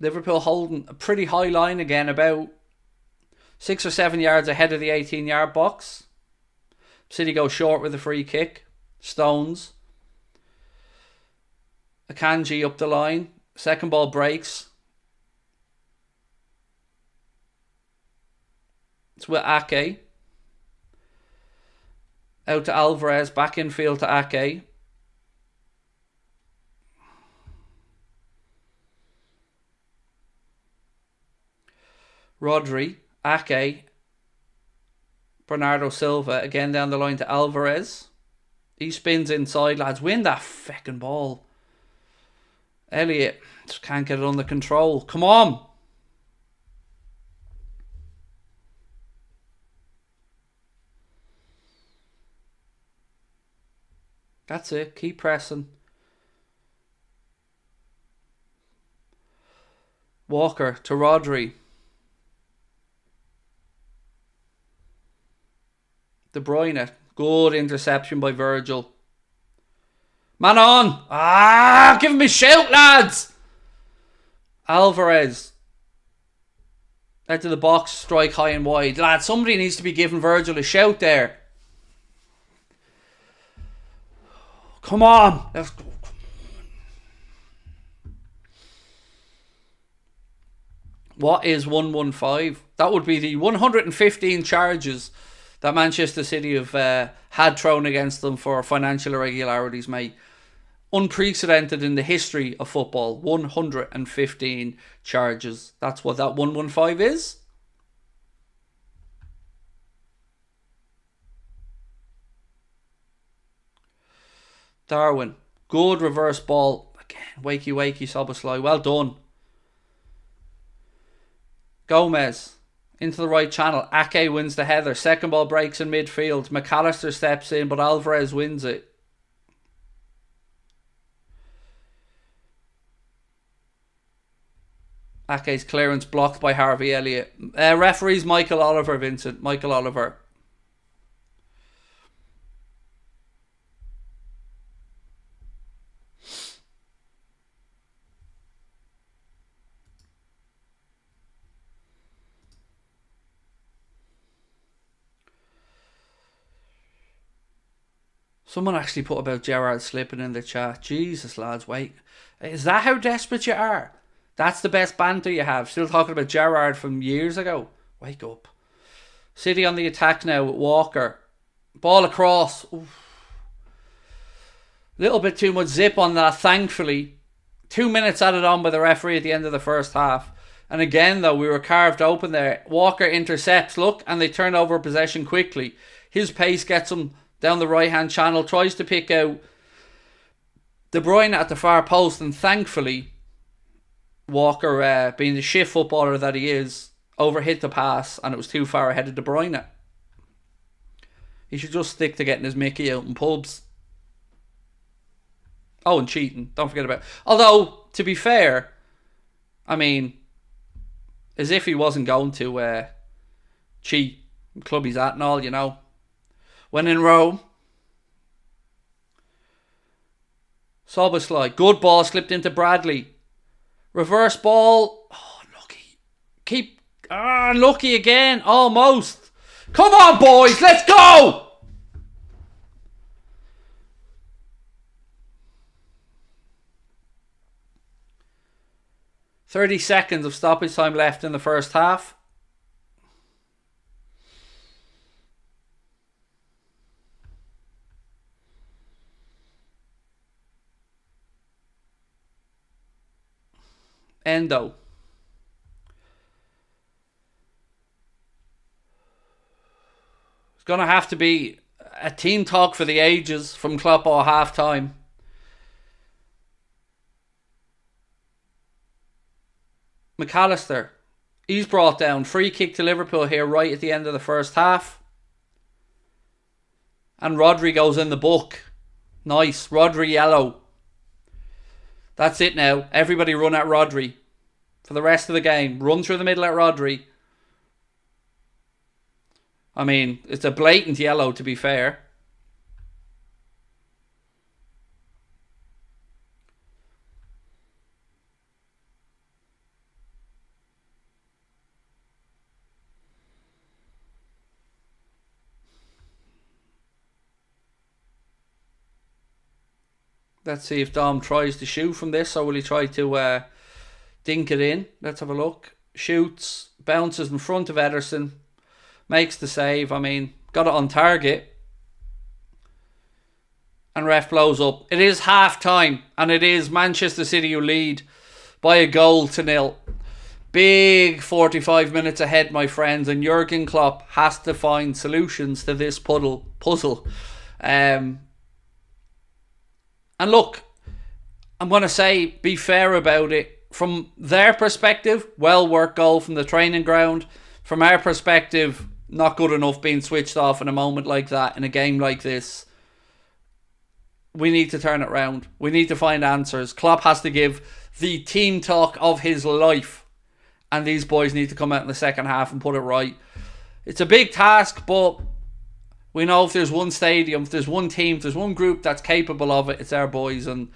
Liverpool holding a pretty high line again, about 6 or 7 yards ahead of the 18-yard box. City go short with a free kick. Stones. Akanji up the line. Second ball breaks. It's with Ake. Out to Alvarez. Back infield to Ake. Rodri. Ake. Bernardo Silva. Again down the line to Alvarez. He spins inside, lads. Win that feckin' ball. Elliott just can't get it under control. Come on. That's it. Keep pressing. Walker to Rodri. De Bruyne. Good interception by Virgil. Man on! Ah! Give him a shout, lads! Alvarez. Out to the box. Strike high and wide. Lads, somebody needs to be giving Virgil a shout there. Come on! Let's go. What is 115? That would be the 115 charges that Manchester City have had thrown against them for financial irregularities, mate. Unprecedented in the history of football. 115 charges. That's what that 115 is. Darwin. Good reverse ball. Again, wakey, Szoboszlai. Well done. Gomez. Into the right channel. Ake wins the header. Second ball breaks in midfield. McAllister steps in, but Alvarez wins it. Ake's clearance blocked by Harvey Elliott. Referees Michael Oliver, Vincent. Michael Oliver. Someone actually put about Gerrard slipping in the chat. Jesus, lads, wait. Is that how desperate you are? That's the best banter you have. Still talking about Gerrard from years ago. Wake up. City on the attack now with Walker. Ball across. Oof. Little bit too much zip on that, thankfully. 2 minutes added on by the referee at the end of the first half. And again, though, we were carved open there. Walker intercepts, look, and they turn over possession quickly. His pace gets him down the right-hand channel, tries to pick out De Bruyne at the far post, and thankfully, Walker, being the shift footballer that he is, overhit the pass, and it was too far ahead of De Bruyne. He should just stick to getting his Mickey out in pubs. Oh, and cheating. Don't forget about it. Although, to be fair, I mean, as if he wasn't going to cheat. Club he's at and all, you know. When in Rome. Szoboszlai. Good ball slipped into Bradley. Reverse ball. Oh, lucky. Lucky again. Almost. Come on, boys, let's go! "30 seconds of stoppage time left in the first half. Endo. It's going to have to be a team talk for the ages from Klopp at half time. McAllister. He's brought down. Free kick to Liverpool here right at the end of the first half. And Rodri goes in the book. Nice. Rodri yellow. That's it now. Everybody run at Rodri for the rest of the game. Run through the middle at Rodri. I mean, it's a blatant yellow, to be fair. Let's see if Dom tries to shoot from this, or will he try to dink it in? Let's have a look. Shoots, bounces in front of Ederson, makes the save. I mean, got it on target. And ref blows up. It is half time, and it is Manchester City who lead by a goal to 0. Big 45 minutes ahead, my friends, and Jurgen Klopp has to find solutions to this puzzle. And look, I'm going to say, be fair about it. From their perspective, well worked goal from the training ground. From our perspective, not good enough being switched off in a moment like that, in a game like this. We need to turn it around. We need to find answers. Klopp has to give the team talk of his life. And these boys need to come out in the second half and put it right. It's a big task, but we know if there's one stadium, if there's one team, if there's one group that's capable of it, it's our boys. And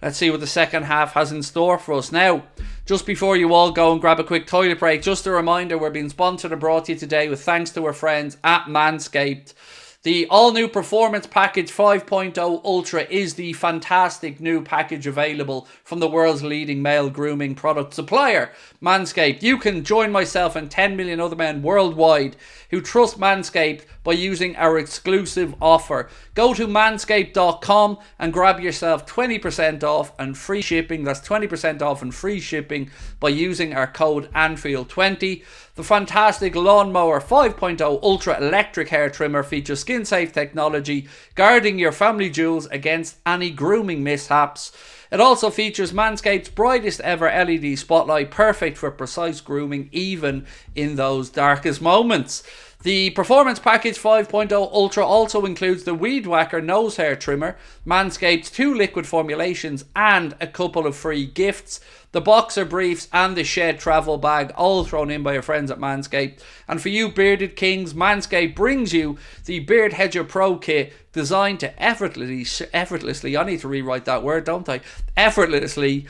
let's see what the second half has in store for us. Now, just before you all go and grab a quick toilet break, just a reminder, we're being sponsored and brought to you today with thanks to our friends at Manscaped. The all-new Performance Package 5.0 Ultra is the fantastic new package available from the world's leading male grooming product supplier, Manscaped. You can join myself and 10 million other men worldwide who trust Manscaped by using our exclusive offer. Go to manscaped.com and grab yourself 20% off and free shipping. That's 20% off and free shipping by using our code Anfield20. The fantastic Lawnmower 5.0 Ultra Electric Hair Trimmer features skin-safe technology, guarding your family jewels against any grooming mishaps. It also features Manscaped's brightest ever LED spotlight, perfect for precise grooming, even in those darkest moments. The Performance Package 5.0 Ultra also includes the Weed Whacker Nose Hair Trimmer, Manscaped's 2 liquid formulations, and a couple of free gifts. The boxer briefs and the shed travel bag, all thrown in by your friends at Manscaped. And for you bearded kings, Manscaped brings you the Beard Hedger Pro Kit, designed to effortlessly, I need to rewrite that word, don't I? Effortlessly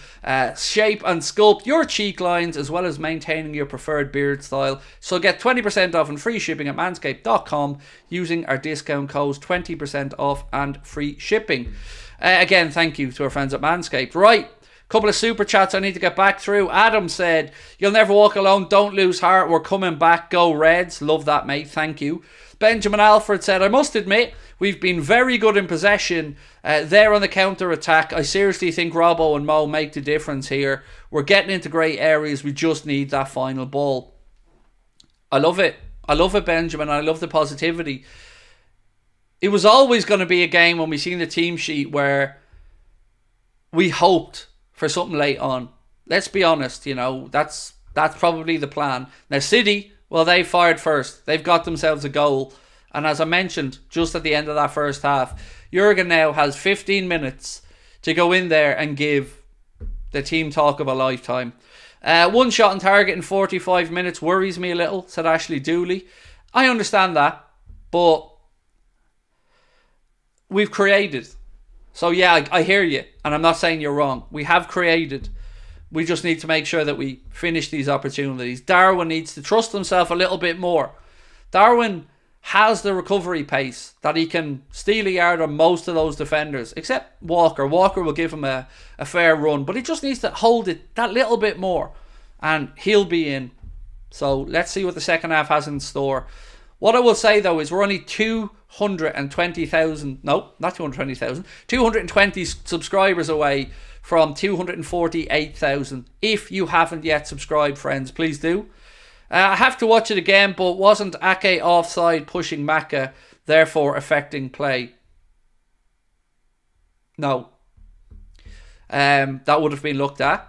shape and sculpt your cheek lines, as well as maintaining your preferred beard style. So get 20% off and free shipping at manscaped.com using our discount codes, 20% off and free shipping. Again, thank you to our friends at Manscaped. Right. Couple of super chats I need to get back through. Adam said, "You'll never walk alone, don't lose heart, we're coming back, go Reds." Love that, mate, thank you. Benjamin Alfred said, "I must admit, we've been very good in possession there on the counter-attack. I seriously think Robbo and Mo make the difference here. We're getting into great areas, we just need that final ball." I love it, Benjamin. I love the positivity. It was always going to be a game when we seen the team sheet where we hoped for something late on. Let's be honest, you know, that's probably the plan. Now City, well, they fired first. They've got themselves a goal. And as I mentioned, just at the end of that first half, Jurgen now has 15 minutes to go in there and give the team talk of a lifetime. One shot on target in 45 minutes worries me a little, said Ashley Dooley. I understand that, but we've created. So yeah, I hear you, and I'm not saying you're wrong. We have created. We just need to make sure that we finish these opportunities. Darwin needs to trust himself a little bit more. Darwin has the recovery pace that he can steal a yard on most of those defenders, except Walker. Walker will give him a fair run, but he just needs to hold it that little bit more, and he'll be in. So let's see what the second half has in store. What I will say, though, is we're only 220,000, no, not 220,000, 220 subscribers away from 248,000. If you haven't yet subscribed, friends, please do. I have to watch it again, but wasn't Ake offside pushing Maka, therefore affecting play? No. That would have been looked at.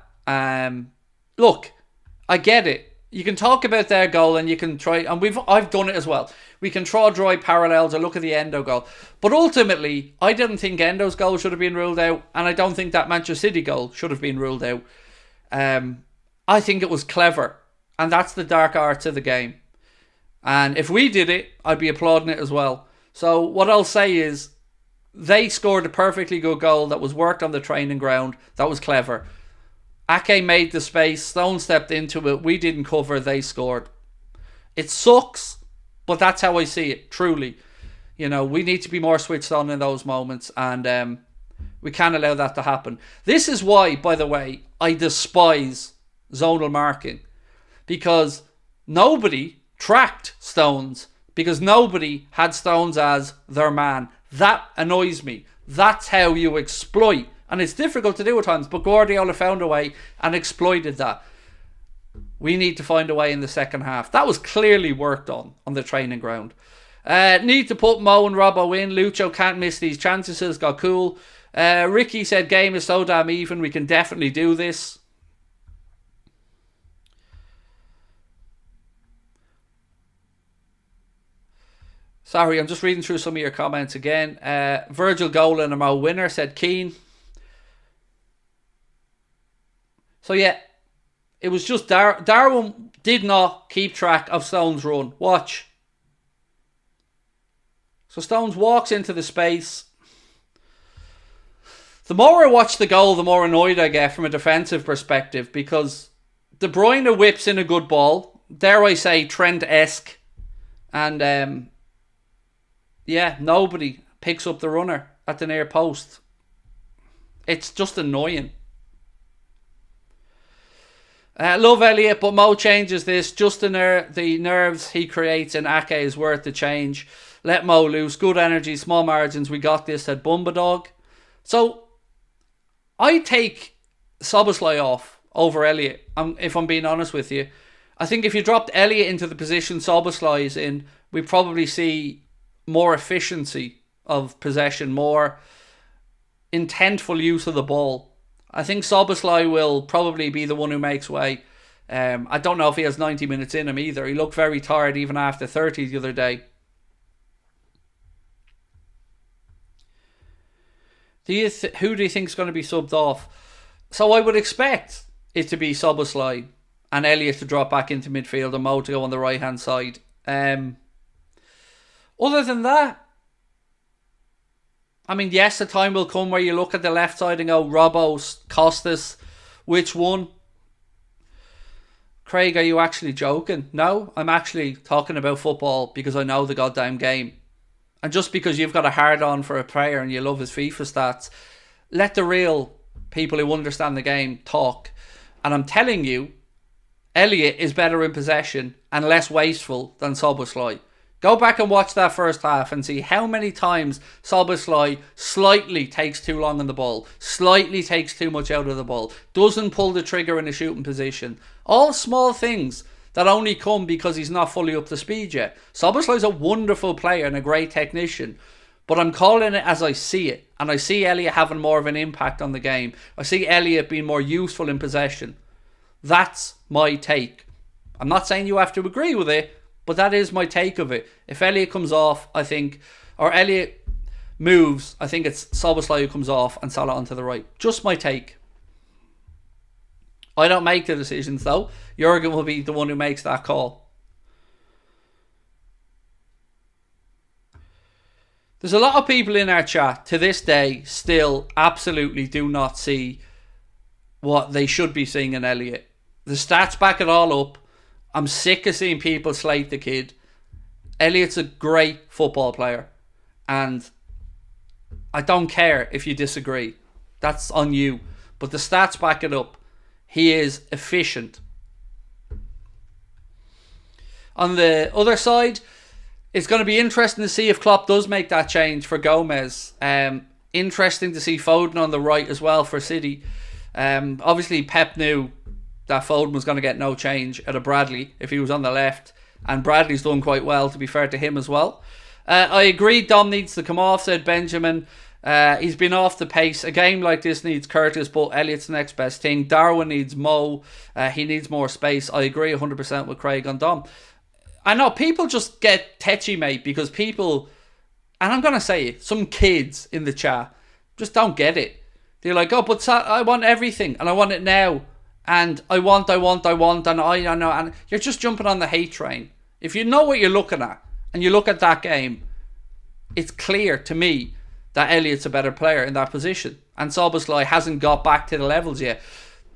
Look, I get it. You can talk about their goal and you can try, and I've done it as well. We can draw parallels or look at the Endo goal. But ultimately, I didn't think Endo's goal should have been ruled out, and I don't think that Manchester City goal should have been ruled out. I think it was clever. And that's the dark arts of the game. And if we did it, I'd be applauding it as well. So what I'll say is, they scored a perfectly good goal that was worked on the training ground. That was clever. Ake made the space. Stone stepped into it. We didn't cover. They scored. It sucks, but that's how I see it, truly. You know, we need to be more switched on in those moments. And we can't allow that to happen. This is why, by the way, I despise zonal marking. Because nobody tracked Stones. Because nobody had Stones as their man. That annoys me. That's how you exploit. And it's difficult to do at times. But Guardiola found a way and exploited that. We need to find a way in the second half. That was clearly worked on the training ground. Need to put Mo and Robbo in. Lucho can't miss these chances. Got cool. Ricky said game is so damn even. We can definitely do this. Sorry, I'm just reading through some of your comments again. Virgil Golan and Mo winner, said Keane. So yeah, it was just Darwin did not keep track of Stones' run. Watch. So Stones walks into the space. The more I watch the goal, the more annoyed I get from a defensive perspective, because De Bruyne whips in a good ball. Dare I say Trent-esque. And yeah, nobody picks up the runner at the near post. It's just annoying. Love Elliot, but Mo changes this. Just the nerves he creates in Ake is worth the change. Let Mo loose. Good energy, small margins. We got this, said Bumba Dog. So, I take Szoboszlai off over Elliot, if I'm being honest with you. I think if you dropped Elliot into the position Szoboszlai is in, we probably see more efficiency of possession, more intentful use of the ball. I think Szoboszlai will probably be the one who makes way. I don't know if he has 90 minutes in him either. He looked very tired even after 30 the other day. Who do you think is going to be subbed off? So I would expect it to be Szoboszlai and Elliot to drop back into midfield and Mo to go on the right hand side. Other than that, I mean, yes, the time will come where you look at the left side and go, Robbo, Costas, which one? Craig, are you actually joking? No, I'm actually talking about football because I know the goddamn game. And just because you've got a hard-on for a player and you love his FIFA stats, let the real people who understand the game talk. And I'm telling you, Elliot is better in possession and less wasteful than Szoboszlai. Go back and watch that first half and see how many times Szoboszlai slightly takes too long on the ball, slightly takes too much out of the ball, doesn't pull the trigger in a shooting position. All small things that only come because he's not fully up to speed yet. Szoboszlai's a wonderful player and a great technician, but I'm calling it as I see it. And I see Elliot having more of an impact on the game. I see Elliot being more useful in possession. That's my take. I'm not saying you have to agree with it, but that is my take of it. If Elliot comes off, I think, or Elliot moves, I think it's Szoboszlai who comes off and Salah onto the right. Just my take. I don't make the decisions though. Jurgen will be the one who makes that call. There's a lot of people in our chat to this day still absolutely do not see what they should be seeing in Elliot. The stats back it all up. I'm sick of seeing people slate the kid. Elliot's a great football player. And I don't care if you disagree. That's on you. But the stats back it up. He is efficient. On the other side, it's going to be interesting to see if Klopp does make that change for Gomez. Interesting to see Foden on the right as well for City. Obviously, Pep knew that Foden was going to get no change out of Bradley if he was on the left. And Bradley's done quite well, to be fair to him as well. I agree Dom needs to come off, said Benjamin. He's been off the pace. A game like this needs Curtis, but Elliott's the next best thing. Darwin needs Mo. He needs more space. I agree 100% with Craig on Dom. I know people just get tetchy, mate, because people, and I'm going to say it, some kids in the chat just don't get it. They're like, oh, but I want everything, and I want it now, and I want, and I know, and you're just jumping on the hate train. If you know what you're looking at, and you look at that game, it's clear to me that Elliott's a better player in that position, and Szoboszlai hasn't got back to the levels yet.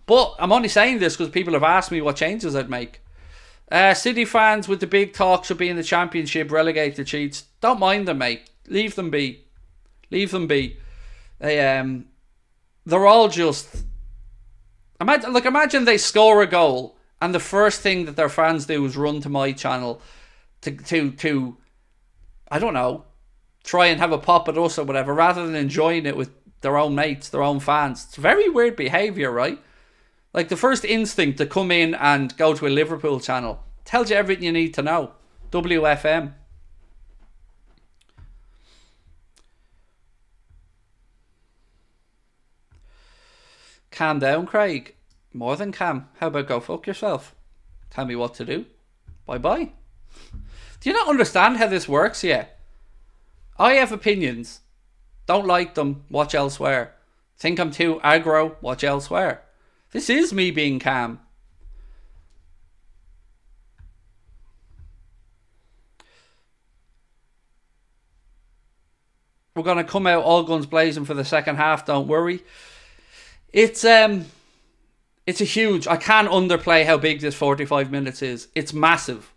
But I'm only saying this because people have asked me what changes I'd make. City fans with the big talk should be in the Championship, relegate the cheats. Don't mind them, mate. Leave them be. Leave them be. They're all just... Imagine they score a goal and the first thing that their fans do is run to my channel to I don't know, try and have a pop at us or whatever, rather than enjoying it with their own mates, their own fans. It's very weird behaviour, right? Like, the first instinct to come in and go to a Liverpool channel tells you everything you need to know. WFM. Calm down, Craig. More than calm. How about go fuck yourself? Tell me what to do. Bye-bye. Do you not understand how this works yet? I have opinions. Don't like them. Watch elsewhere. Think I'm too aggro. Watch elsewhere. This is me being calm. We're going to come out all guns blazing for the second half, don't worry. It's a huge... I can't underplay how big this 45 minutes is. It's massive.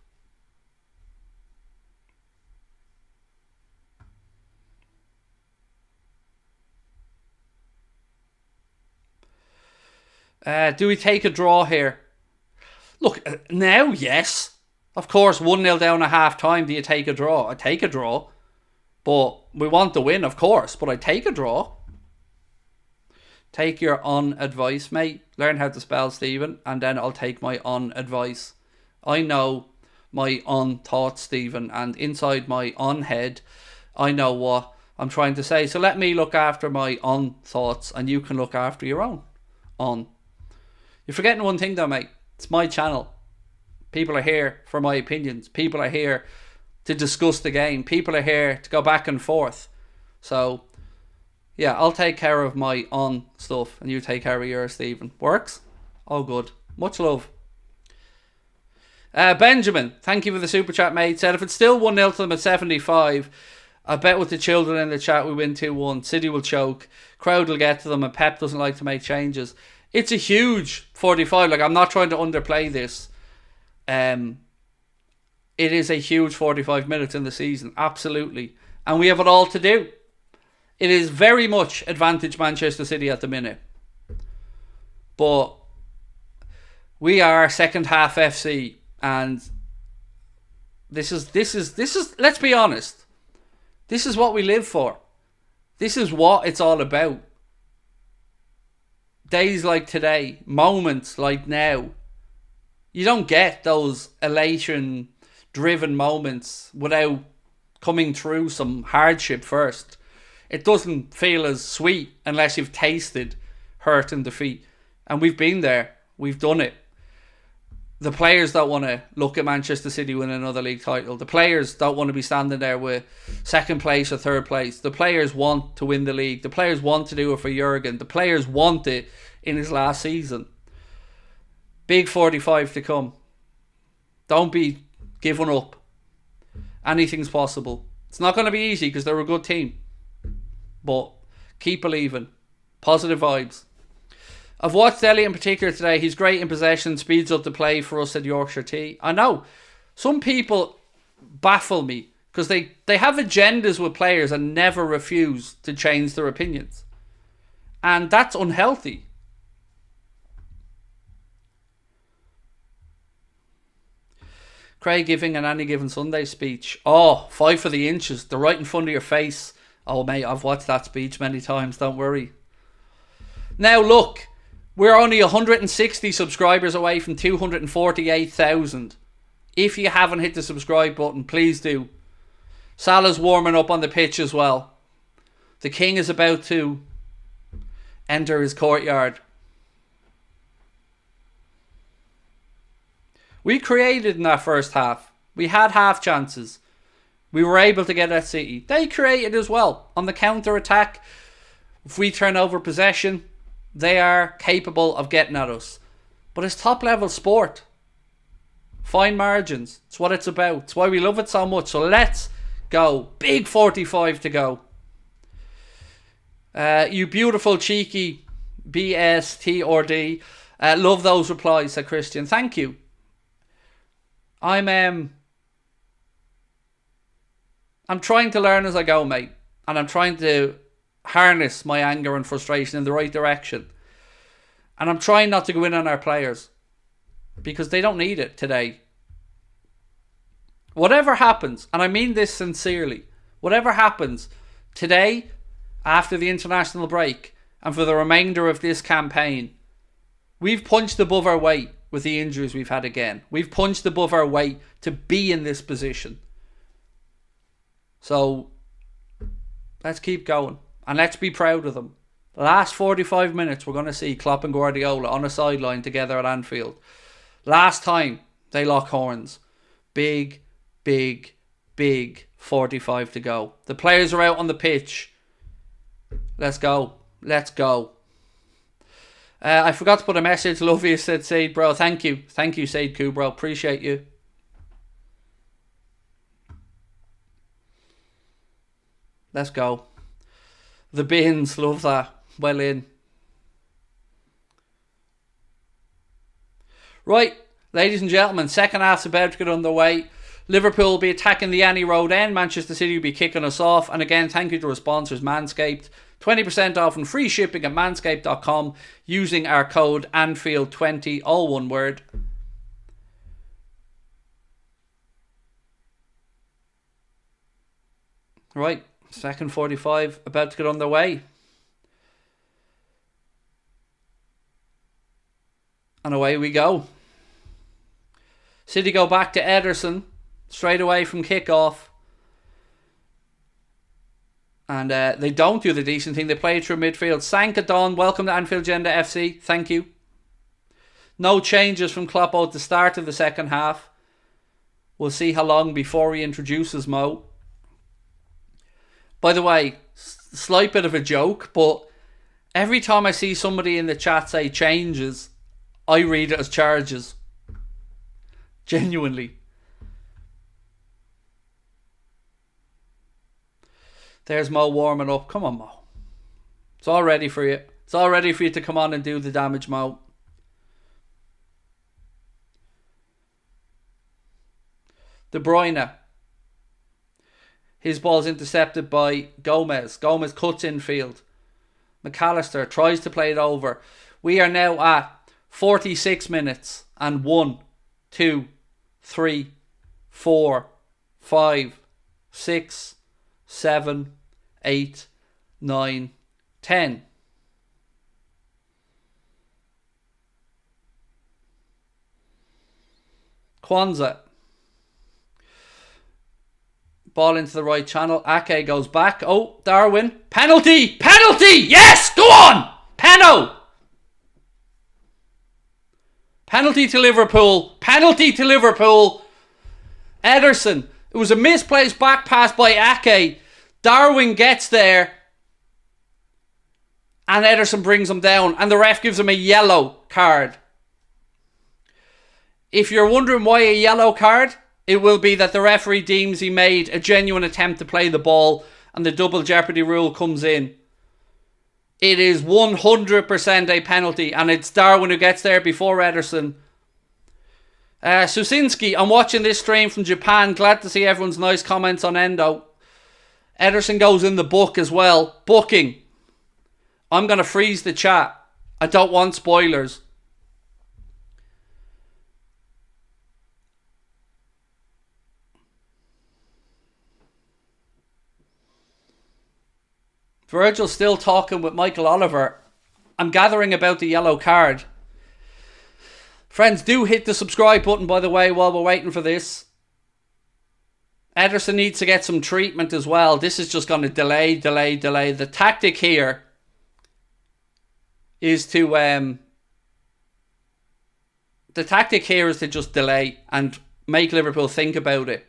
Do we take a draw here? Look, now, yes. Of course, 1-0 down at half time. Do you take a draw? I take a draw. But we want the win, of course. But I take a draw. Take your on advice, mate. Learn how to spell, Stephen. And then I'll take my on advice. I know my on thoughts, Stephen. And inside my on head, I know what I'm trying to say. So let me look after my on thoughts. And you can look after your own on. You're forgetting one thing though, mate. It's my channel. People are here for my opinions. People are here to discuss the game. People are here to go back and forth. So, yeah, I'll take care of my on stuff and you take care of yours, Stephen. Works? All good. Much love. Benjamin, thank you for the super chat, mate. Said if it's still 1-0 to them at 75, I bet with the children in the chat we win 2-1. City will choke. Crowd will get to them and Pep doesn't like to make changes. It's a huge 45. Like, I'm not trying to underplay this. It is a huge 45 minutes in the season. Absolutely. And we have it all to do. It is very much advantage Manchester City at the minute. But we are second half FC. And this is let's be honest. This is what we live for. This is what it's all about. Days like today, moments like now, you don't get those elation-driven moments without coming through some hardship first. It doesn't feel as sweet unless you've tasted hurt and defeat. And we've been there. We've done it. The players don't want to look at Manchester City win another league title. The players don't want to be standing there with second place or third place. The players want to win the league. The players want to do it for Jurgen. The players want it in his last season. Big 45 to come. Don't be giving up. Anything's possible. It's not going to be easy because they're a good team. But keep believing. Positive vibes. I've watched Elliott in particular today. He's great in possession, speeds up the play for us at Yorkshire Tea. I know. Some people baffle me because they have agendas with players and never refuse to change their opinions. And that's unhealthy. Craig giving an Any Given Sunday speech. Oh, 5 for the inches. They're right in front of your face. Oh, mate, I've watched that speech many times. Don't worry. Now, look. We're only 160 subscribers away from 248,000. If you haven't hit the subscribe button, please do. Salah's warming up on the pitch as well. The king is about to enter his courtyard. We created in that first half. We had half chances. We were able to get at City. They created as well. On the counter-attack, if we turn over possession, they are capable of getting at us. But it's top-level sport. Fine margins. It's what it's about. It's why we love it so much. So let's go. Big 45 to go. You beautiful, cheeky BSTRD. Love those replies, said Christian. Thank you. I'm trying to learn as I go, mate. And I'm trying to harness my anger and frustration in the right direction. And I'm trying not to go in on our players. Because they don't need it today. Whatever happens, and I mean this sincerely, whatever happens today, after the international break, and for the remainder of this campaign, we've punched above our weight with the injuries we've had again. We've punched above our weight to be in this position. So, let's keep going. And let's be proud of them. The last 45 minutes, we're going to see Klopp and Guardiola on a sideline together at Anfield. Last time they lock horns. Big 45 to go. The players are out on the pitch. Let's go. Let's go. I forgot to put a message. Love you, said Said, bro. Thank you. Thank you, Said Q, bro. Appreciate you. Let's go. The bins. Love that. Well in. Right. Ladies and gentlemen, second half's about to get underway. Liverpool will be attacking the Annie Road end. Manchester City will be kicking us off. And again, thank you to our sponsors, Manscaped. 20% off and free shipping at manscaped.com using our code Anfield20, all one word. Right, second 45 about to get underway. And away we go. City go back to Ederson straight away from kickoff. And they don't do the decent thing. They play through midfield. Sanka Don, welcome to Anfield Agenda FC. Thank you. No changes from Klopp at the start of the second half. We'll see how long before he introduces Mo. By the way, slight bit of a joke, but every time I see somebody in the chat say changes, I read it as charges. Genuinely. There's Mo warming up. Come on, Mo. It's all ready for you. It's all ready for you to come on and do the damage, Mo. De Bruyne. His ball's intercepted by Gomez. Gomez cuts infield. McAllister tries to play it over. We are now at 46 minutes and 1, 2, 3, 4, 5, 6, 7, 8, 9, 10. Kwanzaa. Ball into the right channel. Ake goes back. Oh, Darwin. Penalty! Penalty! Yes! Go on! Peno! Penalty to Liverpool. Penalty to Liverpool. Ederson. It was a misplaced back pass by Ake. Darwin gets there. And Ederson brings him down. And the ref gives him a yellow card. If you're wondering why a yellow card, it will be that the referee deems he made a genuine attempt to play the ball and the double jeopardy rule comes in. It is 100% a penalty and it's Darwin who gets there before Ederson. Susinski, I'm watching this stream from Japan. Glad to see everyone's nice comments on Endo. Ederson goes in the book as well. Booking. I'm going to freeze the chat. I don't want spoilers. Virgil's still talking with Michael Oliver. I'm gathering about the yellow card. Friends, do hit the subscribe button, by the way, while we're waiting for this. Ederson needs to get some treatment as well. This is just going to delay. The tactic here is to... the tactic here is to just delay and make Liverpool think about it.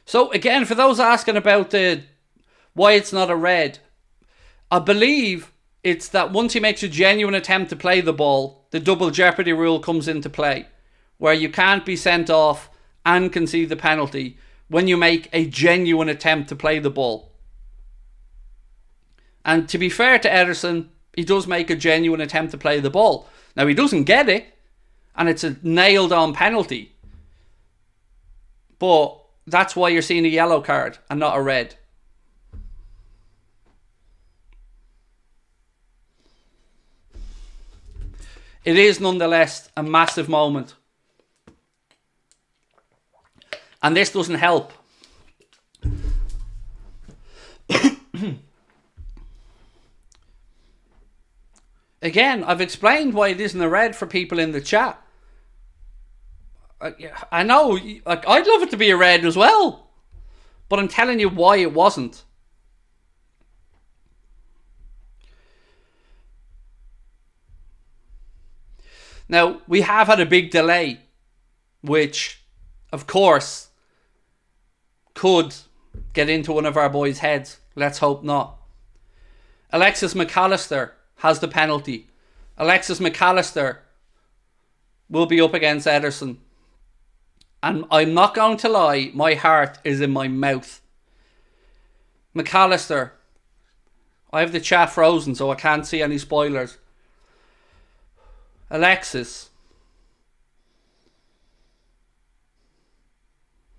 So again, for those asking about why it's not a red, I believe it's that once he makes a genuine attempt to play the ball, the double jeopardy rule comes into play, where you can't be sent off and concede the penalty when you make a genuine attempt to play the ball. And to be fair to Ederson, he does make a genuine attempt to play the ball. Now, he doesn't get it, and it's a nailed-on penalty. But that's why you're seeing a yellow card and not a red. It is nonetheless a massive moment. And this doesn't help. Again, I've explained why it isn't a red for people in the chat. I know, like, I'd love it to be a red as well, but I'm telling you why it wasn't. Now, we have had a big delay, which, of course, could get into one of our boys' heads. Let's hope not. Alexis McAllister has the penalty. Alexis McAllister will be up against Ederson. And I'm not going to lie, my heart is in my mouth. McAllister. I have the chat frozen, so I can't see any spoilers. Alexis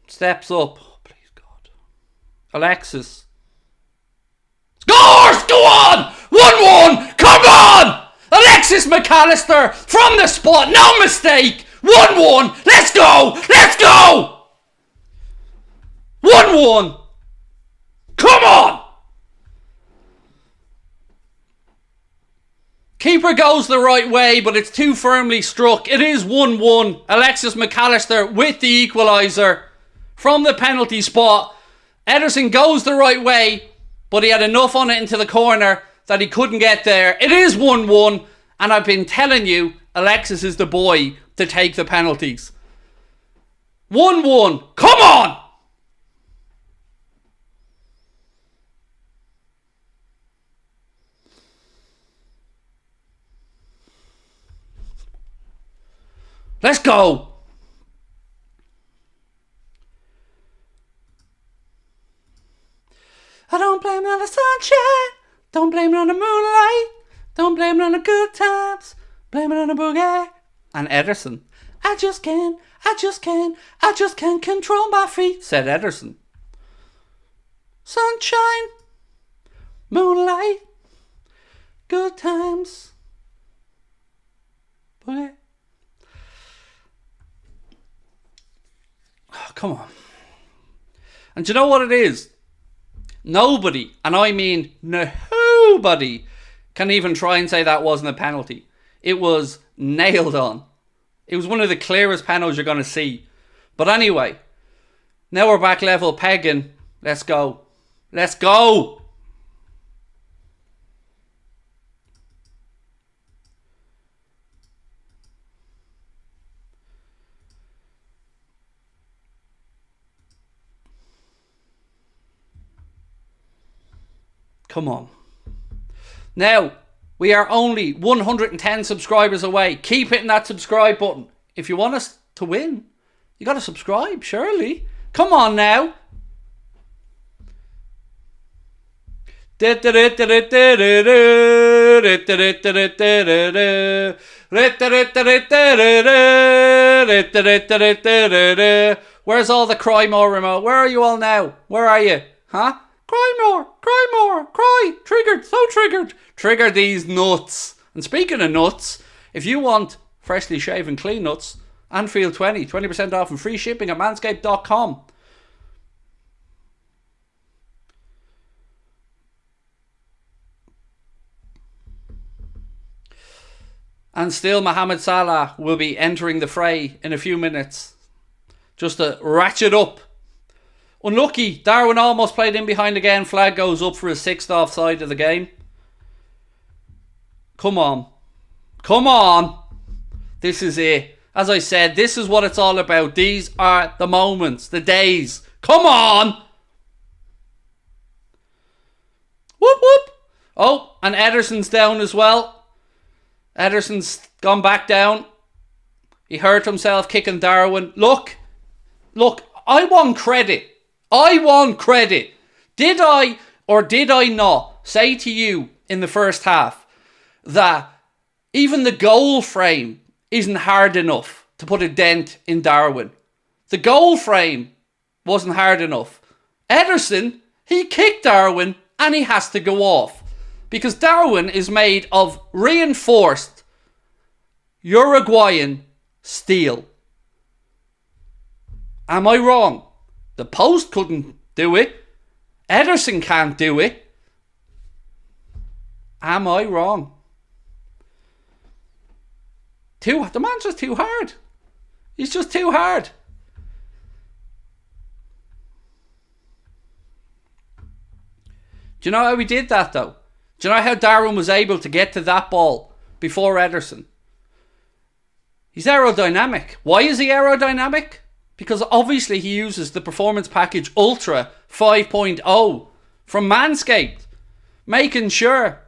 steps up. Oh, please God. Alexis scores! Go on! 1-1! Come on! Alexis McAllister from the spot. No mistake. 1-1. Let's go. Let's go. 1-1. Come on. Keeper goes the right way, but it's too firmly struck. It is 1-1. Alexis McAllister with the equaliser from the penalty spot. Ederson goes the right way, but he had enough on it into the corner that he couldn't get there. It is 1-1, and I've been telling you, Alexis is the boy to take the penalties. 1-1. Come on! Let's go! I don't blame it on the sunshine. Don't blame it on the moonlight. Don't blame it on the good times. Blame it on the boogie. And Ederson. I just can't control my feet, said Ederson. Sunshine. Moonlight. Good times. Boogie. Oh, come on. And do you know what it is? Nobody, and I mean nobody, can even try and say that wasn't a penalty. It was nailed on. It was one of the clearest penalties you're going to see. But anyway, now we're back level pegging. Let's go. Let's go. Come on. Now, we are only 110 subscribers away. Keep hitting that subscribe button. If you want us to win, you got to subscribe, surely. Come on now. Where's all the cry more remote? Where are you all now? Where are you? Huh? Cry more, cry, triggered, so triggered. Trigger these nuts. And speaking of nuts, if you want freshly shaven clean nuts, Anfield 20% off and free shipping at manscaped.com. And still Mohamed Salah will be entering the fray in a few minutes. Just to ratchet up. Unlucky, Darwin almost played in behind again. Flag goes up for his 6th offside of the game. Come on. Come on. This is it. As I said, this is what it's all about. These are the moments, the days. Come on. Whoop, whoop. Oh, and Ederson's down as well. Ederson's gone back down. He hurt himself kicking Darwin. Look, I want credit. Did I or did I not say to you in the first half that even the goal frame isn't hard enough to put a dent in Darwin? The goal frame wasn't hard enough. Ederson, he kicked Darwin and he has to go off. Because Darwin is made of reinforced Uruguayan steel. Am I wrong? The post couldn't do it. Ederson can't do it. Am I wrong? The man's just too hard. He's just too hard. Do you know how we did that though? Do you know how Darwin was able to get to that ball before Ederson? He's aerodynamic. Why is he aerodynamic? Because obviously he uses the Performance Package Ultra 5.0 from Manscaped, making sure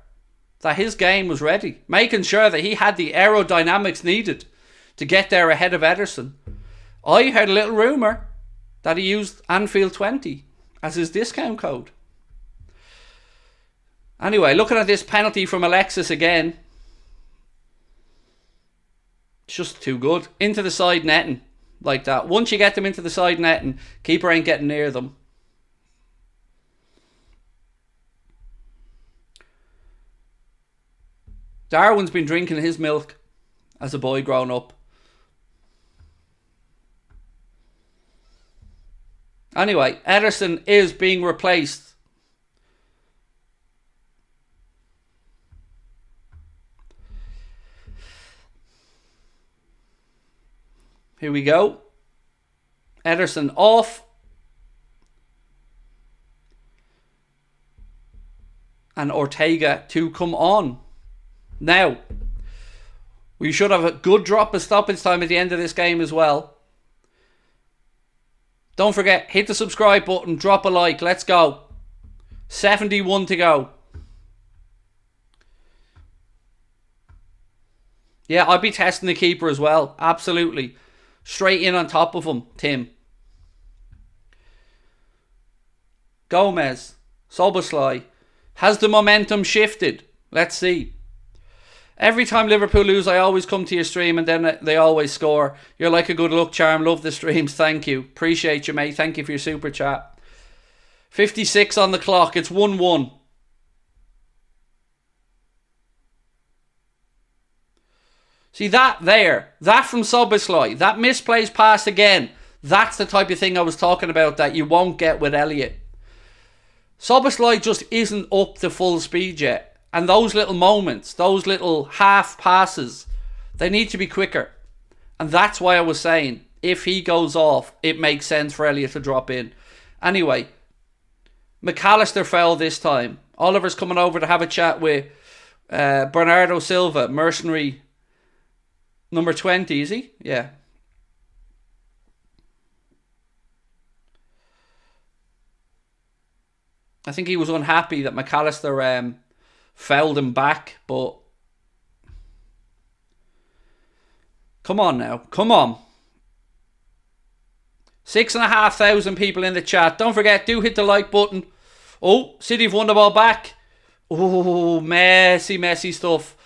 that his game was ready, making sure that he had the aerodynamics needed to get there ahead of Ederson. I heard a little rumour that he used Anfield 20 as his discount code. Anyway, looking at this penalty from Alexis again. It's just too good. Into the side netting like that. Once you get them into the side netting, keeper ain't getting near them. Darwin's been drinking his milk as a boy growing up. Anyway, Ederson is being replaced. Here we go. Ederson off. And Ortega to come on. Now, we should have a good drop of stoppage time at the end of this game as well. Don't forget, hit the subscribe button, drop a like. Let's go. 71 to go. Yeah, I'd be testing the keeper as well. Absolutely. Straight in on top of him, Tim. Gomez. Szoboszlai. Has the momentum shifted? Let's see. Every time Liverpool lose, I always come to your stream and then they always score. You're like a good luck charm. Love the streams. Thank you. Appreciate you, mate. Thank you for your super chat. 56 on the clock. It's 1-1. See that there, that from Szoboszlai, that misplaced pass again. That's the type of thing I was talking about that you won't get with Elliott. Szoboszlai just isn't up to full speed yet. And those little moments, those little half passes, they need to be quicker. And that's why I was saying, if he goes off, it makes sense for Elliott to drop in. Anyway, McAllister fell this time. Oliver's coming over to have a chat with Bernardo Silva, mercenary number 20, is he? Yeah. I think he was unhappy that McAllister fouled him back, but come on now. Come on. 6,500 people in the chat. Don't forget, do hit the like button. Oh, City have won the ball back. Oh, messy stuff.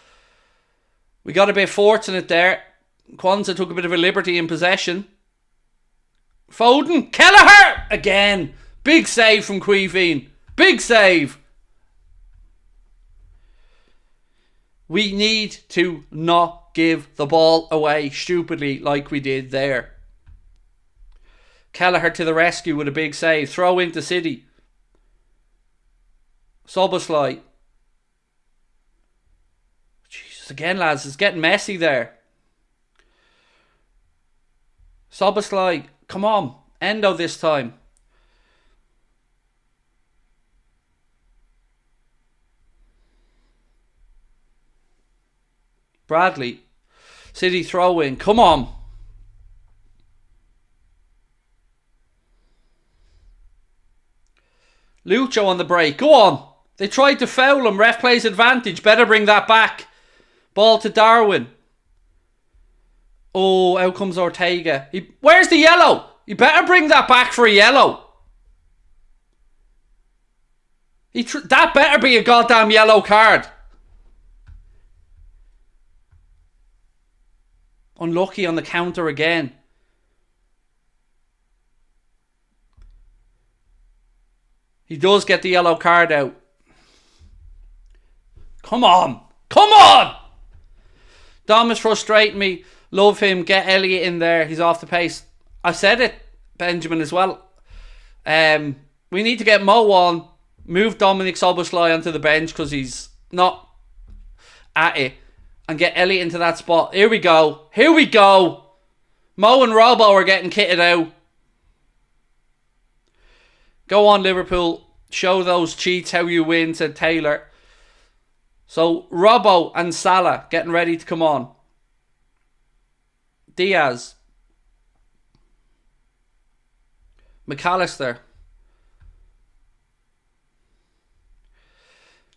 We got a bit fortunate there. Kwanzaa took a bit of a liberty in possession. Foden, Kelleher again. Big save from Queeveen. Big save. We need to not give the ball away stupidly like we did there. Kelleher to the rescue with a big save. Throw into City. Soboslai. Jesus, again, lads, it's getting messy there. Soboslai, come on. Endo this time. Bradley. City throw in. Come on. Lucho on the break. Go on. They tried to foul him. Ref plays advantage. Better bring that back. Ball to Darwin. Oh, out comes Ortega. Where's the yellow? You better bring that back for a yellow. That better be a goddamn yellow card. Unlucky on the counter again. He does get the yellow card out. Come on. Come on! Dom is frustrating me. Love him. Get Elliott in there. He's off the pace. I said it, Benjamin, as well. We need to get Mo on. Move Dominic Soboslai onto the bench because he's not at it. And get Elliott into that spot. Here we go. Here we go. Mo and Robbo are getting kitted out. Go on, Liverpool. Show those cheats how you win, said Taylor. So, Robbo and Salah getting ready to come on. Diaz. McAllister.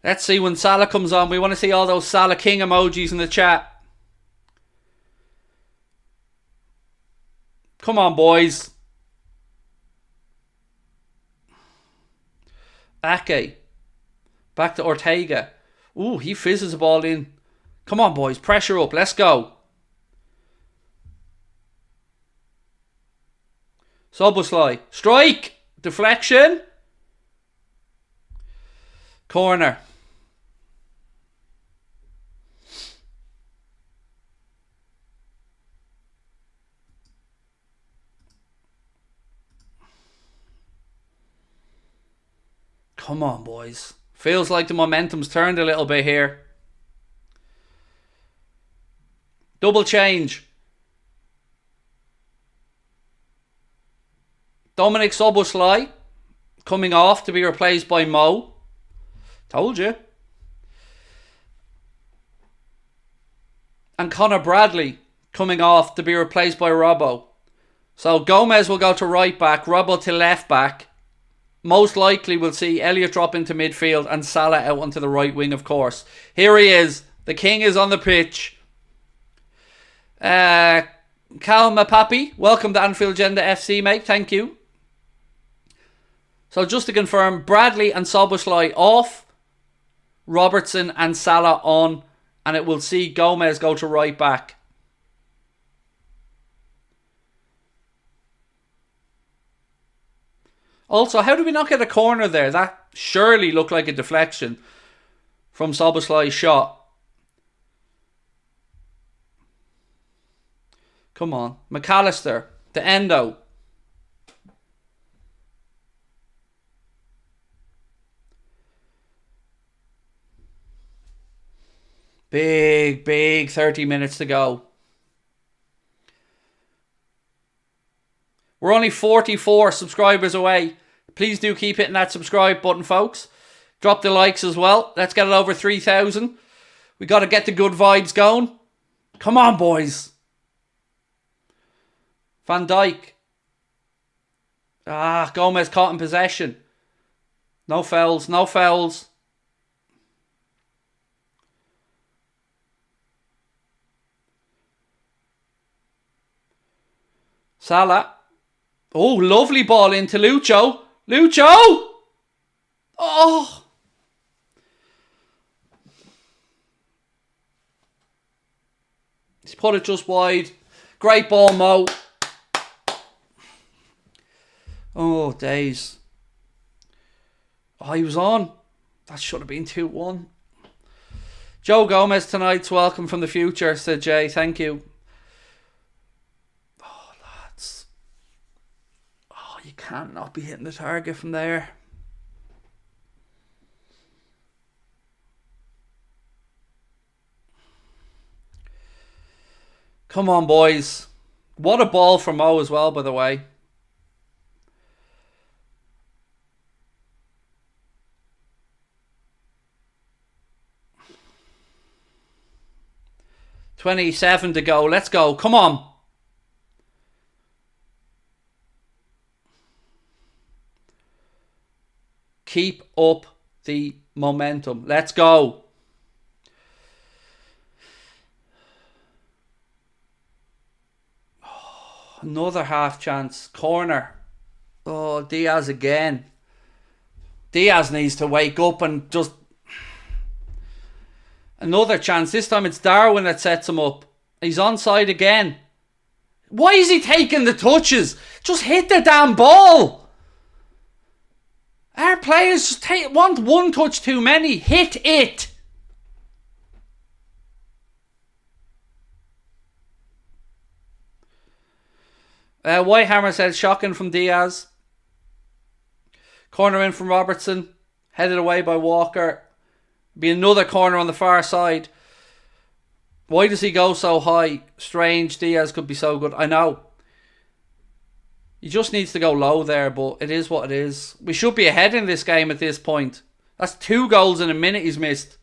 Let's see when Salah comes on. We want to see all those Salah King emojis in the chat. Come on, boys. Ake. Back to Ortega. Ooh, he fizzes the ball in. Come on, boys. Pressure up. Let's go. Soboslai. Strike. Deflection. Corner. Come on, boys. Feels like the momentum's turned a little bit here. Double change. Dominic Soboslai coming off to be replaced by Mo. Told you. And Connor Bradley coming off to be replaced by Robbo. So Gomez will go to right back, Robbo to left back. Most likely we'll see Elliott drop into midfield and Salah out onto the right wing, of course. Here he is. The king is on the pitch. Kalma Papi, welcome to Anfield Agenda FC, mate. Thank you. So just to confirm, Bradley and Soboslai off. Robertson and Salah on. And it will see Gomez go to right back. Also, how did we not get a corner there? That surely looked like a deflection from Soboslai's shot. Come on. McAllister. To Endo. Big 30 minutes to go. We're only 44 subscribers away. Please do keep hitting that subscribe button, folks. Drop the likes as well. Let's get it over 3,000. We got to get the good vibes going. Come on, boys. Van Dijk. Gomez caught in possession. No fouls, no fouls. Salah. Oh, lovely ball into Lucho. Lucho! Oh! put it just wide. Great ball, Mo. Oh, days. Oh, he was on. That should have been 2-1. Joe Gomez tonight's welcome from the future, said Jay. Thank you. Oh, lads. Oh, you can't not be hitting the target from there. Come on, boys. What a ball from Mo as well, by the way. .27 to go. Let's go. Come on. Keep up the momentum. Let's go. Oh, another half chance. Corner. Oh, Diaz again. Diaz needs to wake up and just... Another chance. This time it's Darwin that sets him up. He's onside again. Why is he taking the touches? Just hit the damn ball. Our players just want one touch too many. Hit it. Whitehammer said shocking from Diaz. Corner in from Robertson. Headed away by Walker. Be another corner on the far side. Why does he go so high? Strange. Diaz could be so good. I know. He just needs to go low there, but it is what it is. We should be ahead in this game at this point. That's 2 goals in a minute he's missed.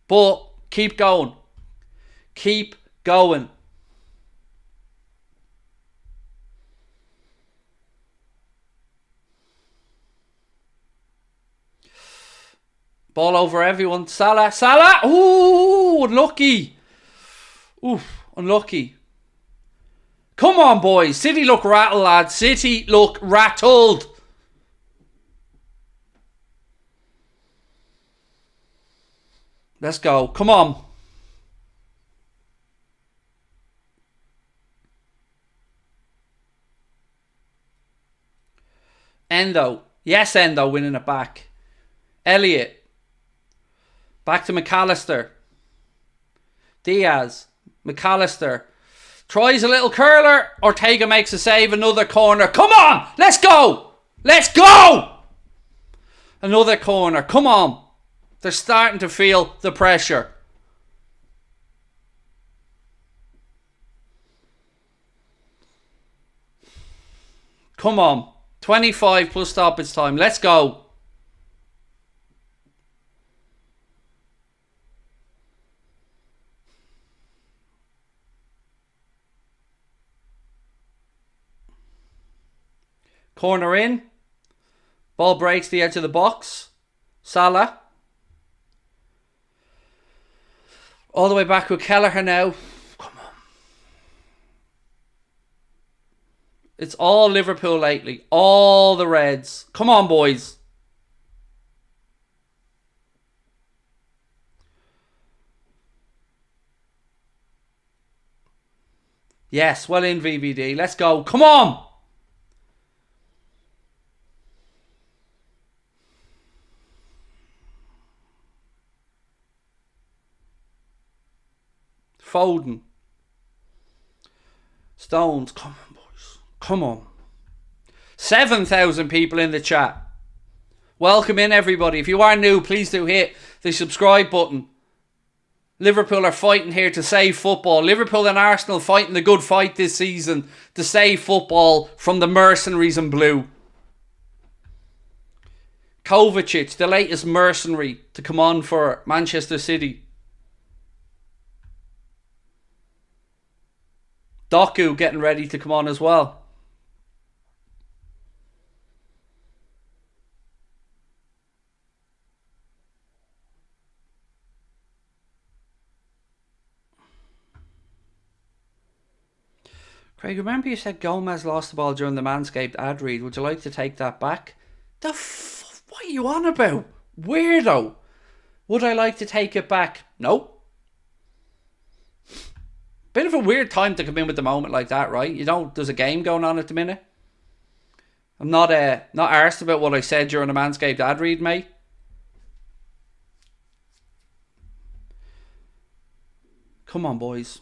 But keep going. Keep going. Ball over everyone. Salah. Salah. Ooh, unlucky. Ooh, unlucky. Come on, boys. City look rattled, lads. City look rattled. Let's go. Come on. Endo. Yes, Endo winning it back. Elliott. Back to McAllister. Diaz. McAllister. Tries a little curler. Ortega makes a save. Another corner. Come on. Let's go. Let's go. Another corner. Come on. They're starting to feel the pressure. Come on. 25 plus stoppage time. Let's go. Corner in. Ball breaks the edge of the box. Salah. All the way back with Kelleher now. Come on. It's all Liverpool lately. All the Reds. Come on, boys. Yes, well in VVD. Let's go. Come on. Foden. Stones. Come on, boys. Come on. 7,000 people in the chat. Welcome in, everybody. If you are new, please do hit the subscribe button. Liverpool are fighting here to save football. Liverpool and Arsenal fighting the good fight this season to save football from the mercenaries in blue. Kovacic, the latest mercenary to come on for Manchester City. Doku getting ready to come on as well. Craig, remember you said Gomez lost the ball during the Manscaped ad read. Would you like to take that back? What are you on about? Weirdo. Would I like to take it back? No. Bit of a weird time to come in with the moment like that, right? You don't. There's a game going on at the minute. I'm not arsed about what I said during the Manscaped ad read, mate. Come on, boys.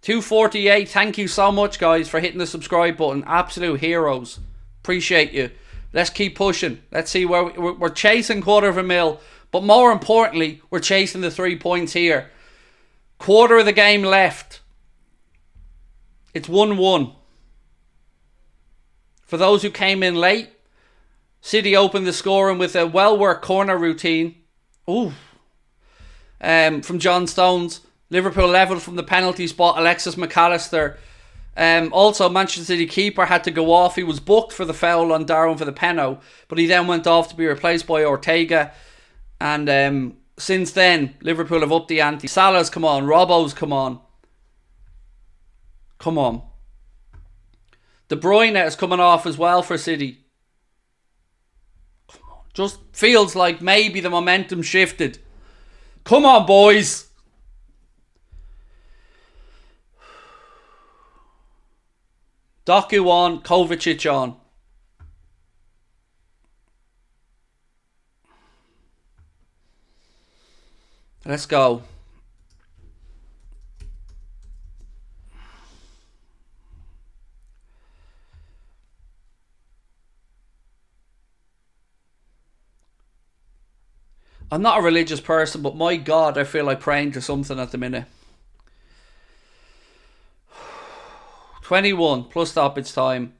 248. Thank you so much, guys, for hitting the subscribe button. Absolute heroes. Appreciate you. Let's keep pushing. Let's see where we're chasing $250,000. But more importantly, we're chasing the 3 points here. Quarter of the game left. It's 1-1. For those who came in late, City opened the scoring with a well-worked corner routine. Ooh. From John Stones. Liverpool leveled from the penalty spot. Alexis McAllister. Also, Manchester City keeper had to go off. He was booked for the foul on Darwin for the penalty, but he then went off to be replaced by Ortega. And since then, Liverpool have upped the ante. Salah's come on. Robbo's come on. Come on. De Bruyne is coming off as well for City. Come on. Just feels like maybe the momentum shifted. Come on, boys. Doku on, Kovacic on. Let's go. I'm not a religious person, but my God, I feel like praying to something at the minute. 21 plus stoppage time.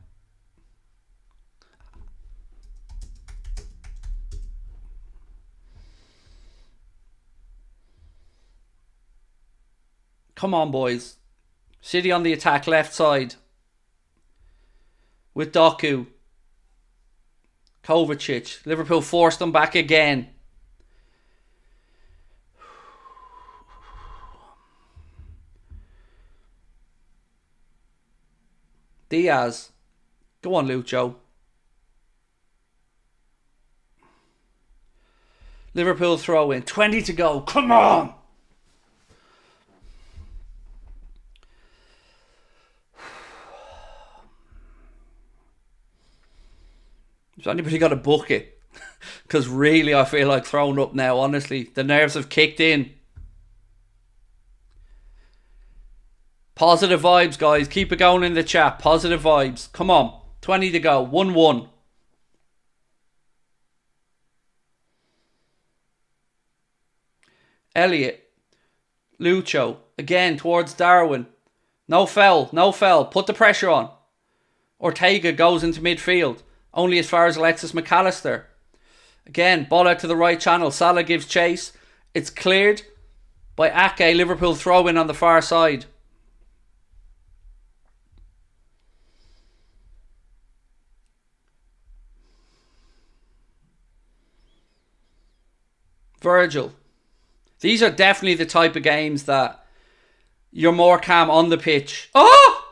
Come on, boys. City on the attack, left side. With Doku. Kovacic. Liverpool forced them back again. Diaz. Go on, Lucho. Liverpool throw in. 20 to go. Come on. Has anybody got a bucket? Because really I feel like throwing up now, honestly. The nerves have kicked in. Positive vibes, guys. Keep it going in the chat. Positive vibes. Come on. 20 to go. 1-1. Elliot. Lucho. Again towards Darwin. No foul. No foul. Put the pressure on. Ortega goes into midfield. Only as far as Alexis McAllister. Again, ball out to the right channel. Salah gives chase. It's cleared by Ake. Liverpool throw in on the far side. Virgil. These are definitely the type of games that you're more calm on the pitch. Oh!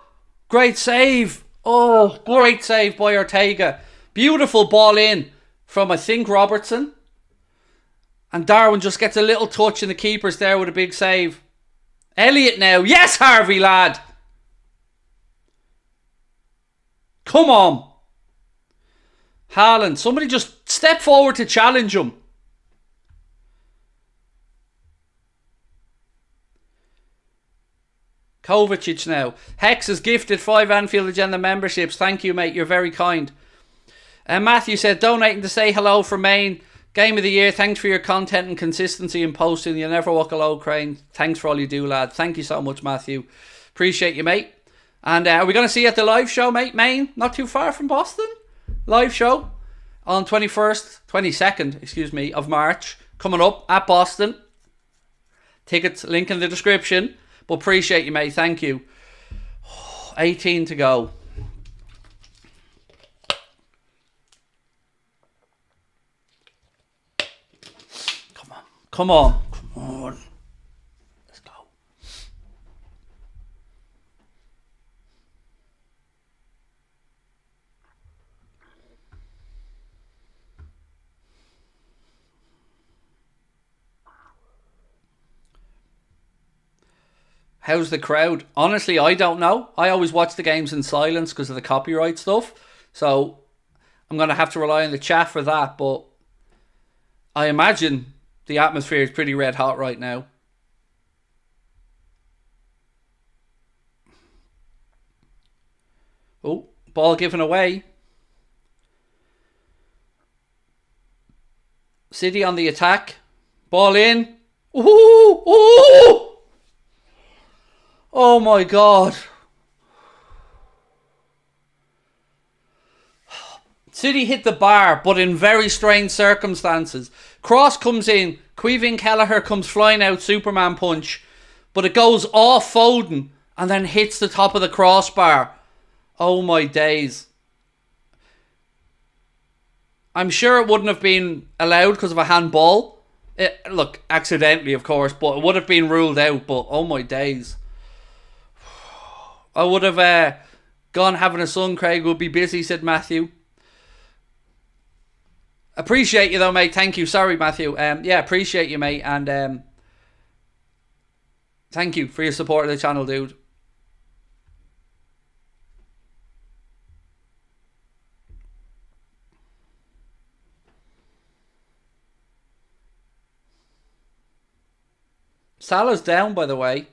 Great save. Oh, great save by Ortega. Beautiful ball in from, I think, Robertson. And Darwin just gets a little touch and the keeper's there with a big save. Elliot now. Yes, Harvey, lad. Come on. Haaland. Somebody just step forward to challenge him. Kovacic now. Hex has gifted 5 Anfield Agenda memberships. Thank you, mate. You're very kind. Matthew said, donating to say hello from Maine. Game of the year. Thanks for your content and consistency in posting. You'll never walk alone, Crane. Thanks for all you do, lad. Thank you so much, Matthew. Appreciate you, mate. And are we going to see you at the live show, mate? Maine, not too far from Boston. Live show on 22nd, excuse me, of March. Coming up at Boston. Tickets, link in the description. But appreciate you, mate. Thank you. 18 to go. Come on. Come on. Come on. Let's go. How's the crowd? Honestly, I don't know. I always watch the games in silence because of the copyright stuff. So I'm going to have to rely on the chat for that. But I imagine the atmosphere is pretty red hot right now. Oh, ball given away. City on the attack. Ball in. Ooh, ooh! Oh my God. City hit the bar, but in very strange circumstances. Cross comes in. Queevin Kelleher comes flying out, Superman punch. But it goes off Foden and then hits the top of the crossbar. Oh my days. I'm sure it wouldn't have been allowed because of a handball. Look, accidentally of course, but it would have been ruled out. But oh my days. I would have gone having a son. Craig would be busy, said Matthew. Appreciate you though, mate. Thank you. Sorry, Matthew. Yeah, appreciate you, mate. And thank you for your support of the channel, dude. Salah's down, by the way.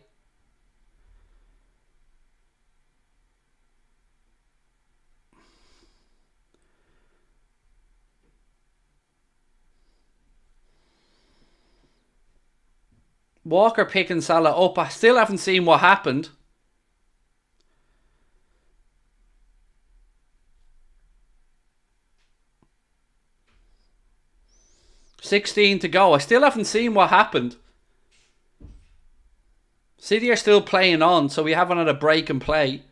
Walker picking Salah up. I still haven't seen what happened. $16 to go. I still haven't seen what happened. City are still playing on, so we haven't had a break in play.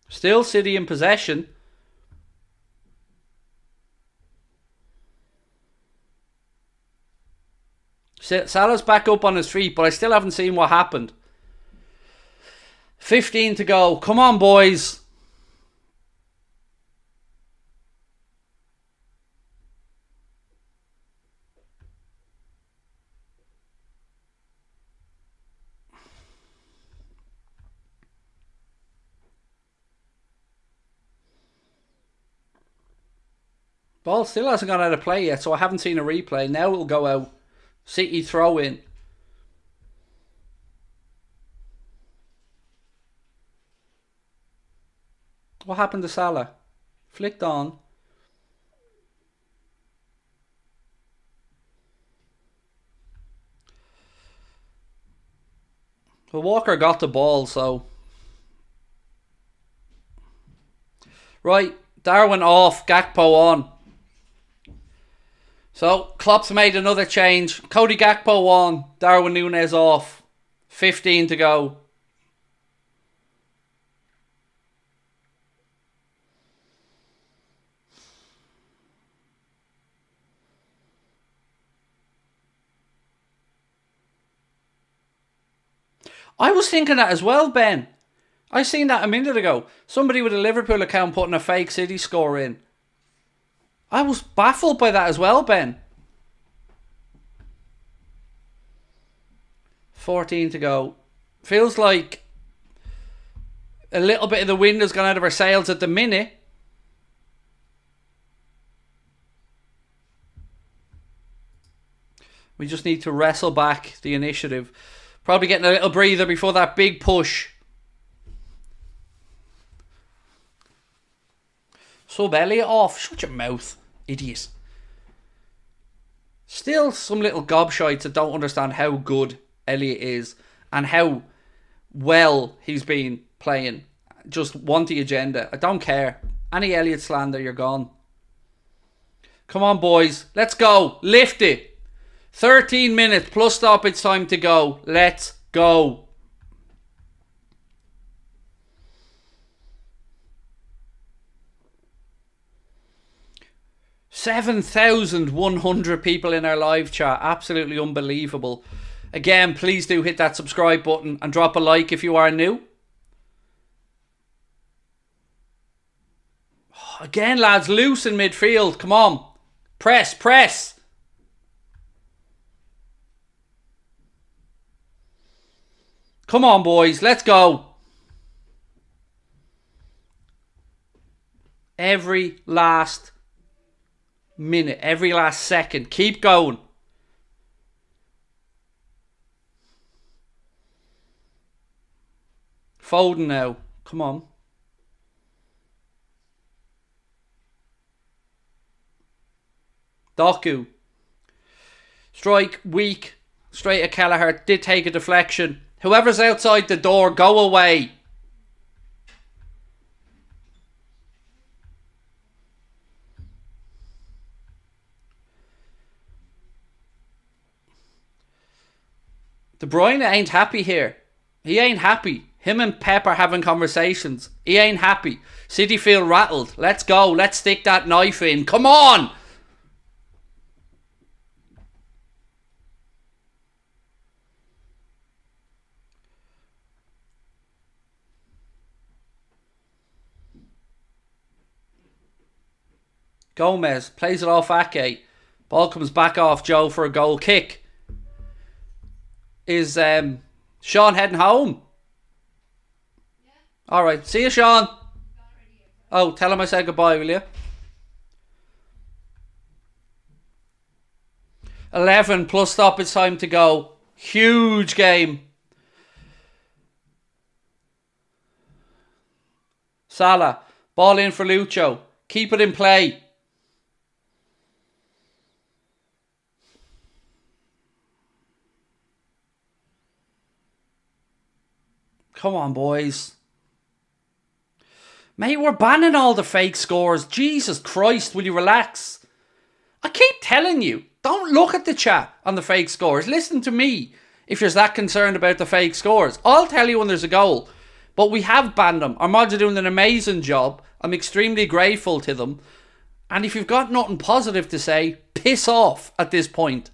Still City in possession. Salah's back up on his feet, but I still haven't seen what happened. 15 to go. Come on, boys. Ball still hasn't gone out of play yet, so I haven't seen a replay. Now it'll go out. City throw in. What happened to Salah? Flicked on. Well, Walker got the ball, so... Right, Darwin off, Gakpo on. So, Klopp's made another change. Cody Gakpo on, Darwin Núñez off. 15 to go. I was thinking that as well, Ben. I seen that a minute ago. Somebody with a Liverpool account putting a fake City score in. I was baffled by that as well, Ben. 14 to go. Feels like a little bit of the wind has gone out of our sails at the minute. We just need to wrestle back the initiative. Probably getting a little breather before that big push. Sub Elliot off. Shut your mouth, idiot. Still some little gobshites that don't understand how good Elliot is and how well he's been playing. Just want the agenda. I don't care. Any Elliot slander, you're gone. Come on, boys. Let's go. Lift it. 13 minutes plus stoppage time to go. Let's go. 7,100 people in our live chat. Absolutely unbelievable. Again, please do hit that subscribe button and drop a like if you are new. Again, lads, loose in midfield. Come on. Press, press. Come on, boys. Let's go. Every last minute, every last second. Keep going. Foden now. Come on. Doku. Strike, weak. Straight at Kelleher. Did take a deflection. Whoever's outside the door, go away. De Bruyne ain't happy here. He ain't happy. Him and Pep are having conversations. He ain't happy. City feel rattled. Let's go. Let's stick that knife in. Come on. Gomez plays it off Ake. Ball comes back off Joe for a goal kick. Is Sean heading home? Yeah. Alright, see you, Sean. Oh, tell him I said goodbye, will you? 11 plus stoppage time to go. Huge game. Salah. Ball in for Lucho. Keep it in play. Come on, boys. Mate, we're banning all the fake scores. Jesus Christ, will you relax? I keep telling you, don't look at the chat on the fake scores. Listen to me if you're that concerned about the fake scores. I'll tell you when there's a goal. But we have banned them. Our mods are doing an amazing job. I'm extremely grateful to them. And if you've got nothing positive to say, piss off at this point.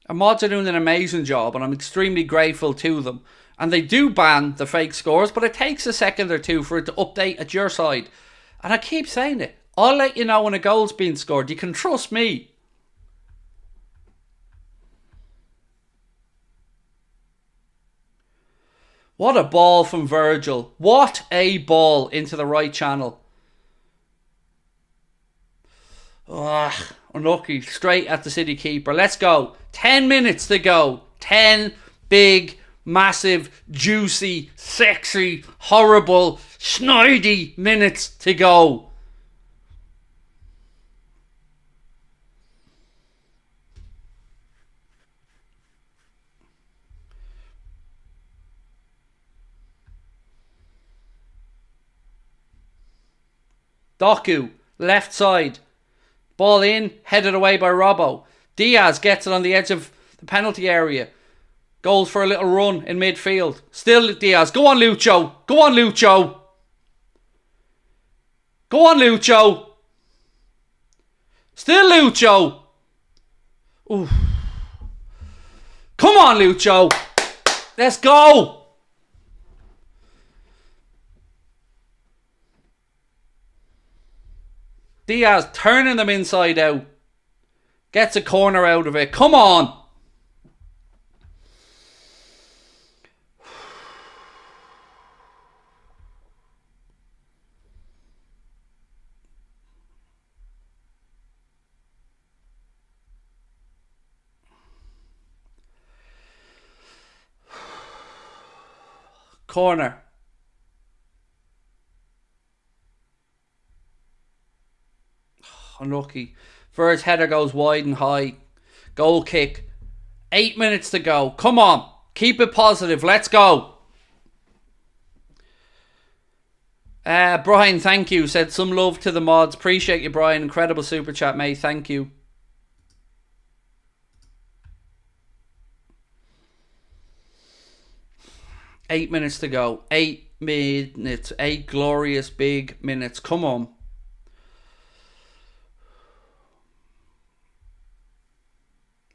Our mods are doing an amazing job and I'm extremely grateful to them. And they do ban the fake scores, but it takes a second or two for it to update at your side. And I keep saying it. I'll let you know when a goal's been scored. You can trust me. What a ball from Virgil. What a ball into the right channel. Ugh, unlucky. Straight at the City keeper. Let's go. 10 minutes to go. 10 big, massive, juicy, sexy, horrible, snidey minutes to go. Doku, left side. Ball in, headed away by Robbo. Diaz gets it on the edge of the penalty area. Goes for a little run in midfield. Still Diaz. Go on, Lucho. Go on, Lucho. Go on, Lucho. Still Lucho. Ooh. Come on, Lucho. Let's go. Diaz turning them inside out. Gets a corner out of it. Come on. Corner. Unlucky. First header goes wide and high. Goal kick. 8 minutes to go. Come on. Keep it positive. Let's go. Brian, thank you. Said some love to the mods. Appreciate you, Brian. Incredible super chat, mate. Thank you. 8 minutes to go. 8 minutes. 8 glorious big minutes. Come on.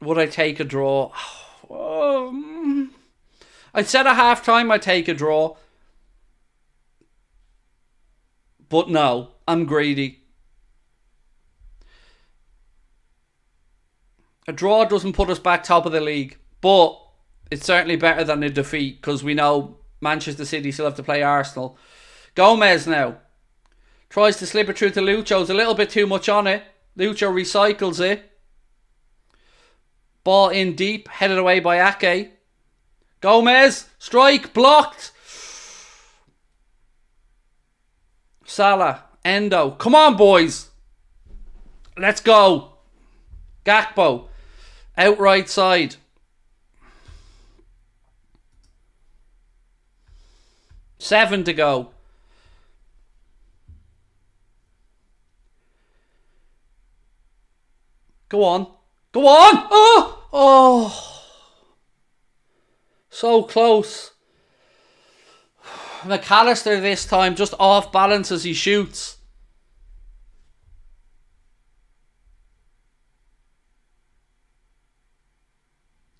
Would I take a draw? I said at half time I'd take a draw. But no, I'm greedy. A draw doesn't put us back top of the league, but it's certainly better than a defeat because we know Manchester City still have to play Arsenal. Gomez now tries to slip it through to Lucho. It's a little bit too much on it. Lucho recycles it. Ball in deep, headed away by Ake. Gomez, strike, blocked. Salah, Endo. Come on, boys. Let's go. Gakpo, out right side. Seven to go. Go on. Go on. Oh. So close. McAllister this time just off balance as he shoots.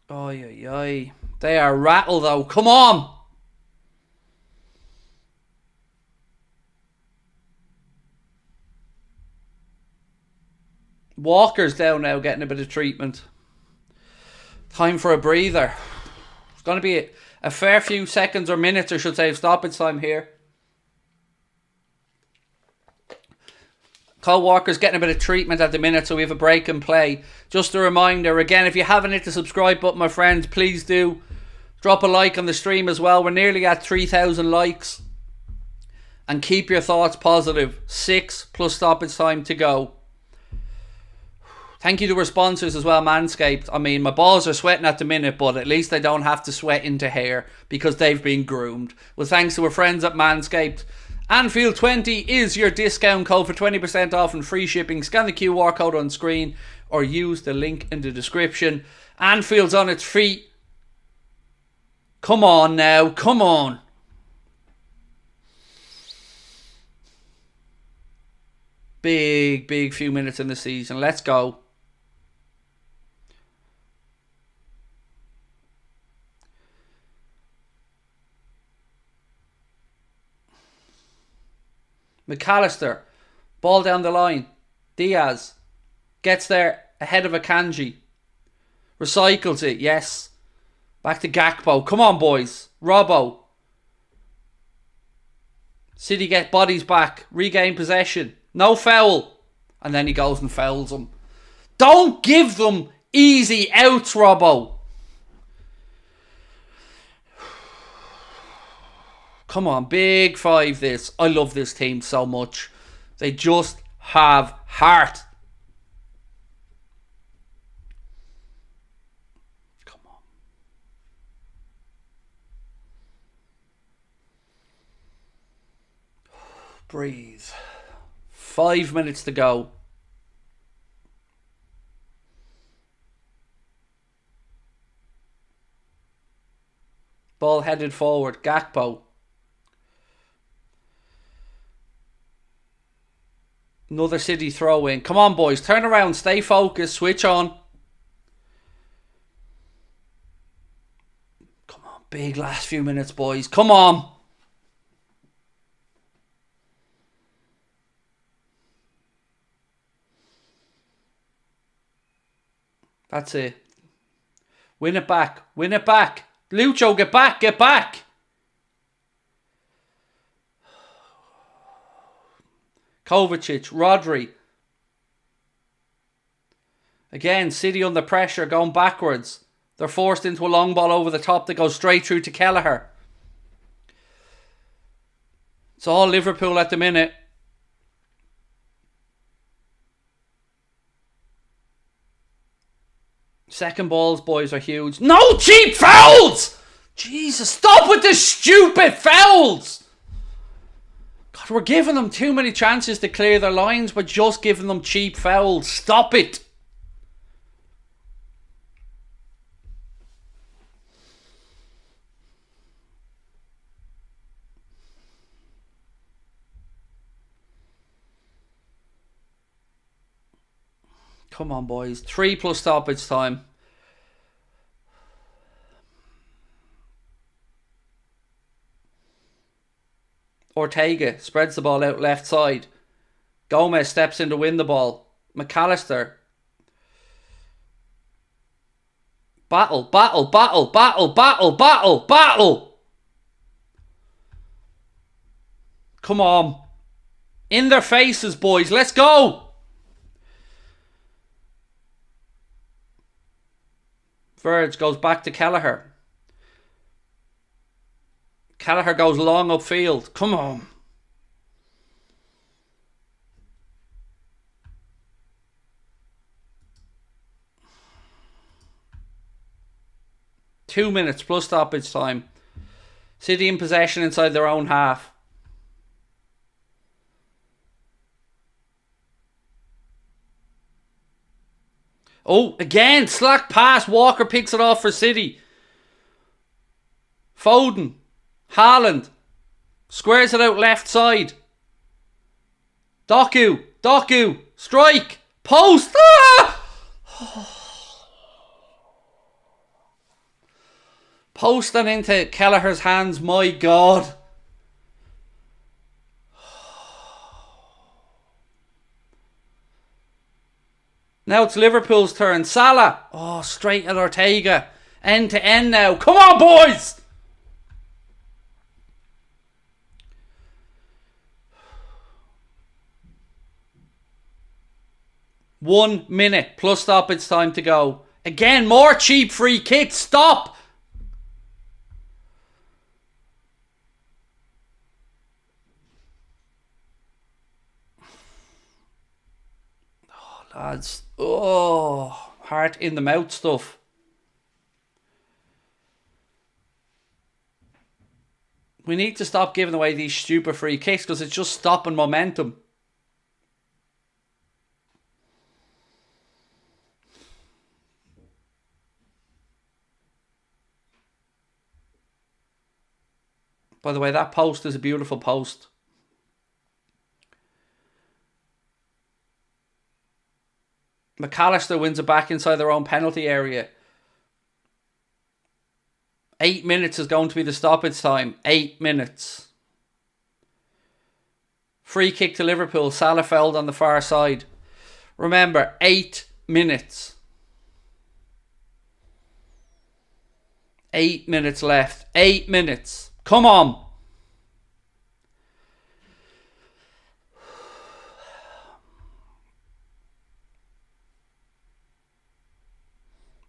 Oy, oy, oy. They are rattled though. Come on. Walker's down now getting a bit of treatment. Time for a breather. It's going to be a fair few seconds or minutes, I should say, of stoppage time here. Cole Walker's getting a bit of treatment at the minute, so we have a break and play. Just a reminder, again, if you haven't hit the subscribe button, my friends, please do. Drop a like on the stream as well. We're nearly at 3,000 likes. And keep your thoughts positive. 6 plus stoppage time to go. Thank you to our sponsors as well, Manscaped. I mean, my balls are sweating at the minute, but at least I don't have to sweat into hair because they've been groomed. Well, thanks to our friends at Manscaped. Anfield 20 is your discount code for 20% off and free shipping. Scan the QR code on screen or use the link in the description. Anfield's on its feet. Come on now, come on. Big few minutes in the season. Let's go. McAllister, ball down the line. Diaz gets there ahead of Akanji. Recycles it, yes. Back to Gakpo. Come on, boys. Robbo. City get bodies back. Regain possession. No foul. And then he goes and fouls them. Don't give them easy outs, Robbo. Come on, big 5 this. I love this team so much. They just have heart. Come on. Breathe. 5 minutes to go. Ball headed forward. Gakpo. Another City throw in. Come on, boys. Turn around. Stay focused. Switch on. Come on. Big last few minutes, boys. Come on. That's it. Win it back. Win it back. Lucho, get back. Get back. Kovacic, Rodri. Again, City under pressure, going backwards. They're forced into a long ball over the top that goes straight through to Kelleher. It's all Liverpool at the minute. Second balls, boys, are huge. No cheap fouls! Jesus, stop with the stupid fouls! God, we're giving them too many chances to clear their lines. We're just giving them cheap fouls. Stop it. Come on, boys. 3 plus stoppage time. Ortega spreads the ball out left side. Gomez steps in to win the ball. McAllister. Battle, battle, battle, battle, battle, battle, battle. Come on. In their faces, boys. Let's go. Verge goes back to Kelleher. Kelleher goes long upfield. Come on. Two minutes plus stoppage time. City in possession inside their own half. Oh, again, slack pass. Walker picks it off for City. Foden. Haaland. Squares it out left side. Doku. Strike. Post. Ah! Post and into Kelleher's hands. My God. Now it's Liverpool's turn. Salah. Oh, straight at Ortega. End to end now. Come on, boys. One minute plus stoppage time to go. Again, more cheap free kicks. Stop. Oh, lads. Oh, heart in the mouth stuff. We need to stop giving away these stupid free kicks because it's just stopping momentum. By the way, that post is a beautiful post. McAllister wins it back inside their own penalty area. 8 minutes is going to be the stoppage time. 8 minutes. Free kick to Liverpool. Salah fouled on the far side. Remember, 8 minutes. 8 minutes left. 8 minutes. Come on.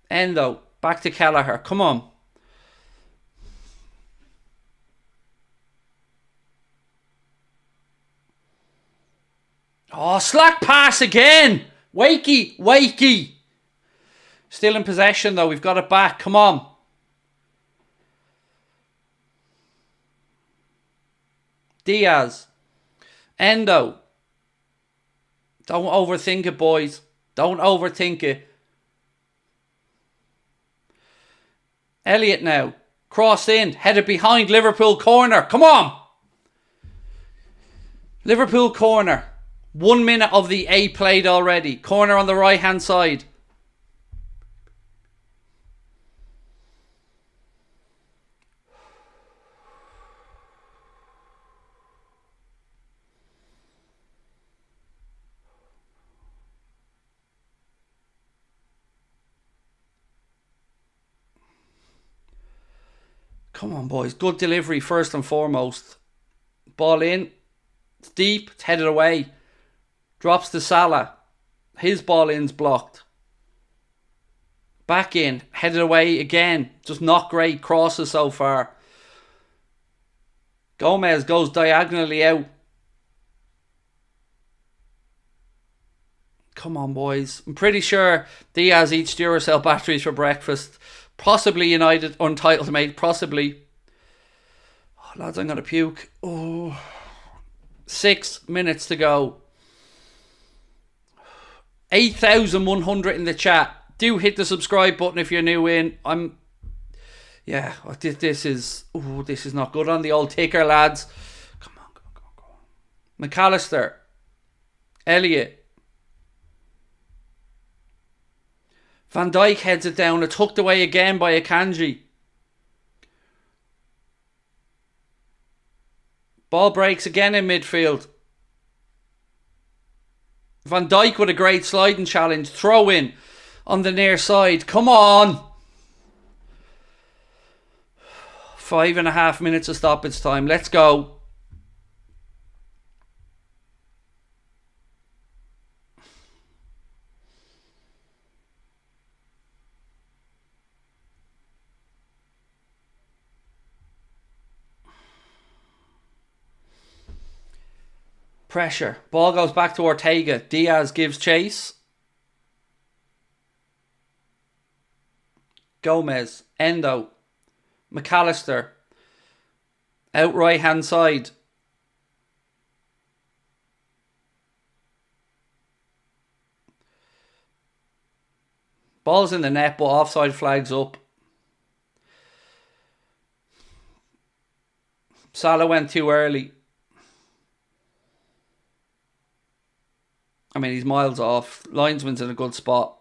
Endo. Back to Kelleher. Come on. Oh, slack pass again. Wakey. Still in possession though. We've got it back. Come on. Diaz. Endo. Don't overthink it, boys. Don't overthink it. Elliott now. Cross in. Headed behind. Liverpool corner. Come on. Liverpool corner. 1 minute of the 8 played already. Corner on the right hand side. Come on, boys. Good delivery first and foremost. Ball in. It's deep. It's headed away. Drops to Salah. His ball in's blocked. Back in. Headed away again. Just not great crosses so far. Gomez goes diagonally out. Come on, boys. I'm pretty sure Diaz eats Duracell batteries for breakfast. Possibly United untitled mate. Possibly. Oh, lads, I'm going to puke. Oh. 6 minutes to go. 8,100 in the chat. Do hit the subscribe button if you're new in. This is not good on the old ticker, lads. Come on. McAllister. Elliott. Van Dijk heads it down. It's hooked away again by Akanji. Ball breaks again in midfield. Van Dijk with a great sliding challenge. Throw in on the near side. Come on. 5.5 minutes of stoppage time. Let's go. Pressure. Ball goes back to Ortega. Diaz gives chase. Gomez. Endo. McAllister. Out right hand side. Ball's in the net, but offside flags up. Salah went too early. I mean, he's miles off. Linesman's in a good spot.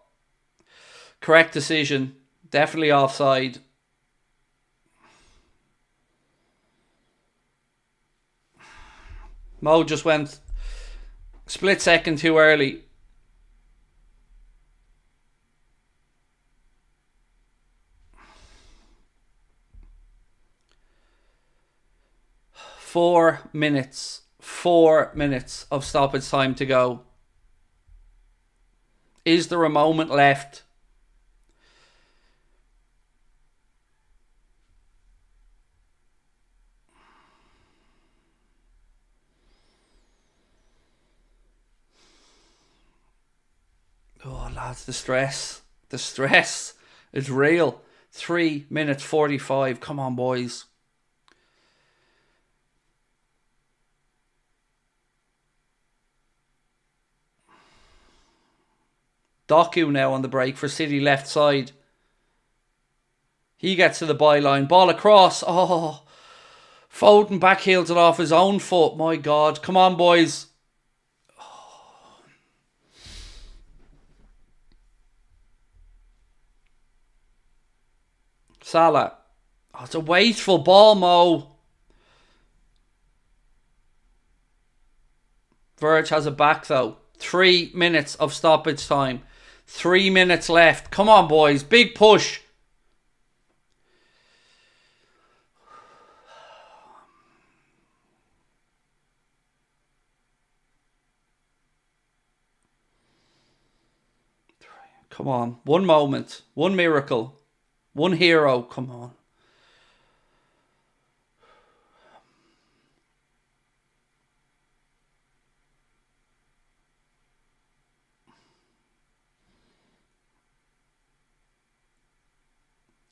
Correct decision. Definitely offside. Mo just went split second too early. Four minutes of stoppage time to go. Is there a moment left? Oh, lads, the stress. The stress is real. 3 minutes 45. Come on, boys. Doku now on the break for City left side. He gets to the byline. Ball across. Oh, Foden backheels it off his own foot. My God. Come on, boys. Oh. Salah. Oh, it's a wasteful ball, Mo. Verge has it back, though. 3 minutes of stoppage time. 3 minutes left. Come on, boys. Big push. Come on. One moment. One miracle. One hero. Come on.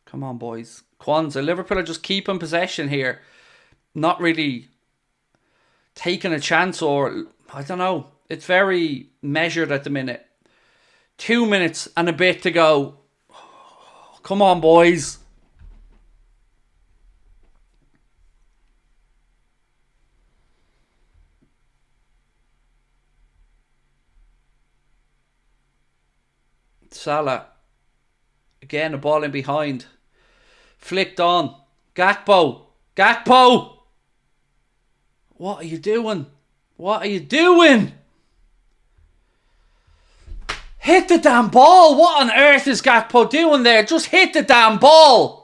Come on, boys. Kwanzaa. Liverpool are just keeping possession here. Not really taking a chance, or I don't know. It's very measured at the minute. 2 minutes and a bit to go. Come on, boys. Salah. Again, a ball in behind. Flicked on. Gakpo. Gakpo! What are you doing? What are you doing? Hit the damn ball. What on earth is Gakpo doing there? Just hit the damn ball.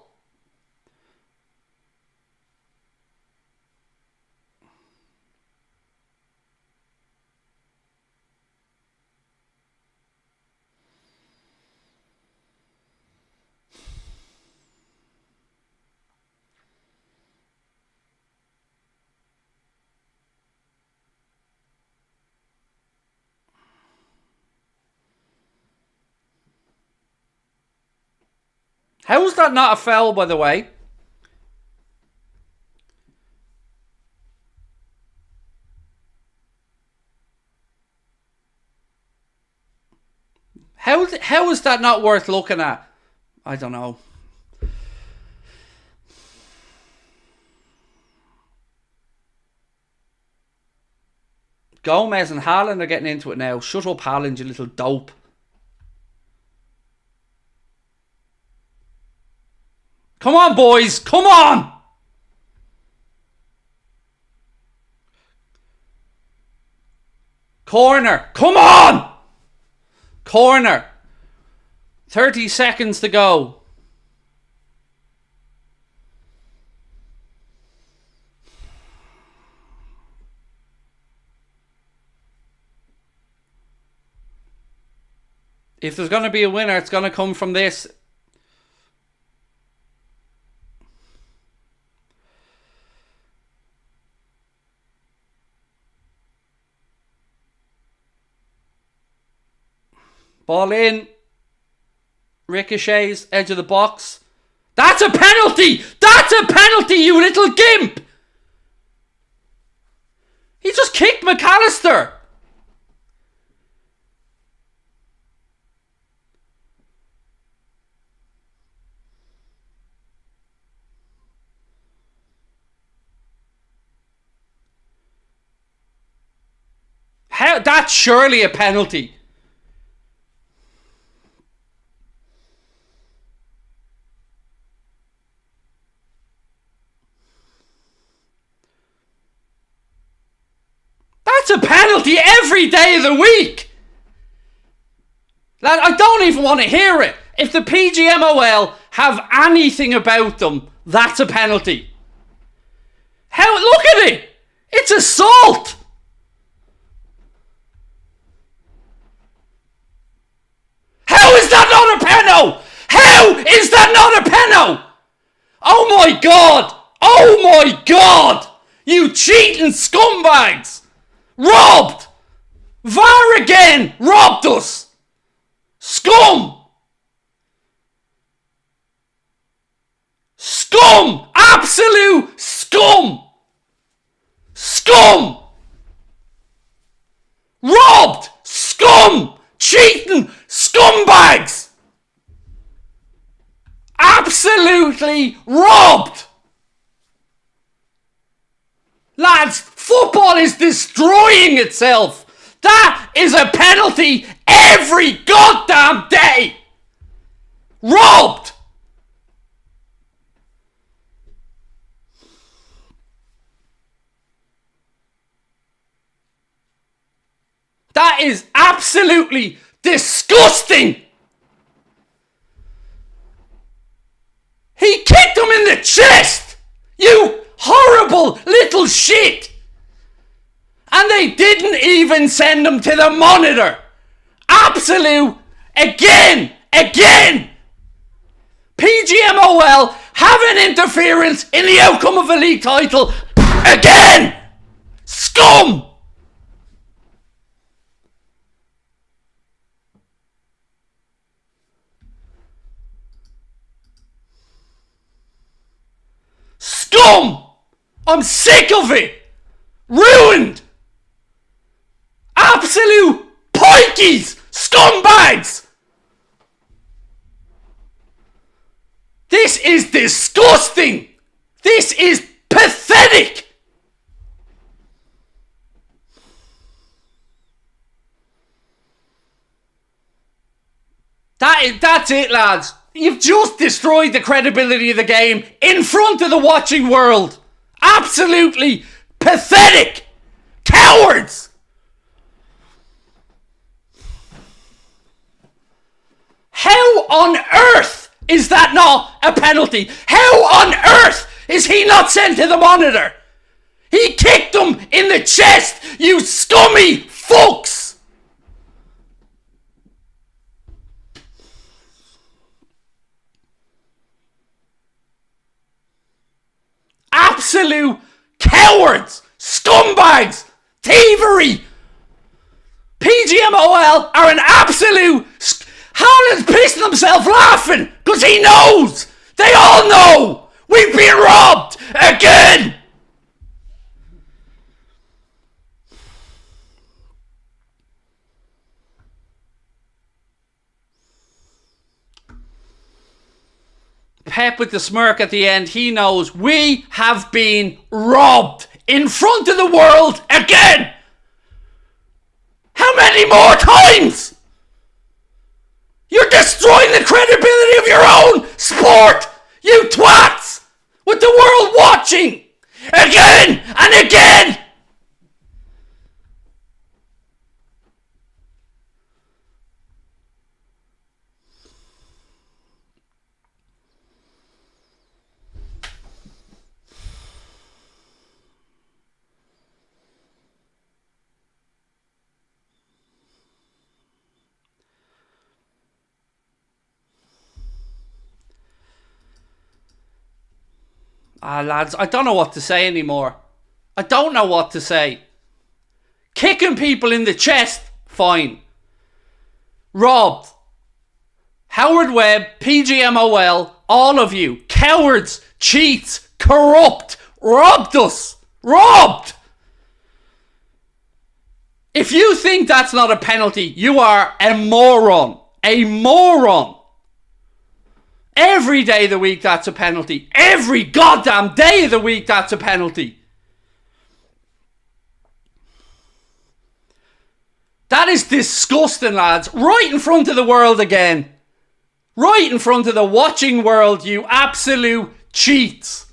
How is that not a foul, by the way? How is that not worth looking at? I don't know. Gomez and Haaland are getting into it now. Shut up, Haaland, you little dope. Come on, boys. Come on. Corner. Come on. Corner. 30 seconds to go. If there's going to be a winner, it's going to come from this. Ball in. Ricochets, edge of the box. That's a penalty! That's a penalty, you little gimp! He just kicked McAllister. How? That's surely a penalty. That's a penalty every day of the week. Lad, I don't even want to hear it. If the PGMOL have anything about them, that's a penalty. How? Look at it. It's assault. How is that not a penno? How is that not a penno? Oh my God. Oh my God. You cheating scumbags. Robbed. VAR again. Robbed us. Scum. Scum. Absolute scum. Scum. Robbed. Scum. Cheating scumbags. Absolutely robbed. Lads, football is destroying itself. That is a penalty every goddamn day. Robbed. That is absolutely disgusting. He kicked him in the chest. You horrible little shit. And they didn't even send him to the monitor. Absolute. Again. PGMOL have an interference in the outcome of a league title. Again. Scum. Scum! I'm sick of it! Ruined! Absolute pikeys! Scumbags! This is disgusting! This is pathetic! That's it, lads. You've just destroyed the credibility of the game in front of the watching world. Absolutely pathetic. Cowards. How on earth is that not a penalty? How on earth is he not sent to the monitor? He kicked him in the chest, you scummy fucks. Absolute cowards, scumbags, thievery. PGMOL are an absolute... Haaland's pissing himself laughing because he knows. They all know. We've been robbed again. Pep with the smirk at the end, he knows we have been robbed in front of the world again. How many more times? You're destroying the credibility of your own sport, You twats! With the world watching! Again and again! Lads, I don't know what to say anymore. I don't know what to say. Kicking people in the chest, fine. Robbed. Howard Webb, PGMOL, all of you, cowards, cheats, corrupt, robbed us. Robbed! If you think that's not a penalty, you are a moron. A moron. Every day of the week, that's a penalty. Every goddamn day of the week, that's a penalty. That is disgusting, lads. Right in front of the world again. Right in front of the watching world, you absolute cheats.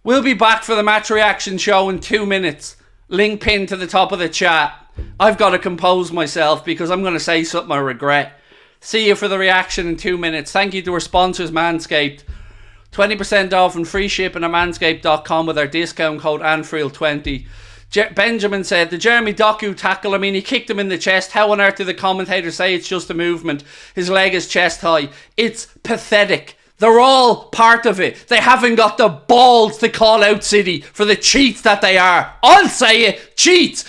We'll be back for the match reaction show in 2 minutes. Link pinned to the top of the chat. I've got to compose myself because I'm going to say something I regret. See you for the reaction in 2 minutes. Thank you to our sponsors, Manscaped. 20% off and free shipping at manscaped.com with our discount code Anfield20. Benjamin said, the Jeremy Doku tackle, I mean, he kicked him in the chest. How on earth did the commentators say it's just a movement? His leg is chest high. It's pathetic. They're all part of it. They haven't got the balls to call out City for the cheats that they are. I'll say it. Cheats.